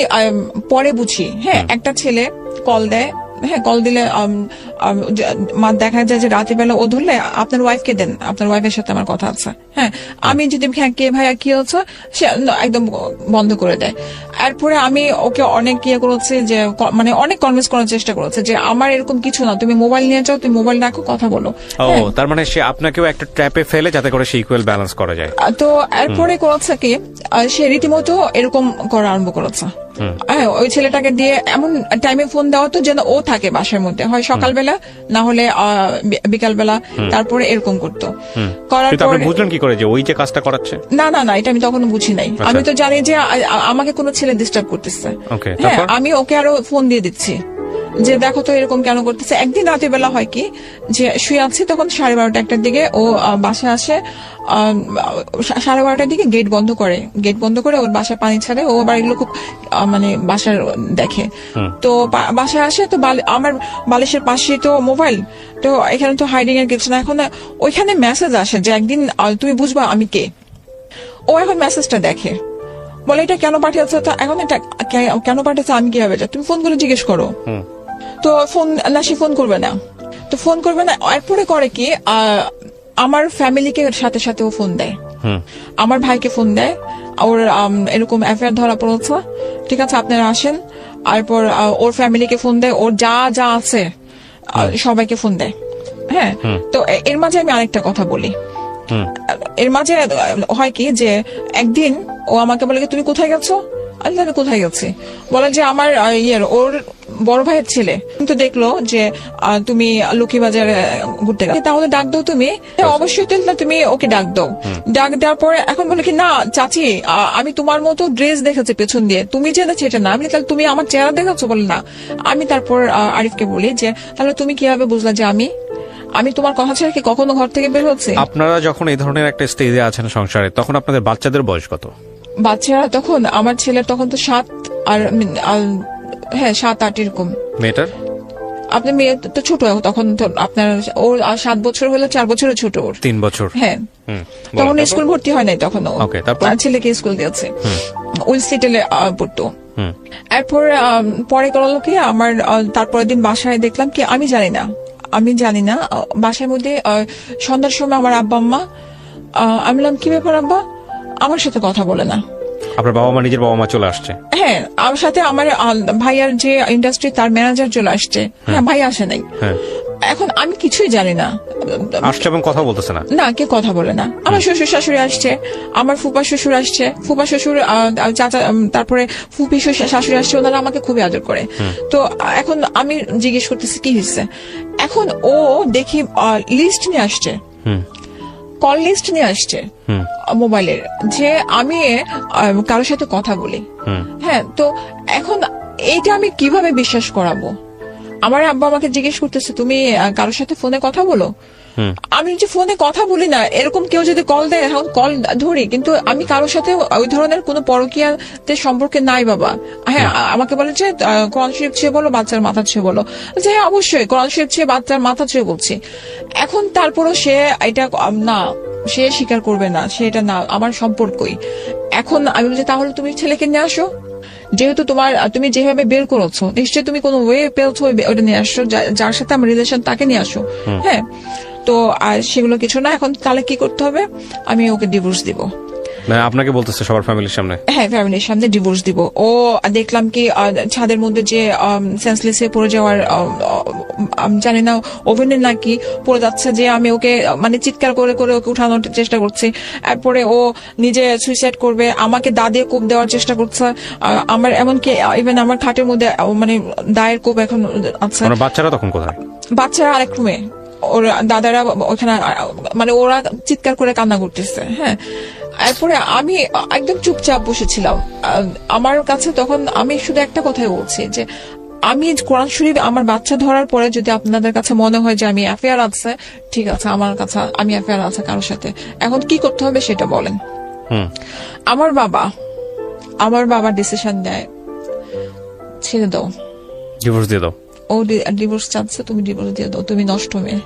পরে বুঝি। হ্যাঁ, একটা ছেলে কল দেয়। হ্যাঁ, কল দিলে দেখা যায় যে রাতের বেলা ও ধরলে আপনার ওয়াইফকে দেন, আপনার ওয়াইফের সাথে আমার কথা আছে। হ্যাঁ, আমি যদি হ্যাঁ কে ভাইয়া কি হচ্ছে, সে একদম বন্ধ করে দেয়। এরপরে আমি ওকে অনেক ইয়ে করেছি, যে মানে অনেক কনভিন্স করার চেষ্টা করেছে যে আমার এরকম কিছু না, তুমি মোবাইল নিয়ে যাও, তুমি মোবাইল রাখো, কথা বলো। তার মানে সে আপনাকেও একটা ট্র্যাপে ফেলে যাতে করে সে ইকুয়াল ব্যালেন্স করা যায়। তো এরপরে করেছে কি, সে রীতিমতো এরকম করা আরম্ভ করেছে। ওই ছেলেটাকে দিয়ে এমন টাইমে ফোন দেওয়া তো যেন ও থাকে বাসার মধ্যে, হয় সকালবেলা না হলে বিকালবেলা, তারপরে এরকম করতো। করার পরে বুঝলেন কি করে যে ওই যে কাজটা করাচ্ছে? না, এটা আমি তখন বুঝি নাই। আমি তো জানি যে আমাকে কোনো ছেলে ডিস্টার্ব করতেছে। হ্যাঁ, আমি ওকে আরো ফোন দিয়ে দিচ্ছি যে দেখো তো এরকম কেন করতেছে। একদিন রাতের বেলা হয় কি, যে শুয়ে আছি, তখন 12:30 1টার দিকে ও বাসায় আসে। 12:30টার দিকে গেট বন্ধ করে ওর বাসায় পানি ছাড়ে। ও আবার এগুলো খুব মানে বাসার দেখে। তো বাসায় আসে, তো আমার বালিশের পাশে তো মোবাইল, তো এখানে তো হাইডিং এর কিছু না। এখন ওইখানে মেসেজ আসে যে একদিন তুমি বুঝবা আমি কে। ও এখন মেসেজটা দেখে, বলে এটা কেন পাঠিয়েছে, এখন এটা কেন পাঠিয়েছে আমি কিভাবে, তুমি ফোন করে জিজ্ঞেস করো। তো সে ফোন করবে না। এরপরে করে কি, আমার ফ্যামিলিকে সাথে সাথে ও ফোন দেয়, আমার ভাইকে ফোন দেয়, ওর এরকম অ্যাফেয়ার ধরা পড়েছে, ঠিক আছে আপনারা আসেন। এরপর ওর ফ্যামিলিকে ফোন দেয়, ওর যা আছে সবাইকে ফোন দেয়। হ্যাঁ, তো এর মাঝে আমি আরেকটা কথা বলি। এর মাঝে হয় কি, যে একদিন ও আমাকে বলে তুমি কোথায় গেছো? আমি কোথায় গেছি, বলে যে আমার ওর বড় ভাইয়ের ছেলে কিন্তু দেখলো যে তুমি লক্ষ্মীবাজারে ঘুরতে গেছো, তাহলে ডাক দাও তুমি। অবশ্যই তুমি ওকে ডাক দেওয়ার পরে এখন বলে কি, না চাচি আমি তোমার মতো ড্রেস দেখেছি পেছন দিয়ে, তুমি জেনেছি এটা না। আমি তাহলে তুমি আমার চেহারা দেখেছো? বলে না। আমি তারপর আরিফকে বলি যে তাহলে তুমি কিভাবে বুঝলা যে আমি তোমার কথা ছেড়ে কি কখনো ঘর থেকে বের হচ্ছে? আপনারা যখন এই ধরনের একটা স্টেজে আছেন সংসারে, তখন আপনাদের বাচ্চাদের বয়স কত? বাচ্চারা তখন আমার ছেলের তখন তো 7 আর 7-8 এরকম। মেয়েটার? আপনার মেয়ে তো ছোট তখন, তো আপনার ওর 7 বছর হলে 4 বছরের ছোট ওর। 3 বছর। হ্যাঁ, তখন স্কুল ভর্তি হয় নাই তখন। ছেলেকে স্কুল দিয়েছে, উইলস্টেটে পড়তো। এরপর পরে করলো কি আমার তারপরের দিন বাসায় দেখলাম কি আমি জানি না বাসার মধ্যে সন্ধ্যার সময় আমার আব্বা আম্মা আমি বললাম কি ব্যাপার আব্বা আমার সাথে কথা বলে না। আপনার বাবা মা নিজের বাবা মা চলে আসছে? হ্যাঁ, আমার সাথে আমার ভাইয়ার যে ইন্ডাস্ট্রি তার ম্যানেজার চলে আসছে। হ্যাঁ, ভাই আসে নাই। এখন আমি কিছুই জানি না, আসছে এবং কথা বলতেছে না, না কে কথা বলে না। আমার শ্বশুর শাশুড়ি আসছে, আমার ফুপা শ্বশুর আসছে, ফুপা শ্বশুর চাচা, তারপরে ফুপি শাশুড়ি আসছে, ওনারা আমাকে খুবই আদর করে। তো এখন আমি জিজ্ঞেস করতেছি কি হয়েছে, এখন ও দেখি লিস্ট নিয়ে আসছে, কল লিস্ট নিয়ে আসছে মোবাইলের, যে আমি কারোর সাথে কথা বলি। হ্যাঁ, তো এখন এইটা আমি কিভাবে বিশ্বাস করাবো? আমার আব্বা আমাকে জিজ্ঞেস করতেছে তুমি কারোর সাথে ফোনে কথা বলো? আমি যে ফোনে কথা বলি না, এরকম কেউ যদি কল দেয় এখন কল ধরি, কিন্তু আমি কারোর সাথে ওই ধরনের কোনো পরকীয়াতে সম্পর্কে নাই বাবা। হ্যাঁ, আমাকে বলে যে কোরআন শরীফ ছুঁয়ে বলো, বাচ্চার মাথা ছুঁয়ে বলো। যে হ্যাঁ অবশ্যই কোরআন শরীফ ছুঁয়ে বাচ্চার মাথা ছুঁয়ে বলছি। এখন তারপরও সে এটা না, সে স্বীকার করবে না, সে এটা না আমার সম্পর্কই। এখন আমি বলছি তাহলে তুমি ছেলেকে নিয়ে আসো, যেহেতু তুমি যেভাবে বের করেছো নিশ্চয়ই তুমি কোনো ওয়ে পেয়েছো, ওটা নিয়ে আসো, যার সাথে আমার রিলেশন তাকে নিয়ে আসো। হ্যাঁ, তো আর সেগুলো কিছু না। এখন তাহলে কি করতে হবে? আমি ওকে ডিভোর্স দিব। আপনাকে বলতেছে সবার ফ্যামিলির সামনে? হ্যাঁ, ফ্যামিলির সামনে ডিভোর্স দিব। ও দেখলাম কি ছাদের মধ্যে যে সেন্সলেস হয়ে পড়ে যাওয়ার, জানি না ওভেনে নাকি পড়ে যাচ্ছে, যে আমি ওকে মানে চিৎকার করে করে ওকে উঠানোর চেষ্টা করছি। এরপরে ও নিজে সুইসাইড করবে, আমাকে দা দিয়ে কোপ দেওয়ার চেষ্টা করছে। আমার এমনকি ইভেন আমার খাটের মধ্যে মানে দায়ের কোপ এখন আছে। বাচ্চারা তখন কোথায়? বাচ্চারা আরেক রুমে, ওর দাদারা ওখানে, মানে ওরা চিৎকার করে কান্না করতেছে। হ্যাঁ, এরপরে আমি একদম চুপচাপ বসেছিলাম। আমার কাছে তখন আমি শুধু একটা কথাই বলছি যে আমি কোরআন শরীফ আমার বাচ্চা ধরার পরে যদি আপনাদের কাছে মনে হয় যে আমি অ্যাফেয়ার আছে, ঠিক আছে, আমার কাছে আমি অ্যাফেয়ার আছে কারোর সাথে, এখন কি করতে হবে সেটা বলেন। আমার বাবা ডিসিশন নেয় ছেড়ে দাও, ডিভোর্স দিয়ে দাও। ও ডিভোর্স চাচ্ছে, তুমি ডিভোর্স দিয়ে দাও, তুমি নষ্ট মেয়ে।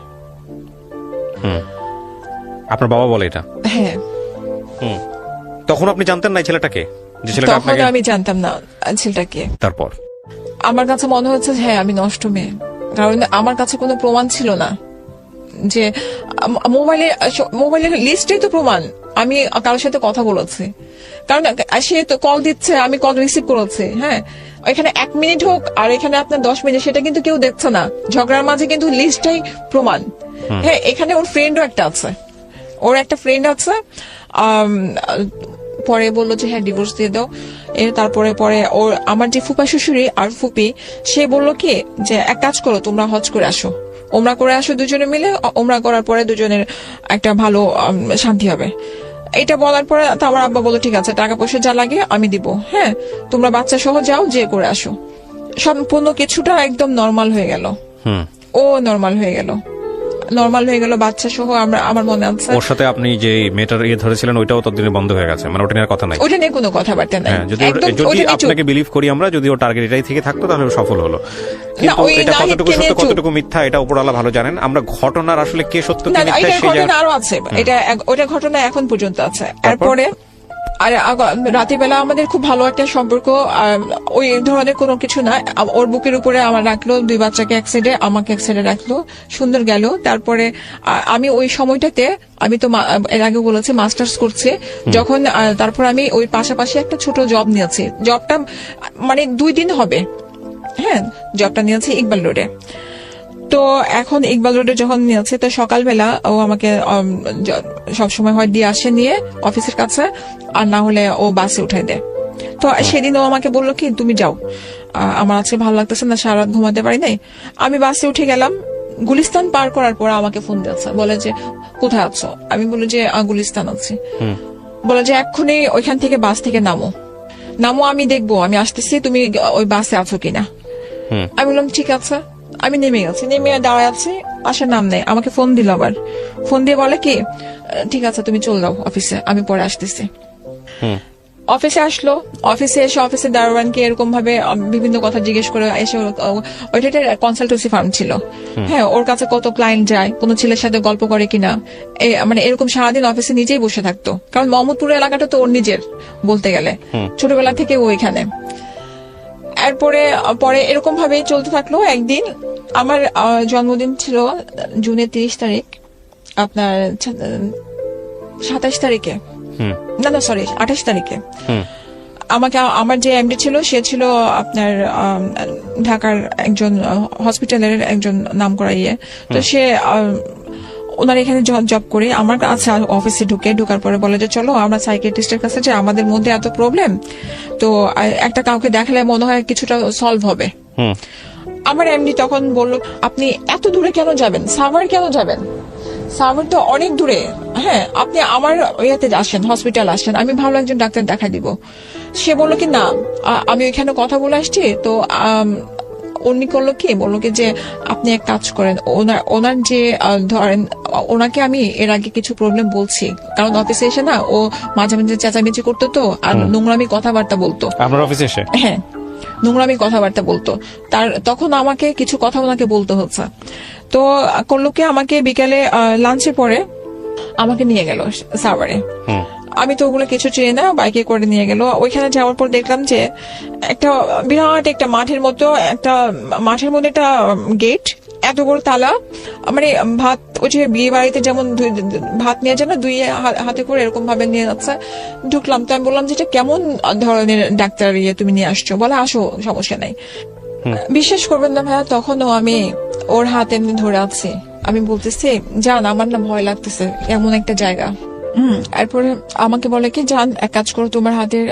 আপনার বাবা বলে এটা? হ্যাঁ। তখন আপনি জানতেন না ছেলেটাকে? যে ছেলেটা তখন আমি জানতাম না ছেলেটাকে। তারপর আমার কাছে মনে হচ্ছে হ্যাঁ আমি নষ্ট মেয়ে, কারণ আমার কাছে কোনো প্রমাণ ছিল না। যে মোবাইলের লিস্টেই তো প্রমাণ আমি কারোর সাথে কথা বলেছি, কারণ সে তো কল দিচ্ছে, আমি কল রিসিভ করেছি। হ্যাঁ, এখানে 1 মিনিট হোক আর এখানে আপনার 10 মিনিট, সেটা কিন্তু কেউ দেখছে না। ঝগড়ার মাঝে কিন্তু লিস্টটাই প্রমাণ। হ্যাঁ, এখানে ওর ফ্রেন্ডও একটা আছে, ওর একটা ফ্রেন্ড আছে। পরে বললো যে হ্যাঁ ডিভোর্স দিয়ে দাও। তারপরে ওর আমার যে ফুপা শ্বশুরি আর ফুপি, সে বললো কি যে এক কাজ করো, তোমরা হজ করে আসো, ওমরা করে আসো দুজনে মিলে, ওমরা করার পরে দুজনের একটা ভালো শান্তি হবে। এটা বলার পরে আমার আব্বা বললো ঠিক আছে, টাকা পয়সা যা লাগে আমি দিব। হ্যাঁ, তোমরা বাচ্চা সহ যাও, যে করে আসো। সম্পূর্ণ কিছুটা একদম নর্মাল হয়ে গেল। ও নর্মাল হয়ে গেল বাচ্চা সহ। আমার মনে আছে ওর সাথে আপনি যে মেয়েটার ধরেছিলেন ওইটাও ততদিনে বন্ধ হয়ে গেছে, মানে ওটা নিয়ে কথা নাই, ওটা নিয়ে কোনো কথাবার্তা নাই। যদি আপনাকে বিলিভ করি আমরা, যদি ওর টার্গেট এটাই থেকে থাকতো তাহলে ও সফল হলো। কিন্তু এটা কতটুকু সত্য কতটুকু মিথ্যা এটা উপরওয়ালা ভালো জানেন। আমরা ঘটনার আসলে কে সত্য কি মিথ্যা সেই ঘটনা আরো আছে, ওটা ঘটনা এখন পর্যন্ত আছে। এরপরে আর রাতের বেলা আমাদের খুব ভালো একটা সম্পর্ক, ওই ধরনের কোনো কিছু না। ওর বুকের উপরে আমার রাখলো, 2 বাচ্চাকে এক সাইডে, আমাকে এক সাইডে রাখলো, সুন্দর গেল। তারপরে আমি ওই সময়টাতে, আমি তো এর আগে বলেছি মাস্টার্স করছি যখন, তারপর আমি ওই পাশাপাশি একটা ছোট জব নিয়েছি। জবটা মানে 2 দিন হবে। হ্যাঁ, জবটা নিয়েছি ইকবাল রোডে। তো এখন ইকবাল রোডে যখন নিয়েছে, তো সকালবেলা ও আমাকে সবসময় হয় দিয়ে আসে নিয়ে অফিসের কাছে, আর না হলে ও বাসে উঠাই দেয়। তো সেদিন ও আমাকে বললো কি তুমি যাও, আমার আজকে ভালো লাগতেছে না, সারা রাত ঘুমাতে পারি নাই। আমি বাসে উঠে গেলাম। গুলিস্তান পার করার পর আমাকে ফোন দিয়েছে, বলে যে কোথায় আছো? আমি বলি যে গুলিস্তান আছি। বলে যে এক্ষুনি ওইখান থেকে বাস থেকে নামো, আমি দেখবো, আমি আসতেছি, তুমি ওই বাসে আছো কিনা। আমি বললাম ঠিক আছে। আমি নেমে গেছি, নেমে দাঁড়ায় আছি, আসার নাম নেই। আমাকে ফোন দিল, আবার ফোন দিয়ে বলে কি ঠিক আছে তুমি চলে যাও অফিসে, আমি পরে আসতেছি। অফিসে আসলো, অফিসে এসে অফিসের দারোয়ানকে এরকম ভাবে বিভিন্ন কথা জিজ্ঞেস করে এসে, ওইটা কনসালটেন্সি ফার্ম ছিল। হ্যাঁ, ওর কাছে কত ক্লায়েন্ট যায়, কোন ছেলের সাথে গল্প করে কিনা, মানে এরকম সারাদিন অফিসে নিজেই বসে থাকতো, কারণ মোহাম্মদপুর এলাকাটা তো ওর নিজের বলতে গেলে, ছোটবেলা থেকে ও এখানে। এরপরে পরে এরকম ভাবে চলতে থাকলো। একদিন আমার জন্মদিন ছিল জুনের 30 তারিখ, আপনার 27 তারিখে, না সরি 28 তারিখে আমাকে আমার যে এমডি ছিল সে ছিল আপনার ঢাকার একজন হসপিটালের একজন নামকরা ইয়ে। তো সে ওনার এখানে জব করে আমার কাছে অফিসে ঢোকার পরে বলে যে চলো আমরা সাইকিয়াট্রিস্টের কাছে যে আমাদের মধ্যে এত প্রবলেম, তো একটা কাউকে দেখালে মনে হয় কিছুটা সলভ হবে। আমার এমনি তখন বলল আপনি এত দূরে কেন যাবেন, সাভার কেন যাবেন, সাভার তো অনেক দূরে, হ্যাঁ আপনি আমার ইয়েতে আসেন, হসপিটাল আসেন, আমি ভালো একজন ডাক্তার দেখা দিব। সে বললো কি না আমি ওইখানে কথা বলে আসছি। তো উনি করলো কি, বললো কি যে আপনি এক কাজ করেন, ওনার যে ধরেন ওনাকে আমি এর আগে কিছু প্রবলেম বলছি, কারণ অফিসে এসে না ও মাঝে মাঝে চেঁচামেচি করতো তো, আর নোংরামি কথাবার্তা বলতো আপনার অফিসে এসে, হ্যাঁ নোংরামি কথাবার্তা বলতো। তখন আমাকে কিছু কথা ওনাকে বলতে হচ্ছে। তো করলো কি আমাকে বিকালে লাঞ্চে পরে আমাকে নিয়ে গেল সাভারে। আমি তো ওগুলো কিছু চিনি না, বাইকে করে নিয়ে গেল। ওইখানে যাওয়ার পর দেখলাম যে একটা বিরাট একটা মাঠের মতো, একটা মাঠের মধ্যে একটা গেট, এত বড় তালা, মানে ভাত ওই যে বিয়ে বাড়িতে যেমন ভাত নিয়ে যায় না দুই হাতে করে, এরকম ভাবে নিয়ে যাচ্ছে। ঢুকলাম, তো আমি বললাম যে এটা কেমন ধরনের ডাক্তার ইয়ে তুমি নিয়ে আসছো, বলে আসো সমস্যা নাই। বিশ্বাস করবেন না ভাইয়া, তখনও আমি ওর হাত এমনি ধরে আছি, আমি বলতেছি জান আমার না ভয় লাগতেছে, এমন একটা জায়গা। এরপরে আমাকে বলে কি জান এক কাজ করো, তোমার হাতের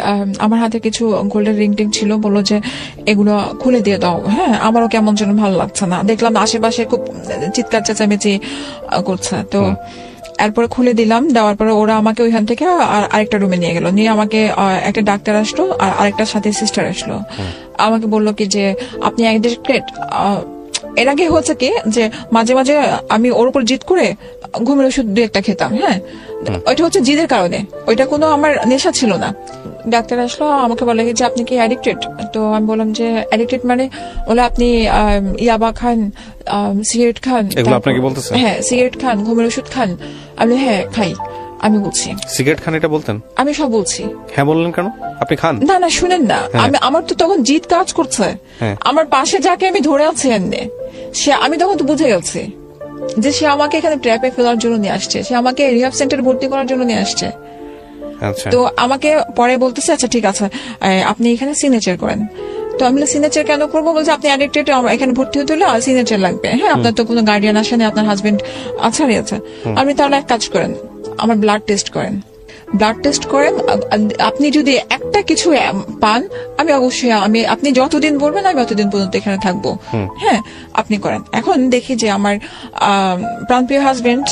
আমার হাতে কিছু গোল্ডের রিং টিং ছিল, বললো যে এগুলো খুলে দিয়ে দাও। হ্যাঁ আমারও কেমন যেন ভালো লাগছে না, দেখলাম আশেপাশে খুব চিৎকার চেঁচামেচি করছে। তো এরপরে খুলে দিলাম, দেওয়ার পরে ওরা আমাকে ওইখান থেকে আরেকটা রুমে নিয়ে গেল, নিয়ে আমাকে একটা ডাক্তার আসলো আর আরেকটার সাথে সিস্টার আসলো। আমাকে বললো কি যে আপনি অ্যাডিক্টেড। এর আগে হচ্ছে কি যে মাঝে মাঝে আমি ওর উপর জিদ করে ঘুমের ওষুধ 2-1টা খেতাম, হ্যাঁ ওইটা হচ্ছে জিদের কারণে, ওইটা কোনো আমার নেশা ছিল না। ডাক্তার আসলো আমাকে বলে যে আপনি কি অ্যাডিক্টেড। তো আমি বললাম যে অ্যাডিক্টেড মানে, বলে আপনি ইয়াবা খান, সিগারেট খান। এগুলো আপনাকে বলতেছে? হ্যাঁ সিগারেট খান, ঘুমের ওষুধ খান। আমি হ্যাঁ খাই। আমি বলছি সিগারেট খান, এটা বলতেন? আমি সব বলছি। হ্যাঁ বললেন কেন? আপনি খান? না না শুনেন না, আমার তো তখন জিদ কাজ করছে। আমার পাশে যাকে আমি ধরে আছি এমনি, সে আমি তখন তো বুঝে গেছি যে সে আমাকে এখানে ট্র্যাপে ফেলার জন্য নিয়ে আসছে, সে আমাকে রিহাব সেন্টারে ভর্তি করার জন্য নিয়ে আসছে। তো আমাকে পরে বলতেছে আচ্ছা ঠিক আছে আপনি এখানে সিগনেচার করেন। তো আমি সিগনেচার কেন করবো, বলছে আপনি অ্যাডিক্টেড, এখানে ভর্তি হতে হলে সিগনেচার লাগবে। হ্যাঁ আপনার তো কোনো গার্ডিয়ান আসেনি, আপনার হাজবেন্ড আছাড়ি আছে। আপনি তাহলে এক কাজ করেন, আমার ব্লাড টেস্ট করেন। ব্লাড টেস্ট করেন, আপনি যদি একটা কিছু পান আমি অবশ্যই আপনি যতদিন বলবেন আমি ততদিন পর্যন্ত এখানে থাকবো। হ্যাঁ আপনি করেন। এখন দেখি যে আমার প্রাণপ্রিয় হাজবেন্ড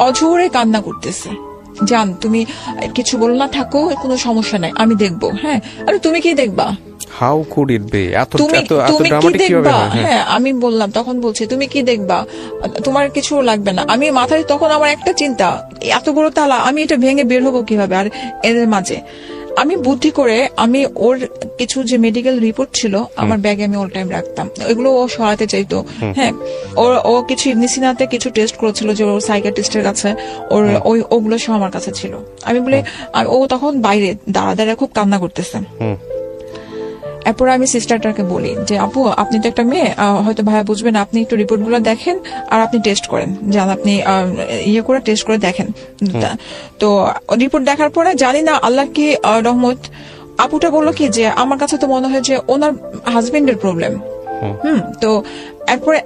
অঝোরে কান্না করতেছে, জান তুমি কিছু বলো না, থাকো কোনো সমস্যা নাই, আমি দেখবো। হ্যাঁ আরে তুমি কি দেখবা, হাউ কুড ইট বি, তুমি কি দেখবা? হ্যাঁ আমি বললাম, তখন বলছে তুমি কি দেখবা, তোমার কিছু লাগবে না। আমি মাথায় তখন আমার একটা চিন্তা, এত বড় তালা আমি এটা ভেঙে বের হবো কিভাবে, আর এদের মাঝে আমি বুদ্ধি করে আমি ওর কিছু যে মেডিকেল রিপোর্ট ছিল আমার ব্যাগে আমি অল টাইম রাখতাম, ওইগুলো ও সরাতে চাইতো। হ্যাঁ ও কিছু ইবনে সিনাতে কিছু টেস্ট করেছিল যে ওর সাইকিয়াট্রিস্টের কাছে, ওর ওগুলো সব আমার কাছে ছিল। আমি বলে ও তখন বাইরে দাঁড়া খুব কান্না করতেছে। এরপরে আমি সিস্টারটাকে বলি যে আপু আপনি তো একটা মেয়ে, হয়তো ভাইয়া বুঝবেন, আপনি একটু রিপোর্ট গুলো দেখেন আর আপনি টেস্ট করেন, যান আপনি ইয়ে করে টেস্ট করে দেখেন। তো রিপোর্ট দেখার পরে জানি না আল্লাহ কি রহমত, আপুটা বললো কি যে আমার কাছে তো মনে হয় যে ওনার হাজবেন্ডের প্রবলেম। তো এরপরে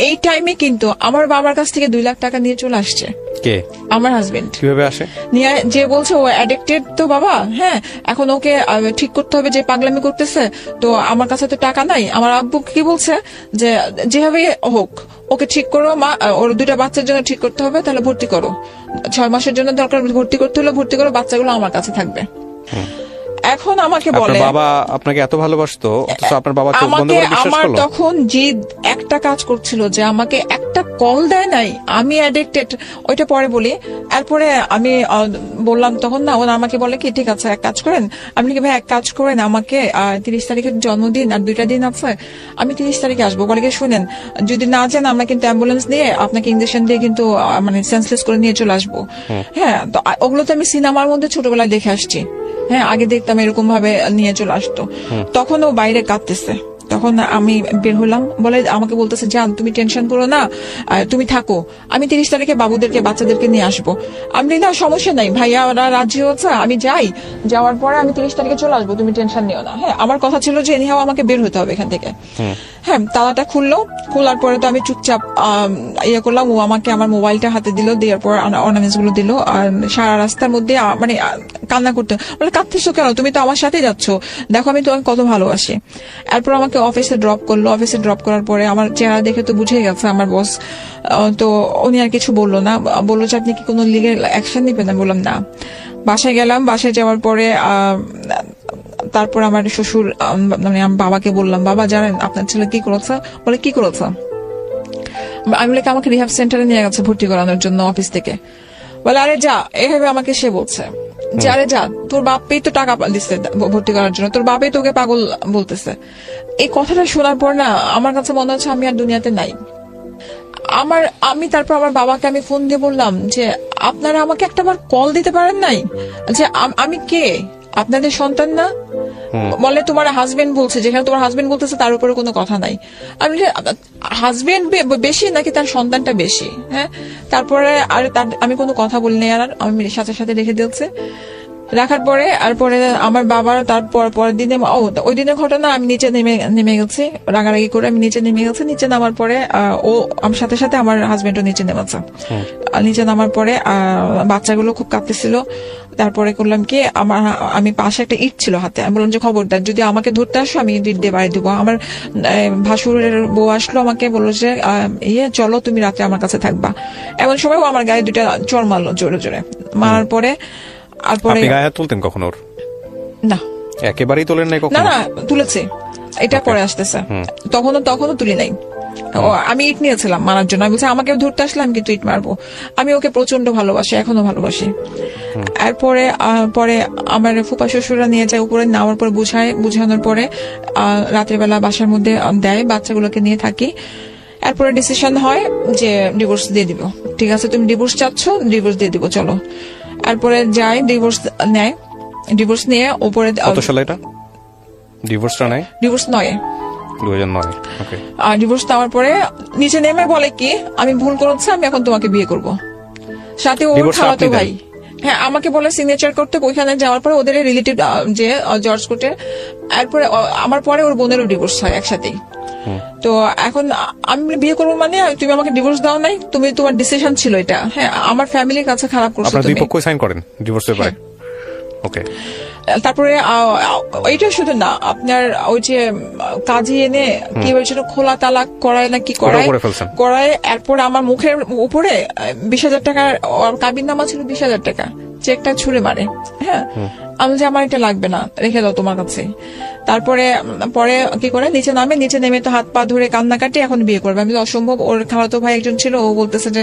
এই টাইমে কিন্তু আমার বাবার কাছ থেকে 2 লাখ টাকা নিয়ে চলে আসছে। কে? আমার হাজবেন্ড। কিভাবে আসে? নিয়ে যে বলছে ও অ্যাডিক্টেড তো বাবা, হ্যাঁ এখন ওকে ঠিক করতে হবে, যে পাগলামি করতেছে, তো আমার কাছে তো টাকা নাই। আমার আব্বু কি বলছে যে যেভাবে হোক ওকে ঠিক করো মা, ওর 2টা বাচ্চার জন্য ঠিক করতে হবে, তাহলে ভর্তি করো, 6 মাসের জন্য দরকার ভর্তি করতে হলে ভর্তি করো, বাচ্চাগুলো আমার কাছে থাকবে। এখন আমাকে বলে বাবা আপনাকে এত ভালোবাসতো, অথচ আপনার বাবা চোখ বন্ধ করে বিশ্বাস করলো। আমার তখন জিদ একটা কাজ করছিল যে আমাকে একটা কল দেয় নাই, আমি অ্যাডিক্টেড, ওইটা পরে বলি। এরপরে আমি বললাম তখন না, ওরা আমাকে বলে কি ঠিক আছে এক কাজ করেন, আপনি কি ভাই এক কাজ করেন আমাকে 30 তারিখের জন্মদিন আর 2টা দিন আছে, আমি 30 তারিখে আসবো। বলে কি শুনেন, যদি না যান আমরা কিন্তু অ্যাম্বুলেন্স দিয়ে আপনাকে ইঞ্জেকশন দিয়ে কিন্তু মানে সেন্সলেস করে নিয়ে চলে আসবো। হ্যাঁ, তো ওগুলো তো আমি সিনেমার মধ্যে ছোটবেলায় দেখে আসছি। হ্যাঁ, আগে দেখতাম এরকম ভাবে নিয়ে চলে আসতো। তখন ও বাইরে কাঁদতেছে, তখন আমি বের হলাম, বলে আমাকে বলতেছে জান তুমি টেনশন করো না, তুমি থাকো, আমি 30 তারিখে বাবুদেরকে বাচ্চাদেরকে নিয়ে আসবো। আমি না সমস্যা নাই, ভাইয়া ওরা রাজি হচ্ছে, আমি যাই, যাওয়ার পরে আমি 30 তারিখে চলে আসবো, তুমি টেনশন নিও না। হ্যাঁ, আমার কথা ছিল যে এনিহাও আমাকে বের হতে হবে এখান থেকে। হ্যাঁ, তালাটা খুললো, খোলার পরে তো আমি চুপচাপ ইয়ে করলাম। ও আমাকে আমার মোবাইলটা হাতে দিল, দেওয়ার পর অর্নামেন্টস গুলো দিল। আর সারা রাস্তার মধ্যে মানে কান্না করতে, বলে কাঁদতেছো কেন, তুমি তো আমার সাথে যাচ্ছ, দেখো আমি তোমাকে কত ভালোবাসি। এরপর আমাকে অফিসে ড্রপ করলো। অফিসে ড্রপ করার পরে আমার চেহারা দেখে তো বুঝে গেছে আমার বস, তো উনি আর কিছু বললো না, বললো যে আপনি কি কোনো লিগ্যাল অ্যাকশন নিবেন? আমি বললাম না। বাসায় গেলাম, বাসায় যাওয়ার পরে তারপর আমার শ্বশুর মানে আমার বাবাকে বললাম, বাবা জানেন আপনার ছেলে কি করেছে? বলে কি করেছে? আমি বলে আমাকে রিহ্যাব সেন্টারে নিয়ে গেছে ভর্তি করানোর জন্য অফিস থেকে। বলে আরে যা, এভাবে আমাকে সে বলছে যে আরে যা, তোর বাপই তো টাকা দিচ্ছে ভর্তি করার জন্য, তোর বাপই তোকে পাগল বলতেছে। এই কথাটা শোনার পর না আমার কাছে মনে হচ্ছে আমি আর দুনিয়াতে নাই। আমি তারপর আমার বাবাকে আমি ফোন দিয়ে বললাম যে আপনারা আমাকে একটাবার কল দিতে পারেন নাই, যে আমি কে, আপনাদের সন্তান না? বলে তোমার হাজবেন্ড বলছে, যেখানে তোমার হাজবেন্ড বলতেছে তার উপরে কোনো কথা নাই। আমি হাজবেন্ড বেশি নাকি তার সন্তানটা বেশি? হ্যাঁ, তারপরে আর আমি কোনো কথা বলিনি, আর আমি সাথে সাথে রেখে দিয়েছে। রাখার পরে আর পরে আমার বাবার তারপর পরের দিনে ওই দিনের ঘটনা, আমি নিচে নেমে গেছি রাগারাগি করে, আমি নিচে নেমে গেছি। নিচে নামার পরে ও আমার সাথে সাথে আমার হাজবেন্ডও নিচে নেমেছে। নিচে নামার পরে বাচ্চাগুলো খুব কাঁদতেছিল। তারপরে করলাম কি, আমি পাশে একটা ইট ছিল হাতে, আমি বললাম যে খবরদার যদি আমাকে ধরতে আসো আমি ইট দিয়ে বাড়ি দেবো। আমার ভাসুরের বউ আসলো, আমাকে বললো যে চলো তুমি রাত্রে আমার কাছে থাকবা। এমন সময় ও আমার গায়ে 2টা চড় মারলো জোরে জোরে। মারার পরে আপনি গায়ে হাত তুলতেন কখনো? না, একেবারেই তোলেন নাই কখনো? না, তুলেছে, এটা পরে আসতেছে, তখনও তুলি নাই। আমি ইট নিয়েছিলাম মারার জন্য। আমি বলছি আমাকে ধরতে আসলে আমি কিন্তু ইট মারবো। আমি ওকে প্রচন্ড ভালোবাসি, এখনো ভালোবাসি। এরপরে পরে আমার ফুপা শ্বশুরা নিয়ে যায় উপরে, নেওয়ার পর বুঝানোর পরে রাত্রিবেলা বাসার মধ্যে দেয়, বাচ্চাগুলোকে নিয়ে থাকি। এরপরে ডিসিশন হয় যে ডিভোর্স দিয়ে দিব। ঠিক আছে, তুমি ডিভোর্স চাচ্ছ, ডিভোর্স দিয়ে দিব, চলো। এরপরে যাই, ডিভোর্স নেয়। ডিভোর্স নিয়ে উপরে কত সালে এটা ডিভোর্সটা নেয়? ডিভোর্স 2009। ওকে। আর ডিভোর্স নেওয়ার পরে নিচে নেমে বলে কি আমি ভুল করেছি, আমি এখন তোমাকে বিয়ে করব। সাথে ওর খালাতো ভাই, হ্যাঁ, আমাকে বলে সিগনেচার করতে। ওইখানে যাওয়ার পরে ওদের রিলেটিভ যে জর্জ কোর্টে, এরপরে আমার পরে ওর বোনেরও ডিভোর্স হয় একসাথেই। তো এখন আমি বিয়ে করবো মানে তুমি আমাকে ডিভোর্স দাও নাই, তুমি তোমার ডিসিশন ছিল এটা। হ্যাঁ, আমার ফ্যামিলির কাছে খারাপ করছো আপনারা দুই তুমি। পক্ষই সাইন করেন ডিভোর্সের পরে? ওকে। তারপরে এটা শুধু না, আপনার ওই যে কাজী এনে কি হয়েছিল, খোলা তালাক করায় না কি করায়। এরপর আমার মুখের উপরে 20,000 টাকার কাবিন নামা ছিল, 20,000 টাকা চেকটা ছুঁড়ে মারে। হ্যাঁ, আমি যে আমার এটা লাগবে না, রেখে দাও তোমার কাছে। তারপরে পরে কি করে নিচে নেমে তো হাত পা ধরে কান্নাকাটি, এখন বিয়ে করবে। আমি অসম্ভব। ওর খালাতো ভাই একজন ছিল, ও বলতেছে যে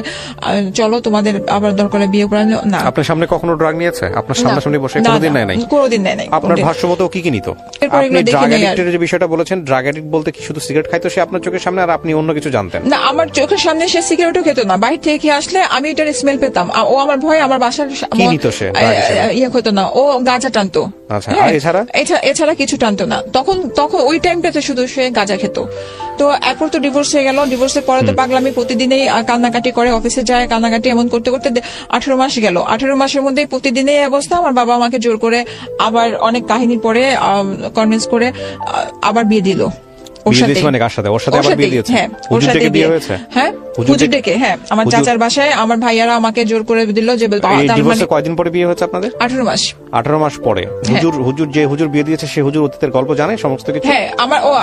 চলো তোমাদের আবার দরকার বিয়ে করে না। আপনার সামনে কখনো ড্রাগ নিয়েছে? আপনার সামনাসামনি বসে কোনোদিন নেয় নাই? কোনোদিন নেয় নাই। আপনার ভাষ্যমত কি কি নিত? আপনি ড্রাগ অ্যাডিক্টের যে বিষয়টা বলেছেন, ড্রাগ অ্যাডিক্ট বলতে কি শুধু সিগারেট খাইতো সে আপনার চোখের সামনে, আর আপনি অন্য কিছু জানতেন না? আমার চোখের সামনে সে সিগারেটও খেত না, বাইরে থেকে খেয়ে আসলে আমি এটার স্মেল পেতাম। ও আমার ভয়, আমার বাসার কি নিত সে? ইয়ে হতো না, ও গাঁজা টানতো। আচ্ছা, এছাড়া কিছু টানতো না। তখন ওই টাইমটাতে শুধু সে গাঁজা খেত। তো এরপর তো ডিভোর্স হয়ে গেল। ডিভোর্সের পরে তো পাগলামি প্রতিদিনই কান্নাকাটি করে, অফিসে যায় কান্নাকাটি, এমন করতে করতে 18 মাস গেল। 18 মাসের মধ্যে প্রতিদিনই এই অবস্থা। আমার বাবা আমাকে জোর করে আবার অনেক কাহিনীর পরে কনভিন্স করে আবার বিয়ে দিল। আমার চাচার বাসায় আমার ভাইয়ারা আমাকে জোর করে দিল যে কয়দিন পরে বিয়ে হয়েছে আপনাদের? 18 মাস। 18 মাস পরে হুজুর বিয়ে দিয়েছে, সে হুজুর অতীতের গল্প জানে সমস্ত কিছু? হ্যাঁ,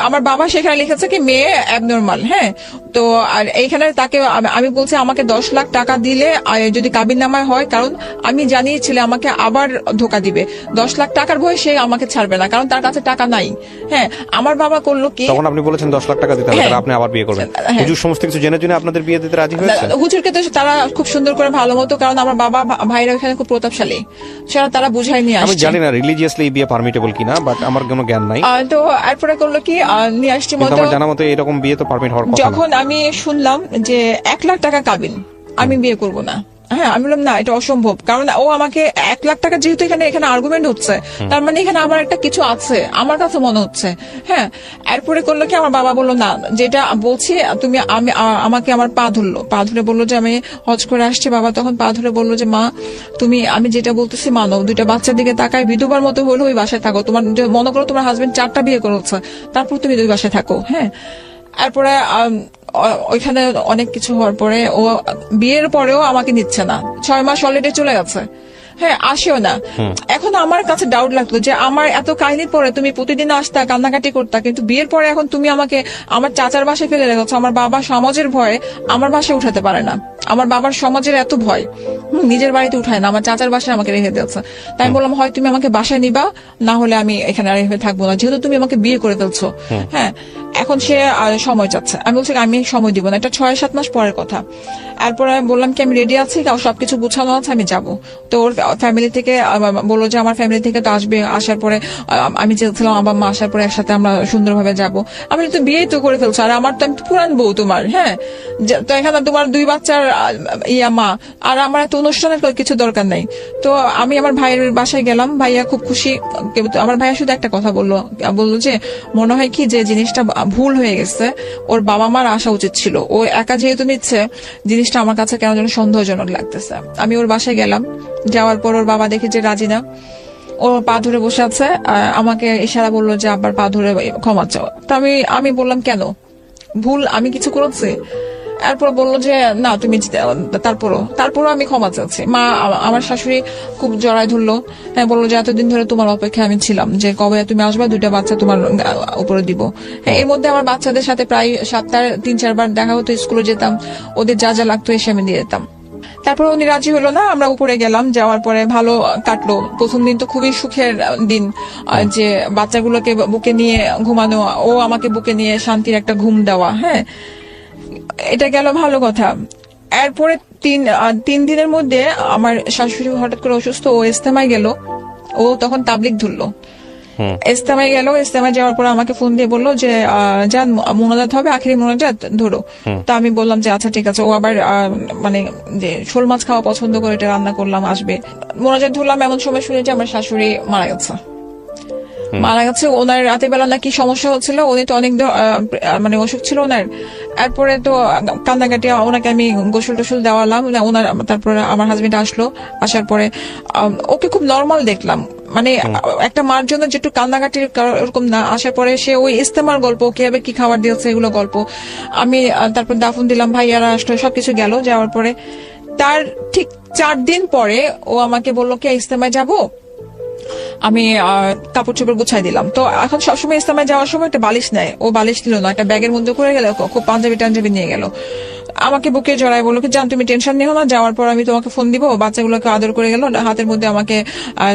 আমার বাবা সেখানে লিখেছে কি মেয়ে অ্যাবনর্মাল। হ্যাঁ, তো আর এইখানে তাকে আমি বলছি আমাকে 10 লাখ টাকা দিলে যদি কাবিন নামায় হয়, কারণ আমি জানিয়েছিলে আমাকে আবার ধোকা দিবে। 10 লাখ টাকার ভয় সে আমাকে ছাড়বে না, কারণ তার কাছে টাকা নাই। হ্যাঁ, আমার বাবা করলো কি, তখন আপনি বলেছেন 10 লাখ টাকা দিতে হবে, হ্যাঁ। তাহলে আপনি আবার বিয়ে করবেন। হ্যাঁ। হুজুর সমস্ত কিছু জেনে জেনে আপনাদের বিয়ে দিতে রাজি হয়েছে? হুজুরকে তো তারা খুব সুন্দর করে ভালো মতো, কারণ আমার বাবা ভাইরা ওখানে খুব প্রতাপশালী, সেটা তারা বুঝাই নিয়ে আমি আসছে। জানি না রিলিজিয়াসলি বিয়ে পারমিটেবল কিনা, বাট আমার কোনো জ্ঞান নাই। তো এরপরে করলো কি নিয়ে আসছি কিন্তু মতো, আমার জানা মতে এরকম বিয়ে তো পারমিট হওয়ার কথা না। যখন আমি শুনলাম যে 1 লাখ টাকা কাবিন, আমি বিয়ে করব না। হ্যাঁ, আমি বললাম না, এটা অসম্ভব, কারণ ও আমাকে 1 লাখ টাকা, যেহেতু এখানে আর্গুমেন্ট হচ্ছে, তার মানে এখানে আবার একটা কিছু আছে আমার কাছে মনে হচ্ছে। হ্যাঁ, এরপরে করলো কি আমার বাবা বললো না, যেটা বলছি তুমি, আমাকে আমার পা ধরে বললো যে আমি হজ করে আসছি। বাবা তখন পা ধরে বললো যে মা, তুমি আমি যেটা বলতেছি মানো, 2টা বাচ্চার দিকে তাকায় বিধবার মতো হলো ওই বাসায় থাকো। তোমার মনে করো তোমার হাজবেন্ড 4টা বিয়ে করেছে, তারপর তুমি 2 বাসায় থাকো। হ্যাঁ, এরপরে ওইখানে অনেক কিছু হওয়ার পরে ও বিয়ের পরেও আমাকে নিচ্ছে না, 6 মাস অলরেডি চলে গেছে। হ্যাঁ, আসেও না। এখন আমার কাছে ডাউট লাগতো যে আমার এত কাহিনীর পরে তুমি প্রতিদিন আসতা, কান্নাকাটি করতা, কিন্তু বিয়ের পরে এখন তুমি আমাকে আমার চাচার বাসায় ফেলে রেখেছো। আমার বাবা সমাজের ভয়ে আমার বাসায় উঠাতে পারে না, আমার বাবার সমাজের এত ভয়, নিজের বাড়িতে উঠায় না, আমার চাচার বাসায় আমাকে রেখে দিয়েছে। তাই আমি বললাম হয় তুমি আমাকে বাসায় নিবা, না হলে আমি এখানে আর এভাবে থাকবো না, যেহেতু তুমি আমাকে বিয়ে করে ফেলছো। হ্যাঁ, এখন সে সময় চাচ্ছে। আমি বলছি আমি সময় দিব না, এটা 6-7 মাস পরের কথা। এরপরে আমি বললাম কি আমি রেডি আছি, সবকিছু গুছানো আছে, আমি যাব। তো ওর ফ্যামিলি থেকে বললো যে আমার ফ্যামিলি থেকে তো আসবে, আসার পরে আমি চেয়েছিলাম আমার মা আসার পরে একসাথে আমরা সুন্দরভাবে যাব। আমি তো বিয়েই তো করে ফেলছো, আর আমার তো আমি তো পুরান বউ তোমার। হ্যাঁ, তো এখানে তোমার 2 বাচ্চার মা, আর আমার এত অনুষ্ঠানের কিছু দরকার নাই। তো আমি আমার ভাইয়ের বাসায় গেলাম, ভাইয়া খুব খুশি। আমার ভাইয়া শুধু একটা কথা বললো যে মনে হয় কি যে জিনিসটা ভুল হয়ে গেছে, ওর বাবা মার আসা উচিত ছিল, ও একা যেহেতু নিচ্ছে জিনিসটা আমার কাছে কেন যেন সন্দেহজনক লাগতেছে। আমি ওর বাসায় গেলাম, যাওয়ার পর ওর বাবা দেখে যে রাজি না, ও পা ধরে বসে আছে, আমাকে ইশারা বললো যে আবার পা ধরে ক্ষমা চাও। তো আমি বললাম কেন, ভুল আমি কিছু করেছি? এরপর বললো যে না তুমি, তারপরও আমি ক্ষমা চাচ্ছি। মা আমার শাশুড়ি খুব জড়ায় ধরলো, হ্যাঁ, বললো যে এতদিন ধরে তোমার অপেক্ষা আমি ছিলাম, যে কবে তুমি আসবা, 2টা বাচ্চা তোমার উপরে দিব। হ্যাঁ, এর মধ্যে আমার বাচ্চাদের সাথে প্রায় সপ্তাহে 3-4 বার দেখা হতো, স্কুলে যেতাম, ওদের যা যা লাগতো এসে আমি দিয়ে যেতাম। তারপর উনি রাজি হলো না, আমরা উপরে গেলাম, যাওয়ার পরে ভালো কাটলো। প্রথম দিন তো খুবই সুখের দিন, যে বাচ্চাগুলোকে বুকে নিয়ে ঘুমানো, ও আমাকে বুকে নিয়ে শান্তির একটা ঘুম দেওয়া। হ্যাঁ, এটা গেল ভালো কথা। এরপরে 3 দিনের মধ্যে আমার শাশুড়ি হঠাৎ করে অসুস্থ, ও ইস্তেমায় গেল, ও তখন তাবলিগ ধরলো। ইস্তেমায় গেল, ইস্তেমায় যাওয়ার পর আমাকে ফোন দিয়ে বললো যে যান মোনাজাত হবে, আখেরি মোনাজাত ধরো। তা আমি বললাম যে আচ্ছা ঠিক আছে। ও আবার মানে যে শোল মাছ খাওয়া পছন্দ করে, এটা রান্না করলাম, আসবে। মোনাজাত ধরলাম, এমন সময় শুনে যে আমার শাশুড়ি মারা গেছে। ওনার রাতের বেলা নাকি সমস্যা হচ্ছিল, উনি তো অনেক মানে অসুখ ছিল ওনার। এরপরে তো কান্নাকাটি, ওনাকে আমি গোসল টোসল দেওয়ালাম ওনার। তারপরে আমার হাজবেন্ড আসলো, আসার পরে ওকে খুব নর্মাল দেখলাম, মানে একটা মার জন্য যেটু কান্নাকাটির এরকম না। আসার পরে সে ওই ইস্তেমার গল্প, কিভাবে কি খাবার দিয়েছে এগুলো গল্প। আমি তারপর দাফন দিলাম, ভাইয়ারা আসলো, সবকিছু গেল। যাওয়ার পরে তার ঠিক 4 দিন পরে ও আমাকে বললো কি ইস্তেমায় যাবো। আমি কাপড় চোপড় গুছাই দিলাম। তো এখন সবসময় ইস্তেমায় যাওয়ার সময় একটা বালিশ নেয়, ও বালিশ দিল না, একটা ব্যাগের মধ্যে করে গেল, খুব পাঞ্জাবি নিয়ে গেল। আমাকে বুকে জড়ায় বললো কি জান তুমি টেনশন নিও না, যাওয়ার পর আমি তোমাকে ফোন দিব। বাচ্চাগুলোকে আদর করে গেল, হাতের মধ্যে আমাকে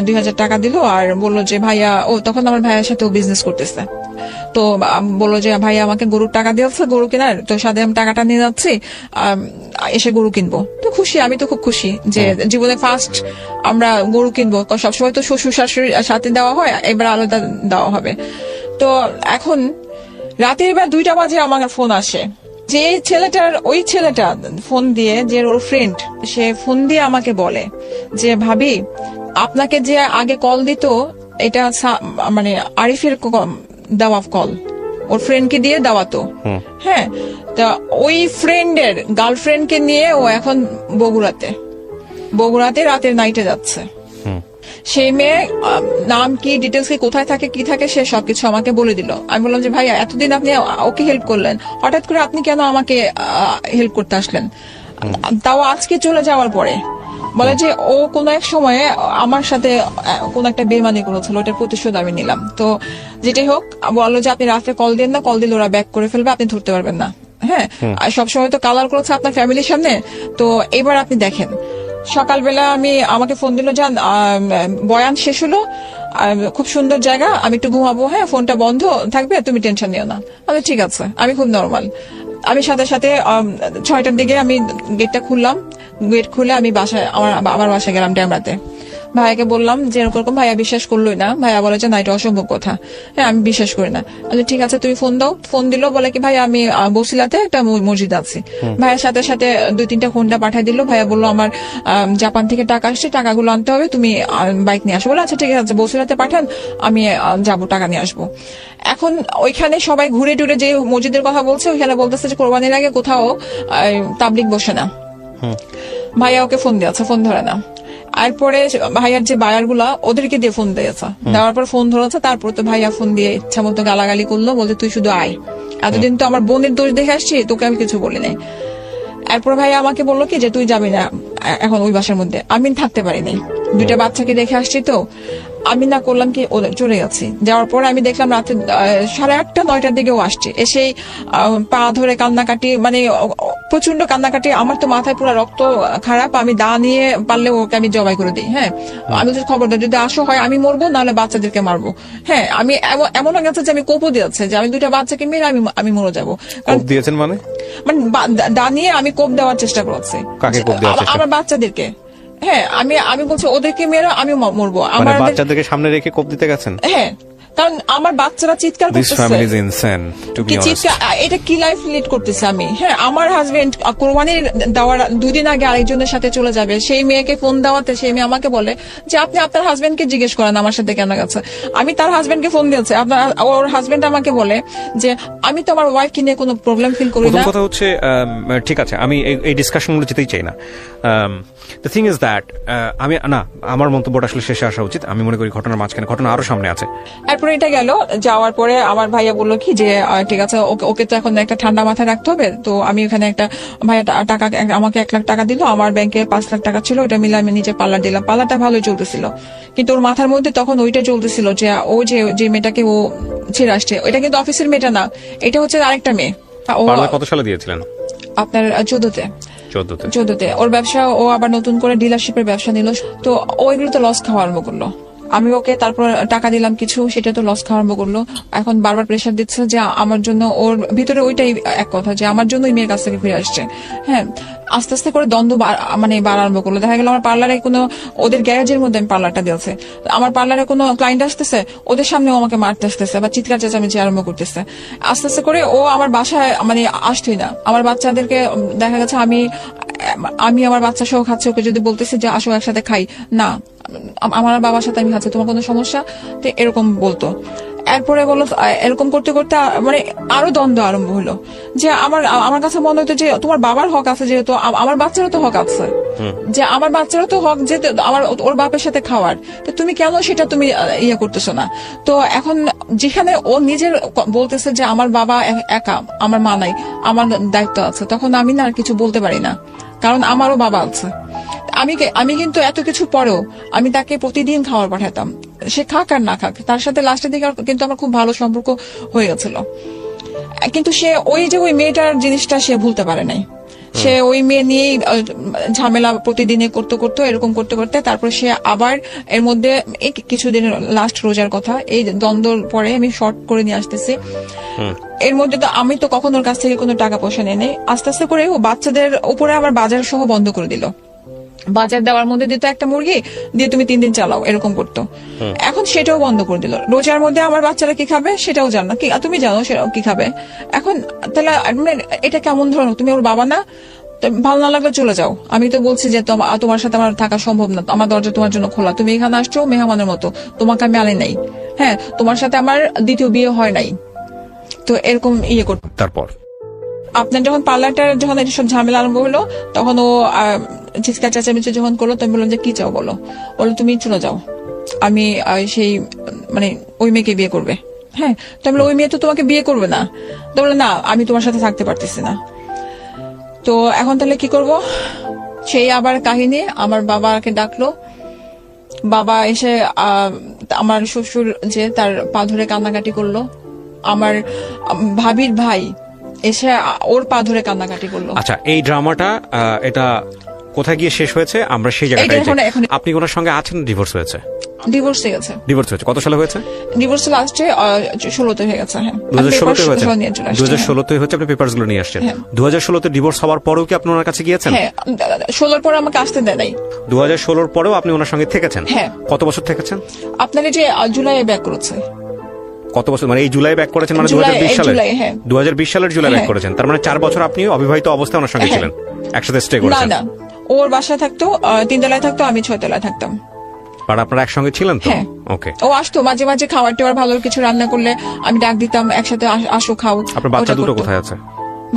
2000 টাকা দিল, আর বললো যে ভাইয়া, ও তখন আমার ভাইয়ের সাথে ও বিজনেস করতেছে, তো বললো যে ভাইয়া আমাকে গরুর টাকা দিয়েছে, গরু কেনার, তো সাথে আমি টাকাটা নিয়ে যাচ্ছি, এসে গরু কিনবো। তো খুশি, আমি তো খুব খুশি যে জীবনে ফার্স্ট আমরা গরু কিনবো। সবসময় তো শ্বশুর শাশুড়ির সাথে দেওয়া হয়, এবার আলাদা দেওয়া হবে। তো এখন রাতের বেলা 2টা বাজে আমার ফোন আসে, যে ওই ছেলেটা ফোন দিয়ে, যে ওর ফ্রেন্ড, সে ফোন দিয়ে আমাকে বলে যে ভাবি আপনাকে যে আগে কল দিত, এটা মানে আরিফের দেওয়া কল, ওর ফ্রেন্ডকে দিয়ে দেওয়া তো। হ্যাঁ, তা ওই ফ্রেন্ডের গার্লফ্রেন্ডকে নিয়ে ও এখন বগুড়াতে রাতের নাইটে যাচ্ছে। সেই মেয়ে নাম কি, ডিটেলস কি, কোথায় থাকে, কি থাকে, সে সবকিছু আমাকে বলে দিল। আমি বললাম যে ভাইয়া এতদিন আপনি ওকে হেল্প করলেন, হঠাৎ করে আপনি কেন আমাকে হেল্প করতে আসলেন, তাও আজকে চলে যাওয়ার পরে? বলে যে ও কোন এক সময়ে আমার সাথে কোন একটা বেমানি করেছিল, ওটার প্রতিশোধ আমি নিলাম। তো যেটাই হোক, বললো যে আপনি রাত্রে কল দেন না, কল দিলে ওরা ব্যাক করে ফেলবে, আপনি ধরতে পারবেন না। হ্যাঁ, আর সবসময় তো কালার করেছে আপনার ফ্যামিলির সামনে, তো এবার আপনি দেখেন। সকালবেলা আমাকে ফোন দিল, যান বয়ান শেষ হলো, খুব সুন্দর জায়গা, আমি একটু ঘুমাবো, হ্যাঁ ফোনটা বন্ধ থাকবে, তুমি টেনশন নিও না। আমি ঠিক আছে, আমি খুব নর্মাল। আমি সাথে সাথে 6টার দিকে আমি গেটটা খুললাম, গেট খুলে আমি বাসায় আমার বাসায় গেলাম ড্যামরাতে। ভাইয়াকে বললাম যে এরকম, ভাইয়া বিশ্বাস করলোই না, ভাইয়া বলে যে না এটা অসম্ভব কথা, হ্যাঁ আমি বিশ্বাস করি না। ঠিক আছে তুমি ফোন দাও। ফোন দিল, বলে কি ভাইয়া আমি বসিলাতে একটা মসজিদ আছি। ভাইয়ার সাথে সাথে 2-3টা হোন্ডা পাঠিয়ে দিল। ভাইয়া বললো আমার জাপান থেকে টাকা আসছে, টাকাগুলো আনতে হবে, তুমি বাইক নিয়ে আসো। বলে আচ্ছা ঠিক আছে বসিলাতে পাঠান, আমি যাবো টাকা নিয়ে আসবো। এখন ওইখানে সবাই ঘুরে টুরে যে মসজিদের কথা বলছে, ওইখানে বলতেছে যে কোরবানির আগে কোথাও তাবলিগ বসে না। ভাইয়া ওকে ফোন দিয়েছে, ফোন ধরে না। এরপরে ভাইয়ার যে বায়ার গুলা ওদেরকে দিয়ে ফোন দিয়েছে, দেওয়ার পর ফোন ধরেছে। তারপর তো ভাইয়া ফোন দিয়ে ইচ্ছা মতো গালাগালি করলো, বলতে তুই শুধু আয়, এতদিন তো আমার বোনের দোষ দেখে আসছি, তোকে আমি কিছু বলি নাই। এরপর ভাইয়া আমাকে বললো কি যে তুই যাবি না এখন ওই বাসার মধ্যে। আমি থাকতে পারিনি, 2টা বাচ্চাকে দেখে আসছি, তো আমি না করলাম কি ওদের চলে গেছি। যাওয়ার পরে আমি দেখলাম রাতে 8:30-9টার দিকেও আসছে, এসে পা ধরে কান্নাকাটি, মানে প্রচন্ড কান্নাকাটি। আমার তো মাথায় পুরো রক্ত খারাপ, আমি দা নিয়ে পারলে ওকে আমি জবাই করে দিই। হ্যাঁ আমি যদি খবর দেয় যদি আসো হয় আমি মরবো, নাহলে বাচ্চাদেরকে মারবো। হ্যাঁ আমি এমন হয়ে গেছে যে আমি কোপও দিয়েছে যে আমি 2টা বাচ্চাকে মেরে আমি মরে যাবো। কোপ দিয়েছেন মানে দা নিয়ে আমি কোপ দেওয়ার চেষ্টা করছি আমার বাচ্চাদেরকে। হ্যাঁ আমি বলছি ওদেরকে মেরে আমি মরবো। আমার বাচ্চাদেরকে সামনে রেখে কোপ দিতে গেছেন? হ্যাঁ, কারণ আমার বাচ্চারা চিৎকার করতেছে, এটা কি লাইফ লিড করতেছে আমি। হ্যাঁ আমার হাজবেন্ড কোরবানির দেওয়ার 2 দিন আগে আরেকজনের সাথে চলে যাবে, সেই মেয়েকে ফোন দেওয়াতে সেই মেয়ে আমাকে বলে যে আপনি আপনার হাজবেন্ডকে জিজ্ঞেস করেন আমার সাথে কেন গেছে। আমি তার হাজবেন্ডকে ফোন দিয়েছি, ওর হাজবেন্ড আমাকে বলে যে আমি তো আমার ওয়াইফকে নিয়ে কোনো প্রবলেম ফিল করি না। কথা হচ্ছে ঠিক আছে, আমি এই ডিসকাশন গুলো যেতেই চাই না। দ্য থিং ইজ দ্যাট আমি না, আমার মন্তব্যটা আসলে শেষে আসা উচিত। আমি মনে করি ঘটনার মাঝখানে ঘটনা আরো সামনে আছে। এরপরে এটা গেল, যাওয়ার পরে আমার ভাইয়া বললো কি যে ঠিক আছে ওকে তো এখন একটা ঠান্ডা মাথায় রাখতে হবে। তো আমি ওখানে একটা ভাইয়া টাকা আমাকে 1 লাখ টাকা দিল, আমার ব্যাংকে 5 লাখ টাকা ছিল, ওটা মিলে আমি নিজে পার্লার দিলাম। পার্লারটা ভালোই চলতেছিল, কিন্তু ওর মাথার মধ্যে তখন ওইটা চলতেছিল যে ও যে মেয়েটাকে ও ছেড়ে আসছে, ওইটা কিন্তু অফিসের মেয়েটা না, এটা হচ্ছে আরেকটা মেয়ে। কত সালে দিয়েছিলেন? আপনার 14তে ওর ব্যবসা, ও আবার নতুন করে ডিলারশিপের ব্যবসা নিল, তো ওইগুলো তো লস খাওয়া আরম্ভ করলো। আমি ওকে তারপর টাকা দিলাম কিছু, সেটা তো লস খাওয়া আরম্ভ করলো। এখন বারবার প্রেশার দিচ্ছে যে আমার জন্য, ওর ভিতরে ওইটাই এক কথা যে আমার জন্য ওই মেয়ের কাছ থেকে ফিরে আসছে। হ্যাঁ আস্তে আস্তে করে দ্বন্দ্ব মানে বাড়া আরম্ভ করলো। দেখা গেল আমার পার্লারে কোনো, ওদের গ্যারেজের মধ্যে আমি পার্লারটা দিয়েছে, আমার পার্লারে কোনো ক্লায়েন্ট আসতেছে, ওদের সামনেও আমাকে মারতে আসতেছে বা চিৎকার চেঁচামেচি আরম্ভ করতেছে। আস্তে আস্তে করে ও আমার বাসায় মানে আসতোই না। আমার বাচ্চাদেরকে দেখা গেছে আমি আমার বাচ্চা সহ খাচ্ছি, ওকে যদি বলতেছি যে আসো একসাথে খাই, না আমার বাবার সাথে আমি খাচ্ছি, তোমার কোনো সমস্যা, তো এরকম বলতো। এরপরে বললো, এরকম করতে করতে মানে আরো দ্বন্দ্ব আরম্ভ হলো যে আমার কাছে মনে হতো যে তোমার বাবার হক আছে, যেহেতু আমার বাচ্চারও তো হক আছে, যে আমার বাচ্চারও তো হক যে আমার ওর বাপের সাথে খাওয়ার, তো তুমি কেন সেটা তুমি ইয়ে করতেছো না। তো এখন যেখানে ও নিজের বলতেছে যে আমার বাবা একা, আমার মা নাই, আমার দায়িত্ব আছে, তখন আমি না আর কিছু বলতে পারি না, কারণ আমারও বাবা আছে। আমি কিন্তু এত কিছু পরেও আমি তাকে প্রতিদিন খাবার পাঠাতাম, সে খাক আর না খাক, তার সাথে লাস্টের দিকে কিন্তু আমার খুব ভালো সম্পর্ক হয়ে গেছিল। কিন্তু সে ওই মেয়েটার জিনিসটা সে ভুলতে পারে নাই। সে ওই মেয়ে নিয়েই ঝামেলা প্রতিদিনে করতে এরকম করতে তারপর সে আবার এর মধ্যে এই কিছুদিন লাস্ট রোজার কথা, এই দ্বন্দ্বর পরে আমি শর্ট করে নিয়ে আসতেছি। এর মধ্যে তো আমি তো কখনো ওর কাছ থেকে কোনো টাকা পয়সা নেই, আস্তে আস্তে করে ও বাচ্চাদের উপরে আবার বাজার সহ বন্ধ করে দিল। বাজার দেওয়ার মধ্যে দিত একটা মুরগি দিয়ে তুমি 3 দিন চালাও, এরকম করতো। এখন সেটাও বন্ধ করে দিল। রোজার মধ্যে আমার বাচ্চারা কি খাবে সেটাও জানো না, তুমি জানো সেটাও কি খাবে। এখন তাহলে এটা কেমন ধরনের, তুমি ওর বাবা না, ভালো না লাগলে চলে যাও। আমি তো বলছি যে তোমার সাথে আমার থাকা সম্ভব না, আমার দরজা তোমার জন্য খোলা, তুমি এখানে আসছো মেহমানের মতো, তোমাকে আমি আনি নাই। হ্যাঁ তোমার সাথে আমার দ্বিতীয় বিয়ে হয় নাই, তো এরকম ইয়ে করতো। তারপর আপনার যখন পার্লারটা যখন সব ঝামেলা আরম্ভ হলো, তখন ও চিৎকার চেঁচামেচি যখন করলো, তো আমি বললাম যে কি চাও বলো। বলো তুমি চলে যাও, আমি সেই মানে ওই মেয়েকে বিয়ে করবে। হ্যাঁ তো আমি ওই মেয়ে তো তোমাকে বিয়ে করবে না, তো বললো না আমি তোমার সাথে থাকতে পারতেছি না। তো এখন তাহলে কি করব, সেই আবার কাহিনী। আমার বাবাকে ডাকলো, বাবা এসে আমার শ্বশুর যে তার পা ধরে কান্নাকাটি করলো, আমার ভাবির ভাই এসে ওর পা ধরে কান্নাকাটি করলো। আচ্ছা এই ড্রামাটা এটা কোথায় গিয়ে শেষ হয়েছে আমরা সেই জায়গাটায়, আপনি ওনার সঙ্গে আছেন, ডিভোর্স হয়েছে? ডিভোর্স হয়ে গেছে। ডিভোর্স হয়েছে কত সালে হয়েছে? ডিভোর্স লাস্টে 16তে হয়ে গেছে। হ্যাঁ 2016 হয়েছে। 2016 হচ্ছে আপনি পেপারস গুলো নিয়ে আসছেন। হ্যাঁ। 2016 ডিভোর্স হওয়ার পরেও কি আপনি ওনার কাছে গিয়েছেন? হ্যাঁ 16 পরে আমাকে আসতে দেয় নাই। 2016 পরেও আপনি ওনার সঙ্গে থেকেছেন? হ্যাঁ। কত বছর থেকেছেন? আপনার এই যে জুলাইয়ে ব্যাক করেছে। কত বছর মানে এই জুলাই ব্যাক করেছেন মানে জুলাই, 2020 সালে? জুলাই, হ্যাঁ। 2020 সালের জুলাই ব্যাক হ্যাঁ। করেছেন, তার মানে 4 বছর আপনি অবিবাহিত অবস্থায় ওনার সঙ্গে হ্যাঁ। ছিলেন, একসাথে স্টে না করেছেন? না, ওর বাসায় থাকতো 3 তলায় থাকতো, আমি 6 তলায় থাকতাম। আর আপনারা একসঙ্গে ছিলেন তো? হ্যাঁ। ওকে। ও আসতো মাঝে মাঝে খাবার টাবার ভালো কিছু রান্না করলে আমি ডাক দিতাম, একসাথে আসো খাও। আপনার বাচ্চা ওটা দুটো করতো। কোথায় আছে?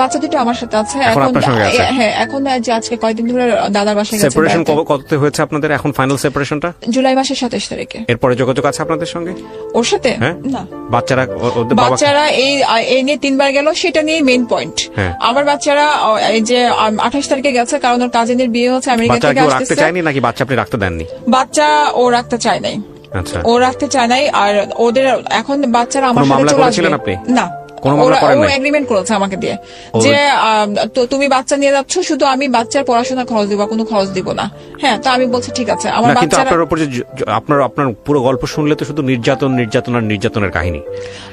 বাচ্চা দুটো আমার সাথে আছে এখন আপনার সঙ্গে আছে? হ্যাঁ এখন যে আজকে কয়েকদিন ধরে দাদার বাসায় গেছে। সেপারেশন বেড়াতে। কততে হয়েছে আপনাদের এখন ফাইনাল সেপারেশনটা? জুলাই মাসের 27 তারিখে। এরপরে যোগাযোগ আছে আপনাদের সঙ্গে? ওর সাথে হ্যাঁ। না, বাচ্চারা ওদের বাবা বাচ্চারা এই নিয়ে 3 বার গেল, সেটা নিয়ে মেইন পয়েন্ট। হ্যাঁ। আমার বাচ্চারা এই যে 28 তারিখে গেছে, কারণ ওর কাজিনের বিয়ে হচ্ছে আমেরিকা বাচ্চা থেকে কি ও রাখতে আসতেছে। চায়নি নাকি বাচ্চা আপনি রাখতে দেননি? বাচ্চা ও রাখতে চায় নাই। আচ্ছা। ও রাখতে চায় নাই, আর ওদের এখন বাচ্চারা আমার কোনো সাথে মামলা চলে করেছিলেন আসবে। আপনি? না, কোনো মামলা করেন ও নাই? এগ্রিমেন্ট করেছে আমাকে দিয়ে ও- যে তো তুমি বাচ্চা নিয়ে যাচ্ছ, শুধু আমি বাচ্চার পড়াশোনা খরচ দিব, কোনো খরচ দিব না। হ্যাঁ, তো আমি বলছি ঠিক আছে। আমার না কিন্তু বাচ্চারা, আপনার উপর যে আপনার পুরো গল্প শুনলে তো শুধু নির্যাতন আর নির্যাতনের কাহিনী।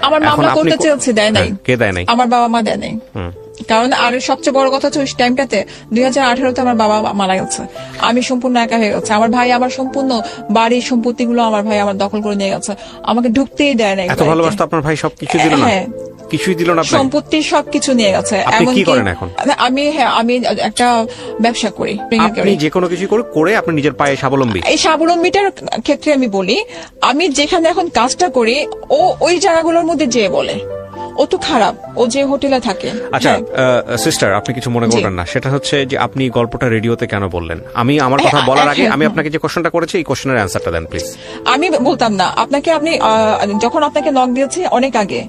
আমার এখন মামলা আপনি করতে চেয়েছে, দেয় নাই। হ্যাঁ, কে দেয় নাই? আমার বাবা মা দেয় নাই। কারণ আর সবচেয়ে বড় কথা হচ্ছে ওই টাইমটাতে 2018-তে আমার বাবা মারা গেছে, আমি সম্পূর্ণ একা হয়ে গেছে। আমার ভাই আমার সম্পূর্ণ বাড়ির সম্পত্তি গুলো আমার ভাই আমার দখল করে নিয়ে গেছে, আমাকে ঢুকতেই দেয় নাই। এত ভালোবাসতো আপনার ভাই, সবকিছু দিল না? হ্যাঁ। কিছুই দিল না আপনাকে? সম্পত্তি সবকিছু নিয়ে গেছে। আপনি কি এমনকি করেন এখন? আমি একটা ব্যবসা করি। আপনি যে কোনো কিছু করে আপনি নিজের পায়ে স্বাবলম্বী। এই স্বাবলম্বীটার ক্ষেত্রে আমি বলি, আমি যেখানে এখন কাজটা করি, ও ওই জায়গাগুলোর মধ্যে যেয়ে বলে ও তো খারাপ, ও যে হোটেলে থাকে। আচ্ছা হ্যাঁ। সিস্টার, আপনি কিছু মনে করবেন না, সেটা হচ্ছে যে আপনি গল্পটা রেডিওতে কেন বললেন? আমি আমার কথা হ্যাঁ, বলার আগে হ্যাঁ, আমি আপনাকে যে কোশ্চেনটা করেছি এই কোশ্চেনের অ্যান্সারটা দেন প্লিজ। আমি বলতাম না আপনাকে, আপনি যখন আপনাকে নক দিয়েছি অনেক আগে,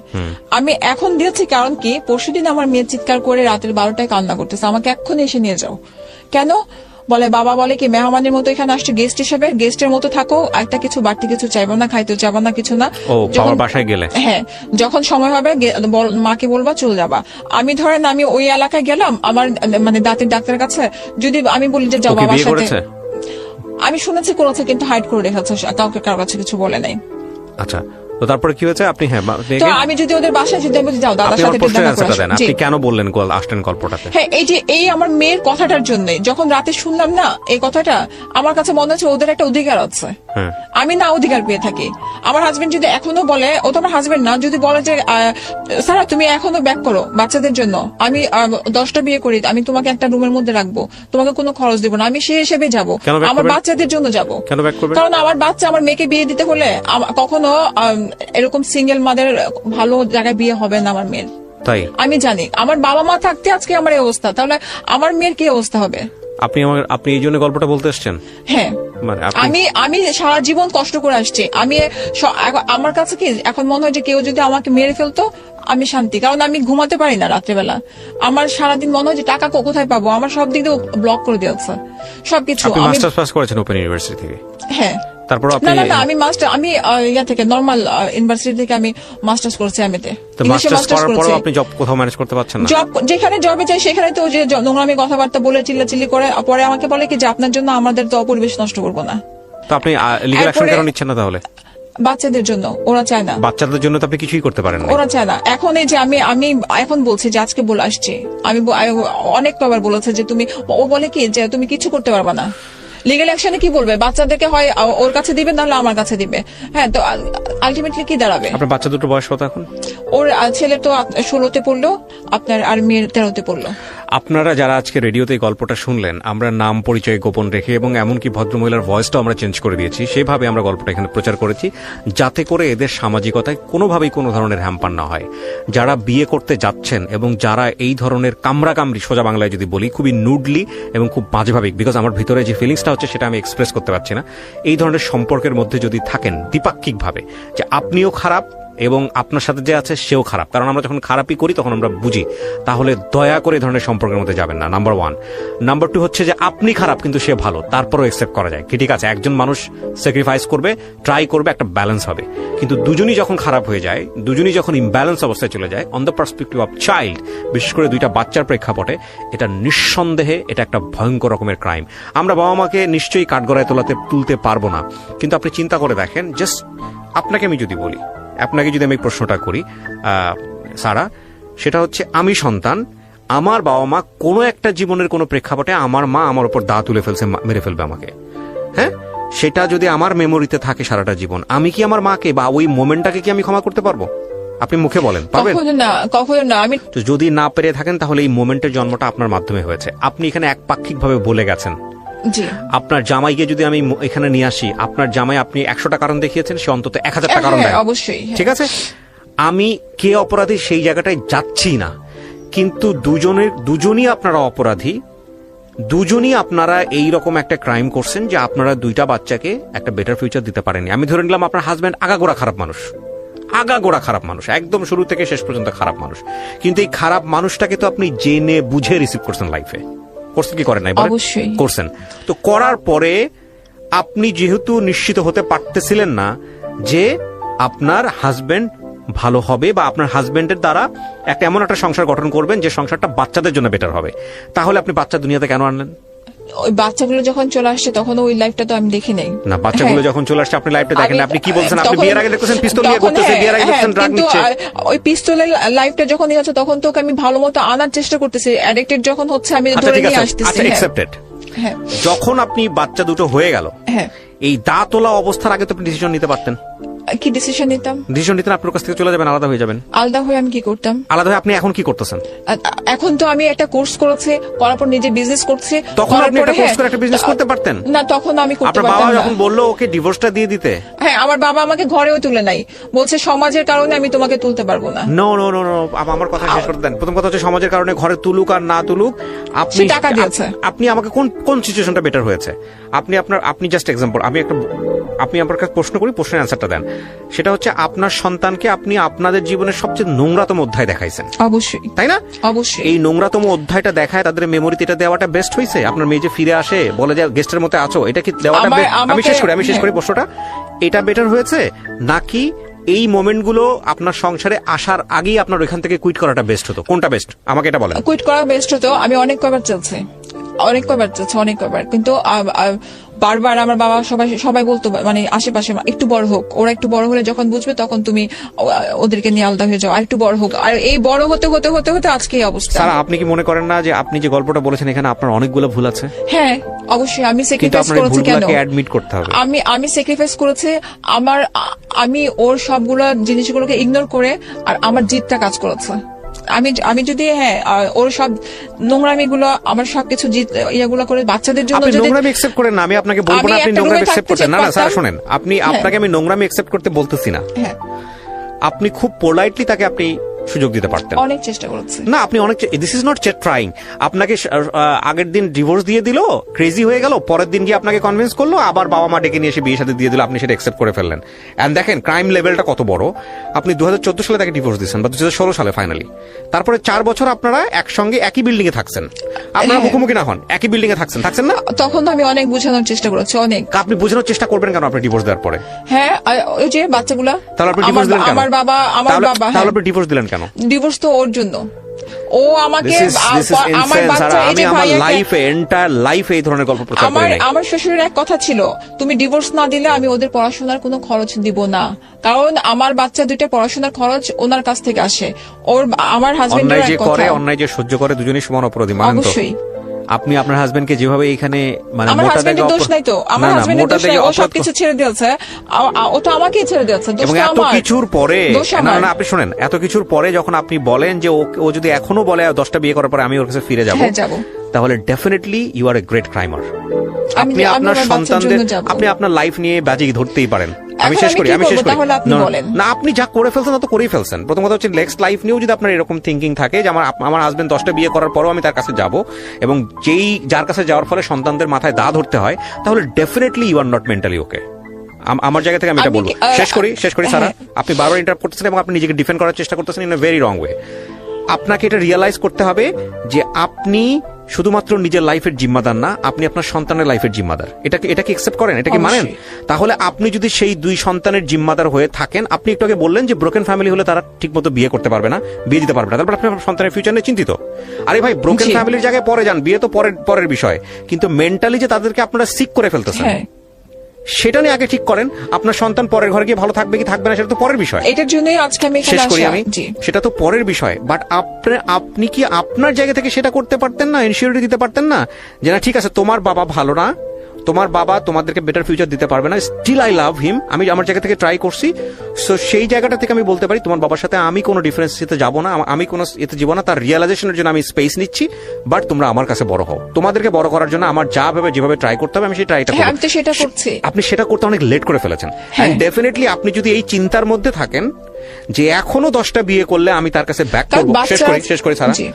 আমি এখন দিয়েছি কারণ কি পরশুদিন আমার মেয়ে চিৎকার করে রাতের 12টায় কান্না করতেছে, আমাকে এক্ষুনি এসে নিয়ে যাও। কেন বলে, বাবা বলে কি মেহমানের মতো এখানে আসছে, গেস্ট হিসেবে গেস্টের মতো থাকো, একটা কিছু বাড়তি কিছু চাইবো না, খাইতে চাইবো না, কিছু না। ও বাবার বাসায় গেলে? হ্যাঁ, যখন সময় হবে মাকে বলবা চলে যাবা। আমি ধরেন আমি ওই এলাকায় গেলাম আমার মানে দাঁতের ডাক্তারের কাছে, যদি আমি বলি যে যাও ওকে বাবার বিয়ে সাথে, করেছে? আমি শুনেছি করেছে কিন্তু হাইড করে রেখেছে, কাউকে কারোর কাছে কিছু বলে নাই। আচ্ছা, তো তারপরে কি হয়েছে? আপনি হ্যাঁ তো আমি যদি ওদের বাসায় যদি আমি বলি, যাও দাদার আপনি সাথে আমার একটু প্রশ্নের দেখা করে অ্যান্সারটা দেন, আসো। জি। আপনি কেন বললেন আসলেন গল্পটাতে? হ্যাঁ, এই যে এই আমার মেয়ের কথাটার জন্য যখন রাতে শুনলাম না এই কথাটা, আমার কাছে মনে হচ্ছে ওদের একটা অধিকার আছে, হ্যাঁ। আমি না অধিকার পেয়ে থাকি। আমার হাজবেন্ড যদি এখনো বলে, ও তো আমার হাজবেন্ড না, যদি বলে যে সারা তুমি এখনো ব্যাক করো বাচ্চাদের জন্য, আমি 10টা বিয়ে করি, আমি তোমাকে একটা রুমের মধ্যে রাখবো, তোমাকে কোনো খরচ দিব না, আমি সেই হিসেবে যাব, কেন back আমার করবেন? বাচ্চাদের জন্য যাব। কেন back করবেন? কারণ আমার বাচ্চা, আমার মেয়েকে বিয়ে দিতে হলে কখনো এরকম সিঙ্গেল মাদের ভালো জায়গায় বিয়ে হবে না আমার মেয়ের। তাই আমি জানি আমার বাবা মা থাকতে আজকে আমার এই অবস্থা, তাহলে আমার মেয়ের কি অবস্থা হবে? আপনি এই জন্য গল্পটা বলতে এসেছেন? হ্যাঁ, মানে আমি সারা জীবন কষ্ট করে আসছি। আমি আমার কাছে কি এখন মনে হয় যে কেউ যদি আমাকে মেরে ফেলতো আমি শান্তি, কারণ আমি ঘুমাতে পারি না রাত্রেবেলা। আমার সারাদিন মনে হয় যে টাকা কোথায় পাবো, আমার সব দিক দিয়ে ব্লক করে দিয়েছে সবকিছু। আপনি আমি মাস্টার্স পাস করেছেন ওপেন ইউনিভার্সিটি থেকে? হ্যাঁ। তারপর আপনি না আমি ইয়া থেকে নরমাল ইউনিভার্সিটি থেকে আমি মাস্টার্স করছি এমএতে। তো মাস্টার্স করার পরেও আপনি জব কোথাও ম্যানেজ করতে পারছেন না? জব যেখানে জবে যাই সেখানে তো যে নোংরামি কথাবার্তা বলে চিল্লাচিল্লি করে, পরে আমাকে বলে কি যে আপনার জন্য আমাদের তো পরিবেশ নষ্ট করবো না। তো আপনি লিগ্যাল অ্যাকশন কেন নিচ্ছেন না তাহলে? বাচ্চাদের জন্য ওরা চায় না। বাচ্চাদের জন্য তো আপনি কিছুই করতে পারেন না। ওরা চায় না। এখন এই যে আমি এখন বলছি যে আজকে বলে আসছি, আমি অনেক কবার বলেছে যে তুমি, ও বলে কি যে তুমি কিছু করতে পারবা না। লিগ্যাল অ্যাকশনে কি বলবে, বাচ্চাদেরকে হয় ওর কাছে দিবে নাহলে আমার কাছে দিবে। হ্যাঁ, তো আলটিমেটলি কি দাঁড়াবে? আপনার বাচ্চা দুটো বয়স কত এখন? ওর ছেলে তো 16তে পড়লো, আপনার আর মেয়ের 13তে পড়লো। আপনারা যারা আজকে রেডিওতে এই গল্পটা শুনলেন, আমরা নাম পরিচয় গোপন রেখে এবং এমনকি ভদ্রমহিলার ভয়েসটাও আমরা চেঞ্জ করে দিয়েছি, সেভাবে আমরা গল্পটা এখানে প্রচার করেছি যাতে করে এদের সামাজিকতায় কোনোভাবেই কোনো ধরনের হ্যাম্পার না হয়। যারা বিয়ে করতে যাচ্ছেন এবং যারা এই ধরনের কামড়াকামড়ি, সোজা বাংলায় যদি বলি, খুবই নুডলি এবং খুব বাজেভাবে, বিকজ আমার ভিতরে যে ফিলিংসটা হচ্ছে সেটা আমি এক্সপ্রেস করতে পারছি না, এই ধরনের সম্পর্কের মধ্যে যদি থাকেন দ্বিপাক্ষিকভাবে, যে আপনিও খারাপ এবং আপনার সাথে যে আছে সেও খারাপ, কারণ আমরা যখন খারাপই করি তখন আমরা বুঝি, তাহলে দয়া করে এই ধরনের সম্পর্কের মধ্যে যাবেন না, নাম্বার 1। নাম্বার 2 হচ্ছে যে আপনি খারাপ কিন্তু সে ভালো, তারপরও অ্যাকসেপ্ট করা যায় কি, ঠিক আছে, একজন মানুষ স্যাক্রিফাইস করবে, ট্রাই করবে, একটা ব্যালেন্স হবে। কিন্তু দুজনই যখন খারাপ হয়ে যায়, দুজনই যখন ইমব্যালেন্স অবস্থায় চলে যায়, on the perspective of child, বিশেষ করে 2টা বাচ্চার প্রেক্ষাপটে, এটা নিঃসন্দেহে এটা একটা ভয়ঙ্কর রকমের ক্রাইম। আমরা বাবা মাকে নিশ্চয়ই কাঠগড়ায় তুলতে পারবো না, কিন্তু আপনি চিন্তা করে দেখেন, জাস্ট আপনাকে আমি যদি বলি, আপনাকে যদি আমি প্রশ্নটা করি সারা, সেটা হচ্ছে আমি সন্তান, আমার বাবা মা কোনো একটা জীবনের কোনো প্রেক্ষাপটে আমার মা আমার উপর দা তুলে ফেলছে, মেরে ফেলবে আমাকে, হ্যাঁ, সেটা যদি আমার মেমোরিতে থাকে সারাটা জীবন, আমি কি আমার মাকে বা ওই মোমেন্টটাকে কি আমি ক্ষমা করতে পারবো? আপনি মুখে বলেন পারবেন? কখনো না। আমি তো যদি না পেরে থাকেন তাহলে এই মোমেন্টের জন্মটা আপনার মাধ্যমে হয়েছে। আপনি এখানে একপাক্ষিকভাবে বলে গেছেন। জি, আপনার জামাইকে যদি আমি এখানে নিয়ে আসি, আপনার জামাই আপনি 100টা কারণ দেখিয়েছেন, সে অন্তত 1000টা কারণ দেয়, অবশ্যই, ঠিক আছে। আমি কে অপরাধী সেই জায়গাটায় যাচ্ছি না, কিন্তু দুজনই আপনারা অপরাধী, দুজনই আপনারা এইরকম একটা ক্রাইম করছেন যে আপনারা 2টা বাচ্চাকে একটা বেটার ফিউচার দিতে পারেননি। আমি ধরে নিলাম আপনার হাজব্যান্ড আগাগোড়া খারাপ মানুষ, একদম শুরু থেকে শেষ পর্যন্ত খারাপ মানুষ, কিন্তু এই খারাপ মানুষটাকে তো আপনি জেনে বুঝে রিসিভ করছেন লাইফে, করছেন কি করেন নাই? অবশ্যই করছেন। তো করার পরে আপনি যেহেতু নিশ্চিত হতে পারতেছিলেন না যে আপনার হাজবেন্ড ভালো হবে বা আপনার হাজবেন্ডের দ্বারা একটা এমন একটা সংসার গঠন করবেন যে সংসারটা বাচ্চাদের জন্য বেটার হবে, তাহলে আপনি বাচ্চা দুনিয়াতে কেন আনলেন? ওই বাচ্চাগুলো যখন চলে আসছে তখন ওই লাইফটা তো আমি দেখি নাই। না, বাচ্চাগুলো যখন চলে আসছে আপনি লাইফটা দেখেন না। আপনি কি বলছেন? আপনি বিয়ের আগে দেখতেছেন পিস্তল নিয়ে ঘুরতেছে, বিয়ের আগে দেখতেন ড্রাগ নিচ্ছে। ওই পিস্তলের লাইফটা যখন হচ্ছে তখন তো আমি ভালো মতো আনার চেষ্টা করতেছি, অ্যাডিক্টেড যখন হচ্ছে আমি ধরে নিয়ে আসতেছি। আচ্ছা, অ্যাকসেপ্টেড। হ্যাঁ, যখন আপনি বাচ্চা দুটো হয়ে গেল, হ্যাঁ, এই দাঁত তোলা অবস্থার আগে তো আপনি ডিসিশন নিতে পারতেন। কি ডিসিশন নিতাম? ডিসিশন নিতেন আপনার কাছ থেকে চলে যাবেন, আলাদা হয়ে যাবেন। আলাদা হয়ে আমি কি করতাম? আলাদা হয়ে আপনি এখন কি করতেছেন? এখন তো আমি একটা কোর্স করেছি, করার পর নিজে বিজনেস করছি। তখন আপনি একটা কোর্স করে একটা বিজনেস করতে পারতেন না, তখন আমি করতে পারতাম না। আপনার বাবা যখন বললো ওকে ডিভোর্সটা দিয়ে দিতে, হ্যাঁ, আমার বাবা আমাকে ঘরেও তুলে নাই, বলছে সমাজের কারণে আমি তোমাকে তুলতে পারবো না। নো নো নো নো, আমার কথা শেষ করতে দেন। প্রথম কথা হচ্ছে সমাজের কারণে ঘরে তুলুক আর না তুলুক, আপনি টাকা দিয়েছে। আপনি আমাকে কোন সিচুয়েশনটা বেটার হয়েছে? আপনি জাস্ট এক্সাম্পল, আপনি আমার কাছে প্রশ্ন করি, প্রশ্নের অ্যান্সারটা দেন। সেটা হচ্ছে আপনার সন্তানকে আপনি আপনাদের জীবনের সবচেয়ে নোংরাতম অধ্যায় দেখাইছেন, অবশ্যই, তাই না? অবশ্যই। এই নোংরাতম অধ্যায়টা দেখায় তাদের মেমোরিতে এটা দেওয়াটা বেস্ট হয়েছে? আপনার মেয়ে যে ফিরে আসে বলে যে গেস্টের মতো আছো, এটা কি দেওয়াটা? আমি শেষ করি প্রশ্নটা, এটা বেটার হয়েছে নাকি এই মোমেন্টগুলো আপনার সংসারে আসার আগেই আপনার ওইখান থেকে কুইট করাটা বেস্ট হতো? কোনটা বেস্ট আমাকে এটা বলেন। কুইট করা বেস্ট হতো। আমি অনেক কবার চলছে, কিন্তু বারবার আমার বাবা সবাই বলতো, মানে আশেপাশে একটু বড় হোক, ওরা একটু বড় হলে যখন বুঝবে তখন তুমি ওদেরকে নিয়ে আলাদা হয়ে যাও, আর একটু বড় হোক। আর এই বড় হতে হতে হতে হতে আজকে এই অবস্থা। স্যার, আপনি কি মনে করেন না যে আপনি যে গল্পটা বলেছেন এখানে আপনার অনেকগুলো ভুল আছে? হ্যাঁ, অবশ্যই। আমি স্যাক্রিফাইস করেছি। কেন? অ্যাডমিট করতে হবে। আমি স্যাক্রিফাইস করেছি। আমি ওর সবগুলো জিনিসগুলোকে ইগনোর করে আর আমার জিতটা কাজ করেছে। আমি যদি ওর সব নোংরামি গুলো, আমার সবকিছু ইয়েগুলো করে বাচ্চাদের জন্য যদি নোংরামি অ্যাকসেপ্ট করেন না, আমি আপনাকে বলবো না আপনি নোংরামি অ্যাকসেপ্ট করতেন না। না স্যার শুনেন, আপনাকে আমি নোংরামি অ্যাকসেপ্ট করতে বলতেছি না। হ্যাঁ, আপনি খুব পোলাইটলি তাকে আপনি সুযোগ দিতে পারতেন। অনেক চেষ্টা করেছি। না, আপনি অনেক, দিস ইজ নট ট্রাইং। আপনাকে আগের দিন ডিভোর্স দিয়ে দিল, ক্রেজি হয়ে গেল, পরের দিন গিয়ে আপনাকে কনভিন্স করলো, আবার বাবা মা ডেকে নিয়ে এসে বিয়ে সাথে দিয়ে দিল, আপনি সেটা অ্যাকসেপ্ট করে ফেললেন। এন্ড দেখেন ক্রাইম লেভেলটা কত বড়। আপনি 2014 সালে তাকে ডিভোর্স দিয়েছেন বা 2016 সালে ফাইনালি, তারপরে 4 বছর আপনারা একসঙ্গে একই বিল্ডিং এ থাকছেন, আপনারা মুখোমুখি না হন, একই বিল্ডিং এ থাকছেন না? তখন তো আমি অনেক বোঝানোর চেষ্টা করেছি, অনেক। আপনি বোঝানোর চেষ্টা করবেন কেন আপনি ডিভোর্স দেওয়ার পরে? হ্যাঁ, ওই যে বাচ্চাগুলা, তাহলে আপনি ডিভোর্স দিলেন কেন? আমার বাবা তাহলে আপনি ডিভোর্স দিলেন কেন? ডিভোর্স তো ওর জন্য, ও আমাকে আমার বাচ্চা, আমি আমার লাইফে এন্টায়ার লাইফে এই ধরনের গল্প প্রচার করি নাই। আমার শ্বশুরের এক কথা ছিল, তুমি ডিভোর্স না দিলে আমি ওদের পড়াশোনার কোনো খরচ দিব না, কারণ আমার বাচ্চা দুইটা পড়াশোনার খরচ ওনার কাছ থেকে আসে। আমার হাজবেন্ডের অন্যায় যে করে, অন্যায় যে সহ্য করে, দুজনেই সমান অপরাধী, মানেন তো? অবশ্যই। আপনি আপনার হাজবেন্ডকে যেভাবে এখানে মানে আমার হাজবেন্ডের দোষ নাই তো, আমার হাজবেন্ডের দোষ নাই, ও সবকিছু ছেড়ে দিয়েছে, ও তো আমাকেই ছেড়ে দিয়েছে। এবং এত কিছুর পরে, না আপনি শুনেন, এত কিছুর পরে যখন আপনি বলেন যে ও যদি এখনো বলে 10টা বিয়ে করার পরে আমি ওর কাছে ফিরে যাব, তাহলে definitely you are a great criminal. আপনি আপনার সন্তানদের, আপনি আপনার লাইফ নিয়ে বাজি ধরতেই পারেন। আমি শেষ করি। না, আপনি যা করে ফেলছেন তা তো করেই ফেলছেন। প্রথম কথা হচ্ছে নেক্সট লাইফ নিয়েও যদি আপনার এরকম থিঙ্কিং থাকে যে আমার হাজবেন্ড 10টা বিয়ে করার পরও আমি তার কাছে যাব, এবং যার কাছে যাওয়ার ফলে সন্তানদের মাথায় দা ধরতে হয়, তাহলে definitely you are not mentally okay. আমার জায়গা থেকে আমি এটা আমি বলবো। কি- শেষ করি সারা, হ্যাঁ। আপনি বারবার ইন্টারাপ্ট করতেছেন এবং আপনি নিজেকে ডিফেন্ড করার চেষ্টা করতেছেন in a very wrong way. আপনাকে এটা রিয়েলাইজ করতে হবে যে আপনি শুধুমাত্র নিজের লাইফের জিম্মাদার না, আপনি আপনার সন্তানের লাইফের জিম্মাদার। এটা কি একসেপ্ট করেন? এটা কি মানেন? তাহলে আপনি যদি সেই 2 সন্তানের জিম্মাদার হয়ে থাকেন, আপনি একটু আগে বললেন যে ব্রোকেন ফ্যামিলি হলে তারা ঠিকমতো বিয়ে করতে পারবে না, বিয়ে দিতে পারবে না, তারপর আপনি আপনার সন্তানের ফিউচার নিয়ে চিন্তিত। আরে ভাই, ব্রোকেন জি। ফ্যামিলির জায়গায় পরে যান, বিয়ে তো পরের বিষয়, কিন্তু মেন্টালি যে তাদেরকে আপনারা সিক করে ফেলতেছেন হ্যাঁ, সেটা নিয়ে আগে ঠিক করেন। আপনার সন্তান পরের ঘরে গিয়ে ভালো থাকবে কি থাকবে না সেটা তো পরের বিষয়। এটার জন্যই আজকে আমি এখানে শেষ করি আসা। আমি, জি। সেটা তো পরের বিষয়। বাট আপনি কি আপনার জায়গা থেকে সেটা করতে পারতেন না? ইনসিওরিটি দিতে পারতেন না যে না ঠিক আছে তোমার বাবা ভালো না, তোমার বাবা তোমাদেরকে বেটার ফিউচার দিতে পারবে না, স্টিল আই লাভ হিম, আমি আমার জায়গা থেকে ট্রাই করছি। সো সেই জায়গাটা থেকে আমি বলতে পারি তোমার বাবার সাথে আমি কোনো ডিফারেন্সিতে যাব না, আমি কোনো এতে যাব না, তার রিয়েলাইজেশনের জন্য আমি স্পেস নিচ্ছি। বাট তোমরা আমার কাছে বড় হও, তোমাদেরকে বড় করার জন্য আমার যা ভাবে যেভাবে ট্রাই করতে হবে আমি সেই ট্রাইটা হ্যাঁ, করব। আমি তো সেটা করছি। আপনি সেটা করতে অনেক লেট করে ফেলেছেন। হ্যাঁ। ডেফিনেটলি আপনি যদি এই চিন্তার মধ্যে থাকেন যে এখনো 10টা বিয়ে করলে আমি তার কাছে ব্যাক কারণ করবো, বাচ্চা- শেষ করি সারা। জি।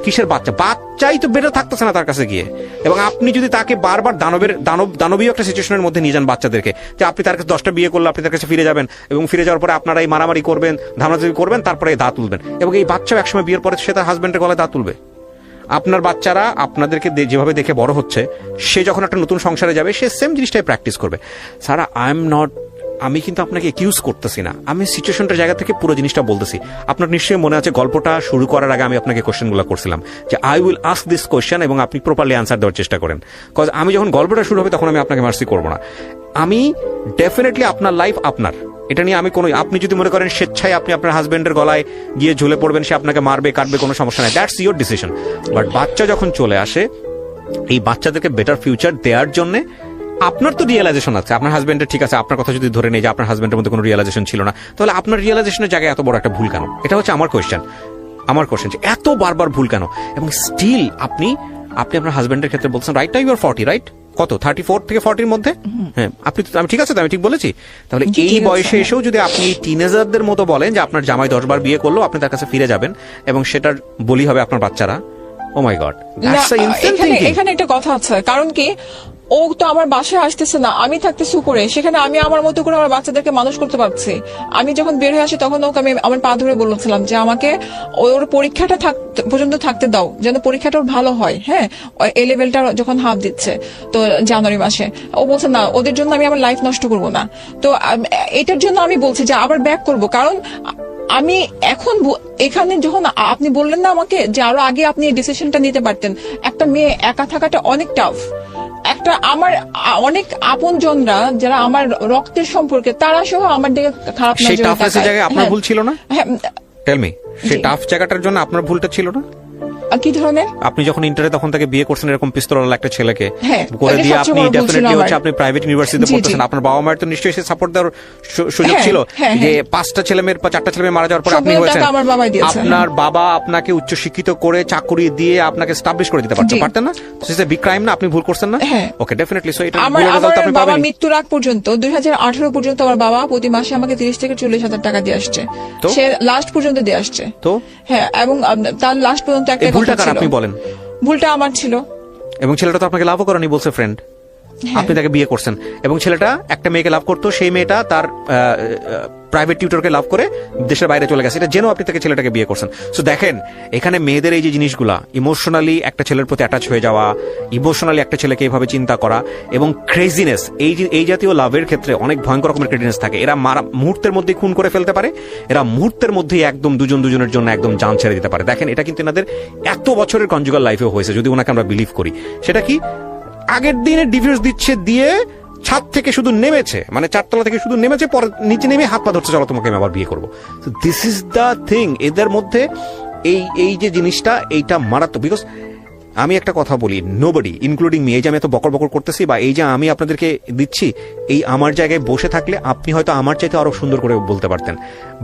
কিসের বাচ্চাই তো বেটার থাকতেছে না তার কাছে গিয়ে। এবং আপনি যদি তাকে বারবার দানবীয় একটা সিচুয়েশনের মধ্যে নিয়ে যান বাচ্চাদেরকে, যে আপনি তার কাছে 10টা বিয়ে করলে আপনি তার কাছে ফিরে যাবেন এবং ফিরে যাওয়ার পরে আপনারা এই মারামারি করবেন, ধামাধামি করবেন, তারপরে দাঁত তুলবেন, এবং এই বাচ্চাও একসময় বিয়ের পরে সে তার হাজবেন্ডের গলায় দাঁত তুলবে। আপনার বাচ্চারা আপনাদেরকে যেভাবে দেখে বড় হচ্ছে, সে যখন একটা নতুন সংসারে যাবে সে সেম জিনিসটাই প্র্যাকটিস করবে। সারা আমি কিন্তু আপনাকে একিউজ করতেছি না, আমি সিচুয়েশনটার জায়গা থেকে পুরো জিনিসটা বলতেছি। আপনার নিশ্চয়ই মনে আছে গল্পটা শুরু করার আগে আমি আপনাকে কোশ্চেনগুলো করছিলাম যে I will ask this question এবং আপনি প্রপারলি অ্যান্সার দেওয়ার চেষ্টা করেন। কজ আমি যখন গল্পটা শুরু হবে তখন আমি আপনাকে মার্সি করবো না। আমি ডেফিনেটলি আপনার লাইফ আপনার, এটা নিয়ে আমি কোনো, আপনি যদি মনে করেন স্বেচ্ছায় আপনি আপনার হাজবেন্ডের গলায় গিয়ে ঝুলে পড়বেন, সে আপনাকে মারবে কাটবে, কোনো সমস্যা নাই, দ্যাটস ইউর ডিসিশন। বাট বাচ্চা যখন চলে আসে, এই বাচ্চাদেরকে বেটার ফিউচার দেওয়ার জন্য আপনার তো রিয়েলাইজেশন আছে, আপনার হাজবেন্ডের, ঠিক আছে আপনার কথা যদি ধরে নেই যে আপনার হাজবেন্ডের মধ্যে কোনো রিয়েলাইজেশন ছিল না, তাহলে আপনার রিয়েলাইজেশনের জায়গায় এত বড় একটা ভুল কেন? এটা হচ্ছে আমার কোয়েশ্চেন যে এত বারবার ভুল কেন? এবং স্টিল আপনি আপনার হাজবেন্ডের ক্ষেত্রে বলছেন রাইট না, ইউ আর 40 রাইট, কত 34 থেকে 40 মধ্যে? হ্যাঁ, আমি ঠিক আছে তো, আমি ঠিক বলেছি? তাহলে জি, এই ঠিক আছে। বয়সে এসেও যদি আপনি টিনেজারদের মতো বলেন যে আপনার জামাই 10 বার বিয়ে করলো আপনি তার কাছে ফিরে যাবেন এবং সেটার বলি হবে আপনার বাচ্চারা, oh my god, that's a insane thinking. এখানে একটা কথা আছে, কারণ কি ও তো আমার বাসায় আসতেছে না, আমি থাকতেছি উপরে, সেখানে আমি আমার মতো করে আমার বাচ্চাদেরকে মানুষ করতে পারছি। আমি যখন বের হয়ে আসি তখন ওকে আমি আমার পা ধরে বলেছিলাম যে আমাকে ওর পরীক্ষাটা পর্যন্ত থাকতে দাও, যেন পরীক্ষাটা ওর ভালো হয়। হ্যাঁ, এ লেভেলটা যখন হাফ দিচ্ছে তো জানুয়ারি মাসে, ও বলছে না ওদের জন্য আমি আমার লাইফ নষ্ট করবো না। তো এটার জন্য আমি বলছি যে আবার ব্যাক করবো, কারণ আমি এখন এখানে যখন আপনি বললেন না আমাকে যে আরো আগে আপনি এই ডিসিশনটা নিতে পারতেন, একটা মেয়ে একা থাকাটা অনেক টাফ। একটা আমার অনেক আপনজনরা যারা আমার রক্তের সম্পর্কে, তারা সহ আমার দিকে খারাপ সেই নজরে টাফনেসের তাকায়। জায়গায় আপনার হ্যাঁ। ভুল ছিল না? হ্যাঁ, টেল মি, সেই জি। টাফ জায়গাটার জন্য আপনার ভুলটা ছিল না? কি ধরনের? আপনি যখন ইন্টারে তখন তাকে বিয়ে করছেন এরকম পিস্তলওয়ালা একটা ছেলেকে, হ্যাঁ, করে এটা দিয়ে সবচেয়ে আপনি বড় ভুল ছিল ডেফিনেটলি আমার। হচ্ছে আপনি প্রাইভেট ইউনিভার্সিটিতে জি, জি। পড়তেছেন, আপনার বাবা মায়ের তো নিশ্চয়ই সাপোর্ট দেওয়ার সুযোগ হ্যাঁ, ছিল হ্যাঁ, যে হ্যাঁ। 5টা ছেলে মেয়ের 4টা ছেলে মেয়ে মারা যাওয়ার পর আপনি সবগুলো হয়েছেন, টাকা আমার বাবাই দিয়েছে। আপনার বাবা আপনাকে উচ্চ শিক্ষিত করে চাকরি দিয়ে আপনাকে স্টাবলিশ করে দিতে জি। পারতেন না? দিস বিগ ক্রাইম না? আপনি ভুল করছেন না? হ্যাঁ। ওকে, ডেফিনেটলি। সো এটা আমার ভুলের রেজাল্ট আমার আপনি বাবা পাবেন। মৃত্যুর আগ পর্যন্ত 2018 পর্যন্ত আমার বাবা প্রতি মাসে আমাকে 30 থেকে 40,000 টাকা দিয়ে আসছে। তো? সে লাস্ট পর্যন্ত দিয়ে আসছে। তো হ্যাঁ, এবং তার লাস্ট পর্যন্ত একটা এই ভুলটা কথা কার ছিল। আপনি বলেন? ভুলটা আমার ছিল। এবং ছেলেটা তো আপনাকে লাভও করেনি বলছে ফ্রেন্ড, হ্যাঁ। আপনি তাকে বিয়ে করছেন এবং ছেলেটা একটা মেয়েকে লাভ করতো, সেই মেয়েটা তার প্রাইভেট টিউটরকে লাভ করে দেশের বাইরে চলে গেছে, এটা জেনেও আপনি তাকে ছেলেটাকে বিয়ে করছেন। সো দেখেন এখানে মেয়েদের এই যে জিনিসগুলা, ইমোশনালি একটা ছেলের প্রতি অ্যাটাচ হয়ে যাওয়া, ইমোশনালি একটা ছেলেকে এইভাবে চিন্তা করা এবং ক্রেজিনেস, এই জাতীয় লাভের ক্ষেত্রে অনেক ভয়ঙ্কর রকমের ক্রেজিনেস থাকে। এরা মুহূর্তের মধ্যে খুন করে ফেলতে পারে, এরা মুহূর্তের মধ্যেই একদম দুজনের জন্য একদম জান ছেড়ে দিতে পারে। দেখেন এটা কিন্তু এনাদের এত বছরের কনজুগাল লাইফেও হয়েছে, যদি ওনাকে আমরা বিলিভ করি। সেটা কি, আগের দিনে ডিভোর্স দিচ্ছে দিয়ে ছাদ থেকে শুধু নেমেছে, মানে 4 তলা থেকে শুধু নেমেছে, পরে নিচে নেমে হাত পা ধরছে, চলো তোমাকে আমি আবার বিয়ে করবো। দিস ইজ দ্য থিং, এদের মধ্যে এই যে জিনিসটা, এইটা মারাত্মক। বিকজ আমি একটা কথা বলি, নোবডি ইনক্লুডিং মি, এই যে আমি এত বকর বকর করতেছি বা এই যে আমি আপনাদেরকে দিচ্ছি, এই আমার জায়গায় বসে থাকলে আপনি হয়তো আমার চাইতে আরো সুন্দর করে বলতে পারতেন।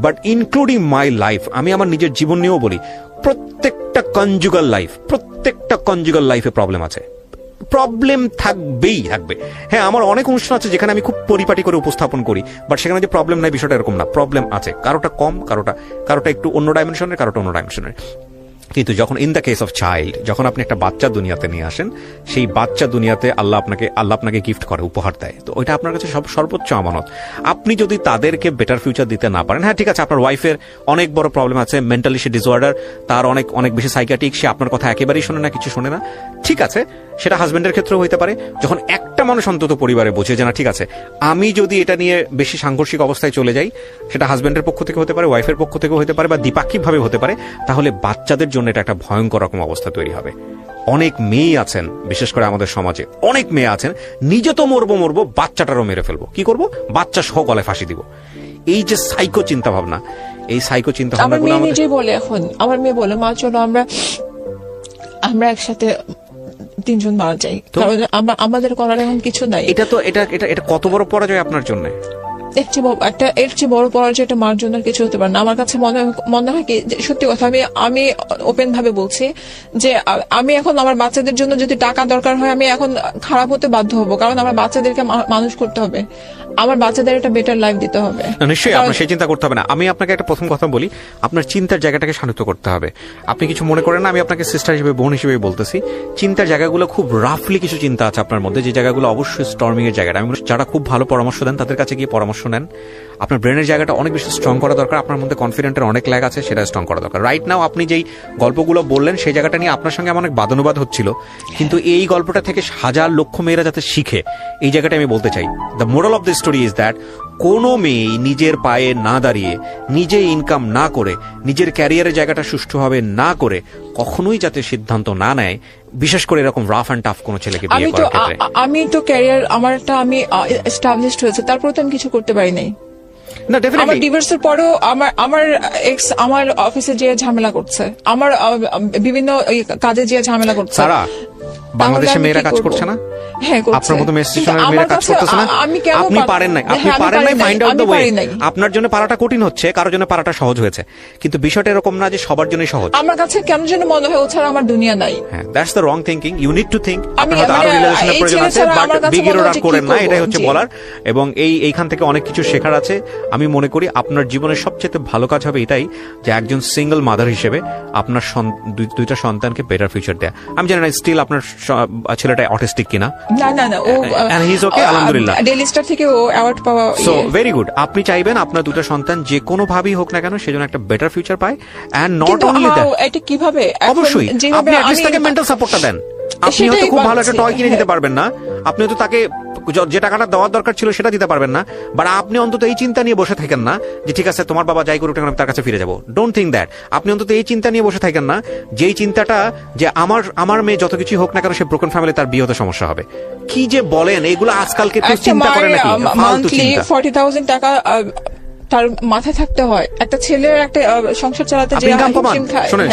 বাট ইনক্লুডিং মাই লাইফ, আমি আমার নিজের জীবন নিয়েও বলি, প্রত্যেকটা কনজুগাল লাইফে প্রবলেম আছে, প্রবলেম থাকবেই থাকবে। হ্যাঁ, আমার অনেক অনুষ্ঠান আছে যেখানে আমি খুব পরিপাটি করে উপস্থাপন করি, বাট সেখানে যে প্রবলেম নাই বিষয়টা এরকম না, প্রবলেম আছে, কারোটা কম, কারোটা একটু অন্য ডাইমেনশনের, কারোটা অন্য ডাইমেনশনের। কিন্তু যখন in the case of child, যখন আপনি একটা বাচ্চা দুনিয়াতে নিয়ে আসেন, সেই বাচ্চা দুনিয়াতে আল্লাহ আপনাকে গিফট করে, উপহার দেয়, তো ওইটা আপনার কাছে সর্বোচ্চ আমানত। আপনি যদি তাদেরকে বেটার ফিউচার দিতে না পারেন, হ্যাঁ ঠিক আছে, আপনার ওয়াইফের অনেক বড় প্রবলেম আছে, মেন্টালি সে ডিসঅর্ডার, তার অনেক অনেক বেশি সাইকিয়াট্রিক, সে আপনার কথা একেবারেই শোনে না, কিছু শোনে না, ঠিক আছে, সেটা হাজবেন্ডের ক্ষেত্রেও হইতে পারে। যখন একটা মানুষ অন্তত পরিবারে বোঝে যে না ঠিক আছে, আমি যদি এটা নিয়ে বেশি সাংঘর্ষিক অবস্থায় চলে যাই, সেটা হাজবেন্ডের পক্ষ থেকে হতে পারে, ওয়াইফের পক্ষ থেকে হতে পারে, বা দ্বিপাক্ষিকভাবে হতে পারে, তাহলে বাচ্চাদের জন্য এটা একটা ভয়ঙ্কর রকম অবস্থা তৈরি হবে। অনেক মেয়ে আছেন, বিশেষ করে আমাদের সমাজে অনেক মেয়ে আছেন, নিজে তো মরবো, বাচ্চাটারও মেরে ফেলবো, কি করব, বাচ্চা সহ গলায় ফাঁসি দিব। এই যে সাইকো চিন্তা ভাবনা, এই সাইকো চিন্তা আমার ভাবনাগুলো মেয়ে নিজেই বলে, এখন আমার মেয়ে বলে, মা চলো আমরা একসাথে 3 জন মারা যাই, কারণ আমাদের করার এখন কিছু নাই। এটা তো এটা কত বড় পরাজয় আপনার জন্য। এর চেয়ে বড় পরাজয় এটা মার জন্য কিছু হতে পারে না। আমার কাছে মনে হয় কি, সত্যি কথা, আমি ওপেন ভাবে বলছি যে আমি এখন আমার বাচ্চাদের জন্য যদি টাকা দরকার হয়, আমি এখন খারাপ হতে বাধ্য হব, কারণ আমার বাচ্চাদেরকে মানুষ করতে হবে, আমার বাচ্চাদের একটা বেটার লাইফ দিতে হবে। নিশ্চয়ই আপনার সেই চিন্তা করতে হবে না। আমি আপনাকে একটা প্রথম কথা বলি, আপনার চিন্তার জায়গাটাকে শান্ত করতে হবে। আপনি কিছু মনে করেন না, আমি আপনাকে সিস্টার হিসেবে, বোন হিসেবে বলতেছি, চিন্তার জায়গাগুলো খুব রাফলি কিছু চিন্তা আছে আপনার মধ্যে, যে জায়গাগুলো অবশ্যই স্টর্মিং এর জায়গাটা। আমি যারা খুব ভালো পরামর্শ দেন তাদের কাছে গিয়ে পরামর্শ নেন। আপনার ব্রেনের জায়গাটা অনেক বেশি স্ট্রং করা দরকার, আপনার মধ্যে কনফিডেন্টের অনেক ল্যাগ আছে, সেটা স্ট্রং করা দরকার। রাইট নাও আপনি যেই গল্পগুলো বললেন সেই জায়গাটা নিয়ে আপনার সঙ্গে আমার অনেক বাদানুবাদ হচ্ছিল, কিন্তু এই গল্পটা থেকে হাজার লক্ষ মেয়েরা যাতে শিখে, এই জায়গাটা আমি বলতে চাই। The moral of the story is that কোনো মেয়ে নিজের পায়ে না দাঁড়িয়ে, নিজে ইনকাম না করে, নিজের ক্যারিয়ারের জায়গাটা সুষ্ঠুভাবে না করে কখনোই যাতে সিদ্ধান্ত না নেয়, বিশেষ করে এরকম রাফ অ্যান্ড টাফ কোনো ছেলেকে বিয়ে করার ক্ষেত্রে। আমি তো ক্যারিয়ার আমার একটা আমি এস্টাবলিশড হয়েছে, তারপর তো আমি কিছু করতে পারি নাই। না, ডেফিনেটলি আমার ডিভোর্সের পরেও আমার এক্স আমার অফিসে যে ঝামেলা করছে, আমার বিভিন্ন কাজে যে ঝামেলা করছে। সারা, বাংলাদেশে মেয়েরা কাজ করছে না? হ্যাঁ, করছে। আপনার মতো মেয়েরা কাজ করতেছে না? আপনি পারেন নাই, ফাইন্ড আউট দ্য ওয়ে। আপনার জন্য পারাটা কঠিন হচ্ছে, কারোর জন্য পারাটা সহজ হয়েছে, কিন্তু বিষয়টা এরকম না যে সবার জন্যই সহজ। আমার কাছে কেন যেন মনে হয় ও ছাড়া আমার দুনিয়া নাই। হ্যাঁ, that's the wrong thinking. You need to think. আপনার হয়তো আরো রিলেশনের প্রয়োজন আছে, বাট বিগিনার করেন না, এটাই হচ্ছে বলার। এবং এইখান থেকে অনেক কিছু শেখার আছে। আমি মনে করি আপনার জীবনের সবচেয়ে ভালো কাজ হবে এটাই, যে একজন সিঙ্গেল মাদার হিসেবে আপনার দুইটা সন্তানকে বেটার ফিউচার দেয়া। আমি জানি না স্টিল আপনার ছেলেটা অটিস্টিক কিনা। না, ও and he is okay, আলহামদুলিল্লাহ। ডেইলি স্টার থেকে ও অ্যাওয়ার্ড পাওয়া। So very good. আপনি চাইবেন আপনার দুটো সন্তান যে কোনো ভাবেই হোক না কেন সেজন্য একটা বেটার ফিউচার পায়, এন্ড নট অনলি দ্যাট, এটা কিভাবে, অবশ্যই আপনি অ্যাটলিস্ট তাকে মেন্টাল সাপোর্টটা দেন। আপনি হয়তো খুব ভালো একটা টয় কিনে দিতে পারবেন না, আপনি হয়তো তাকে যে টাকাটা দেওয়ার দরকার ছিল সেটা দিতে পারবেন না, বাট আপনি অন্তত এই চিন্তা নিয়ে বসে থাকেন না যে ঠিক আছে তোমার বাবা যাই করুক আমি তার কাছে ফিরে যাবো। Don't think that. আপনি অন্তত এই চিন্তা নিয়ে বসে থাকেন না, যেই চিন্তাটা যে আমার মেয়ে যত কিছু হোক না কেন সে ব্রোকেন ফ্যামিলি, তার বিয়ে হতে সমস্যা হবে। কি যে বলেন, এগুলো আজকালকে চিন্তা করে নাকি? ফালতু চিন্তা। 40,000 টাকা তার মাথায় থাকতে হয়, একটা ছেলের একটা সংসার চালাতে যে ইনকাম কমান। শোনেন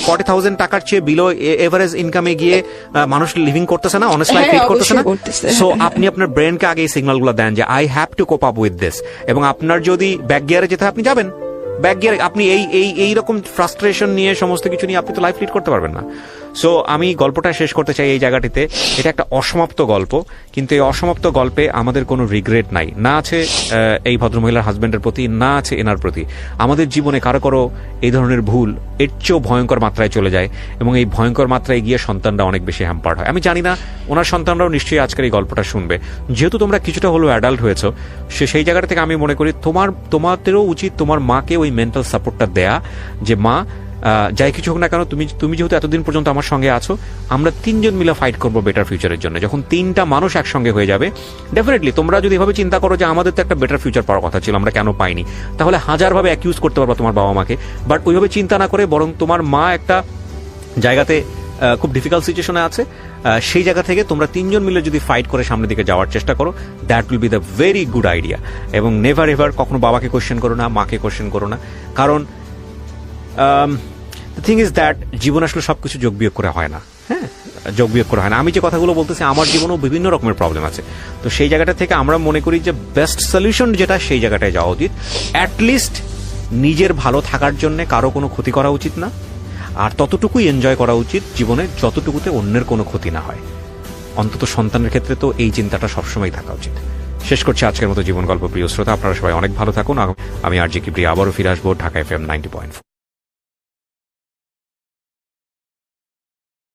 40,000 টাকার চেয়ে বিলো এভারেজ ইনকামে গিয়ে মানুষ লিভিং করতেছে না, অনেস্ট লাইফ লিড করতেছে না। সো আপনি আপনার ব্রেনকে আগে এই সিগন্যালগুলো দেন যে I have to cope up with this, এবং আপনার যদি ব্যাক গিয়ারে যেতে আপনি যাবেন, ব্যাক গিয়ারে আপনি এই রকম ফ্রাস্ট্রেশন নিয়ে সমস্ত কিছু নিয়ে আপনি তো লাইফ লিড করতে পারবেন না। সো আমি গল্পটা শেষ করতে চাই এই জায়গাটিতে। এটা একটা অসমাপ্ত গল্প, কিন্তু এই অসমাপ্ত গল্পে আমাদের কোনো রিগ্রেট নাই, না আছে এই ভদ্রমহিলার হাজবেন্ডের প্রতি, না আছে এনার প্রতি। আমাদের জীবনে কারো এই ধরনের ভুল এর চেয়েও ভয়ঙ্কর মাত্রায় চলে যায়, এবং এই ভয়ঙ্কর মাত্রায় গিয়ে সন্তানরা অনেক বেশি হ্যাম্পার্ড হয়। আমি জানি না ওনার সন্তানরাও নিশ্চয়ই আজকের এই গল্পটা শুনবে, যেহেতু তোমরা কিছুটা হলেও অ্যাডাল্ট হয়েছো, সেই জায়গাটা থেকে আমি মনে করি তোমাদেরও উচিত তোমার মাকে ওই মেন্টাল সাপোর্টটা দেয়া, যে মা যাই কিছু হোক না কেন তুমি যেহেতু এতদিন পর্যন্ত আমার সঙ্গে আছো, আমরা 3 জন মিলে ফাইট করবো বেটার ফিউচারের জন্য। যখন 3টা মানুষ একসঙ্গে হয়ে যাবে, ডেফিনেটলি তোমরা যদি এভাবে চিন্তা করো যে আমাদের তো একটা বেটার ফিউচার পাওয়ার কথা ছিল, আমরা কেন পাইনি, তাহলে হাজারভাবে অ্যাকিউজ করতে পারবা তোমার বাবা মাকে। বাট ওইভাবে চিন্তা না করে বরং তোমার মা একটা জায়গাতে খুব ডিফিকাল্ট সিচুয়েশনে আছে, সেই জায়গা থেকে তোমরা 3 জন মিলে যদি ফাইট করে সামনের দিকে যাওয়ার চেষ্টা করো, that will be the very good idea. এবং নেভার এভার কখনো বাবাকে কোয়েশ্চেন করো না, মাকে কোয়েশ্চেন করো না, কারণ দ্য থিং ইজ দ্যাট জীবন আসলে সবকিছু যোগ বিয়োগ করে হয় না। হ্যাঁ, যোগ বিয়োগ করে হয় না। আমি যে কথাগুলো বলতেছি, আমার জীবনেও বিভিন্ন রকমের প্রবলেম আছে, তো সেই জায়গাটা থেকে আমরা মনে করি যে বেস্ট সলিউশন যেটা, সেই জায়গাটায় যাওয়া উচিত। অ্যাটলিস্ট নিজের ভালো থাকার জন্য কারো কোনো ক্ষতি করা উচিত না, আর ততটুকুই এনজয় করা উচিত জীবনে যতটুকুতে অন্যের কোনো ক্ষতি না হয়। অন্তত সন্তানের ক্ষেত্রে তো এই চিন্তাটা সবসময় থাকা উচিত। শেষ করছি আজকের মতো জীবন গল্প। প্রিয় শ্রোতা, আপনারা সবাই অনেক ভালো থাকুন। আমি আর জি কিবরি আবারও ফিরে আসবো ঢাকা FM 90.4।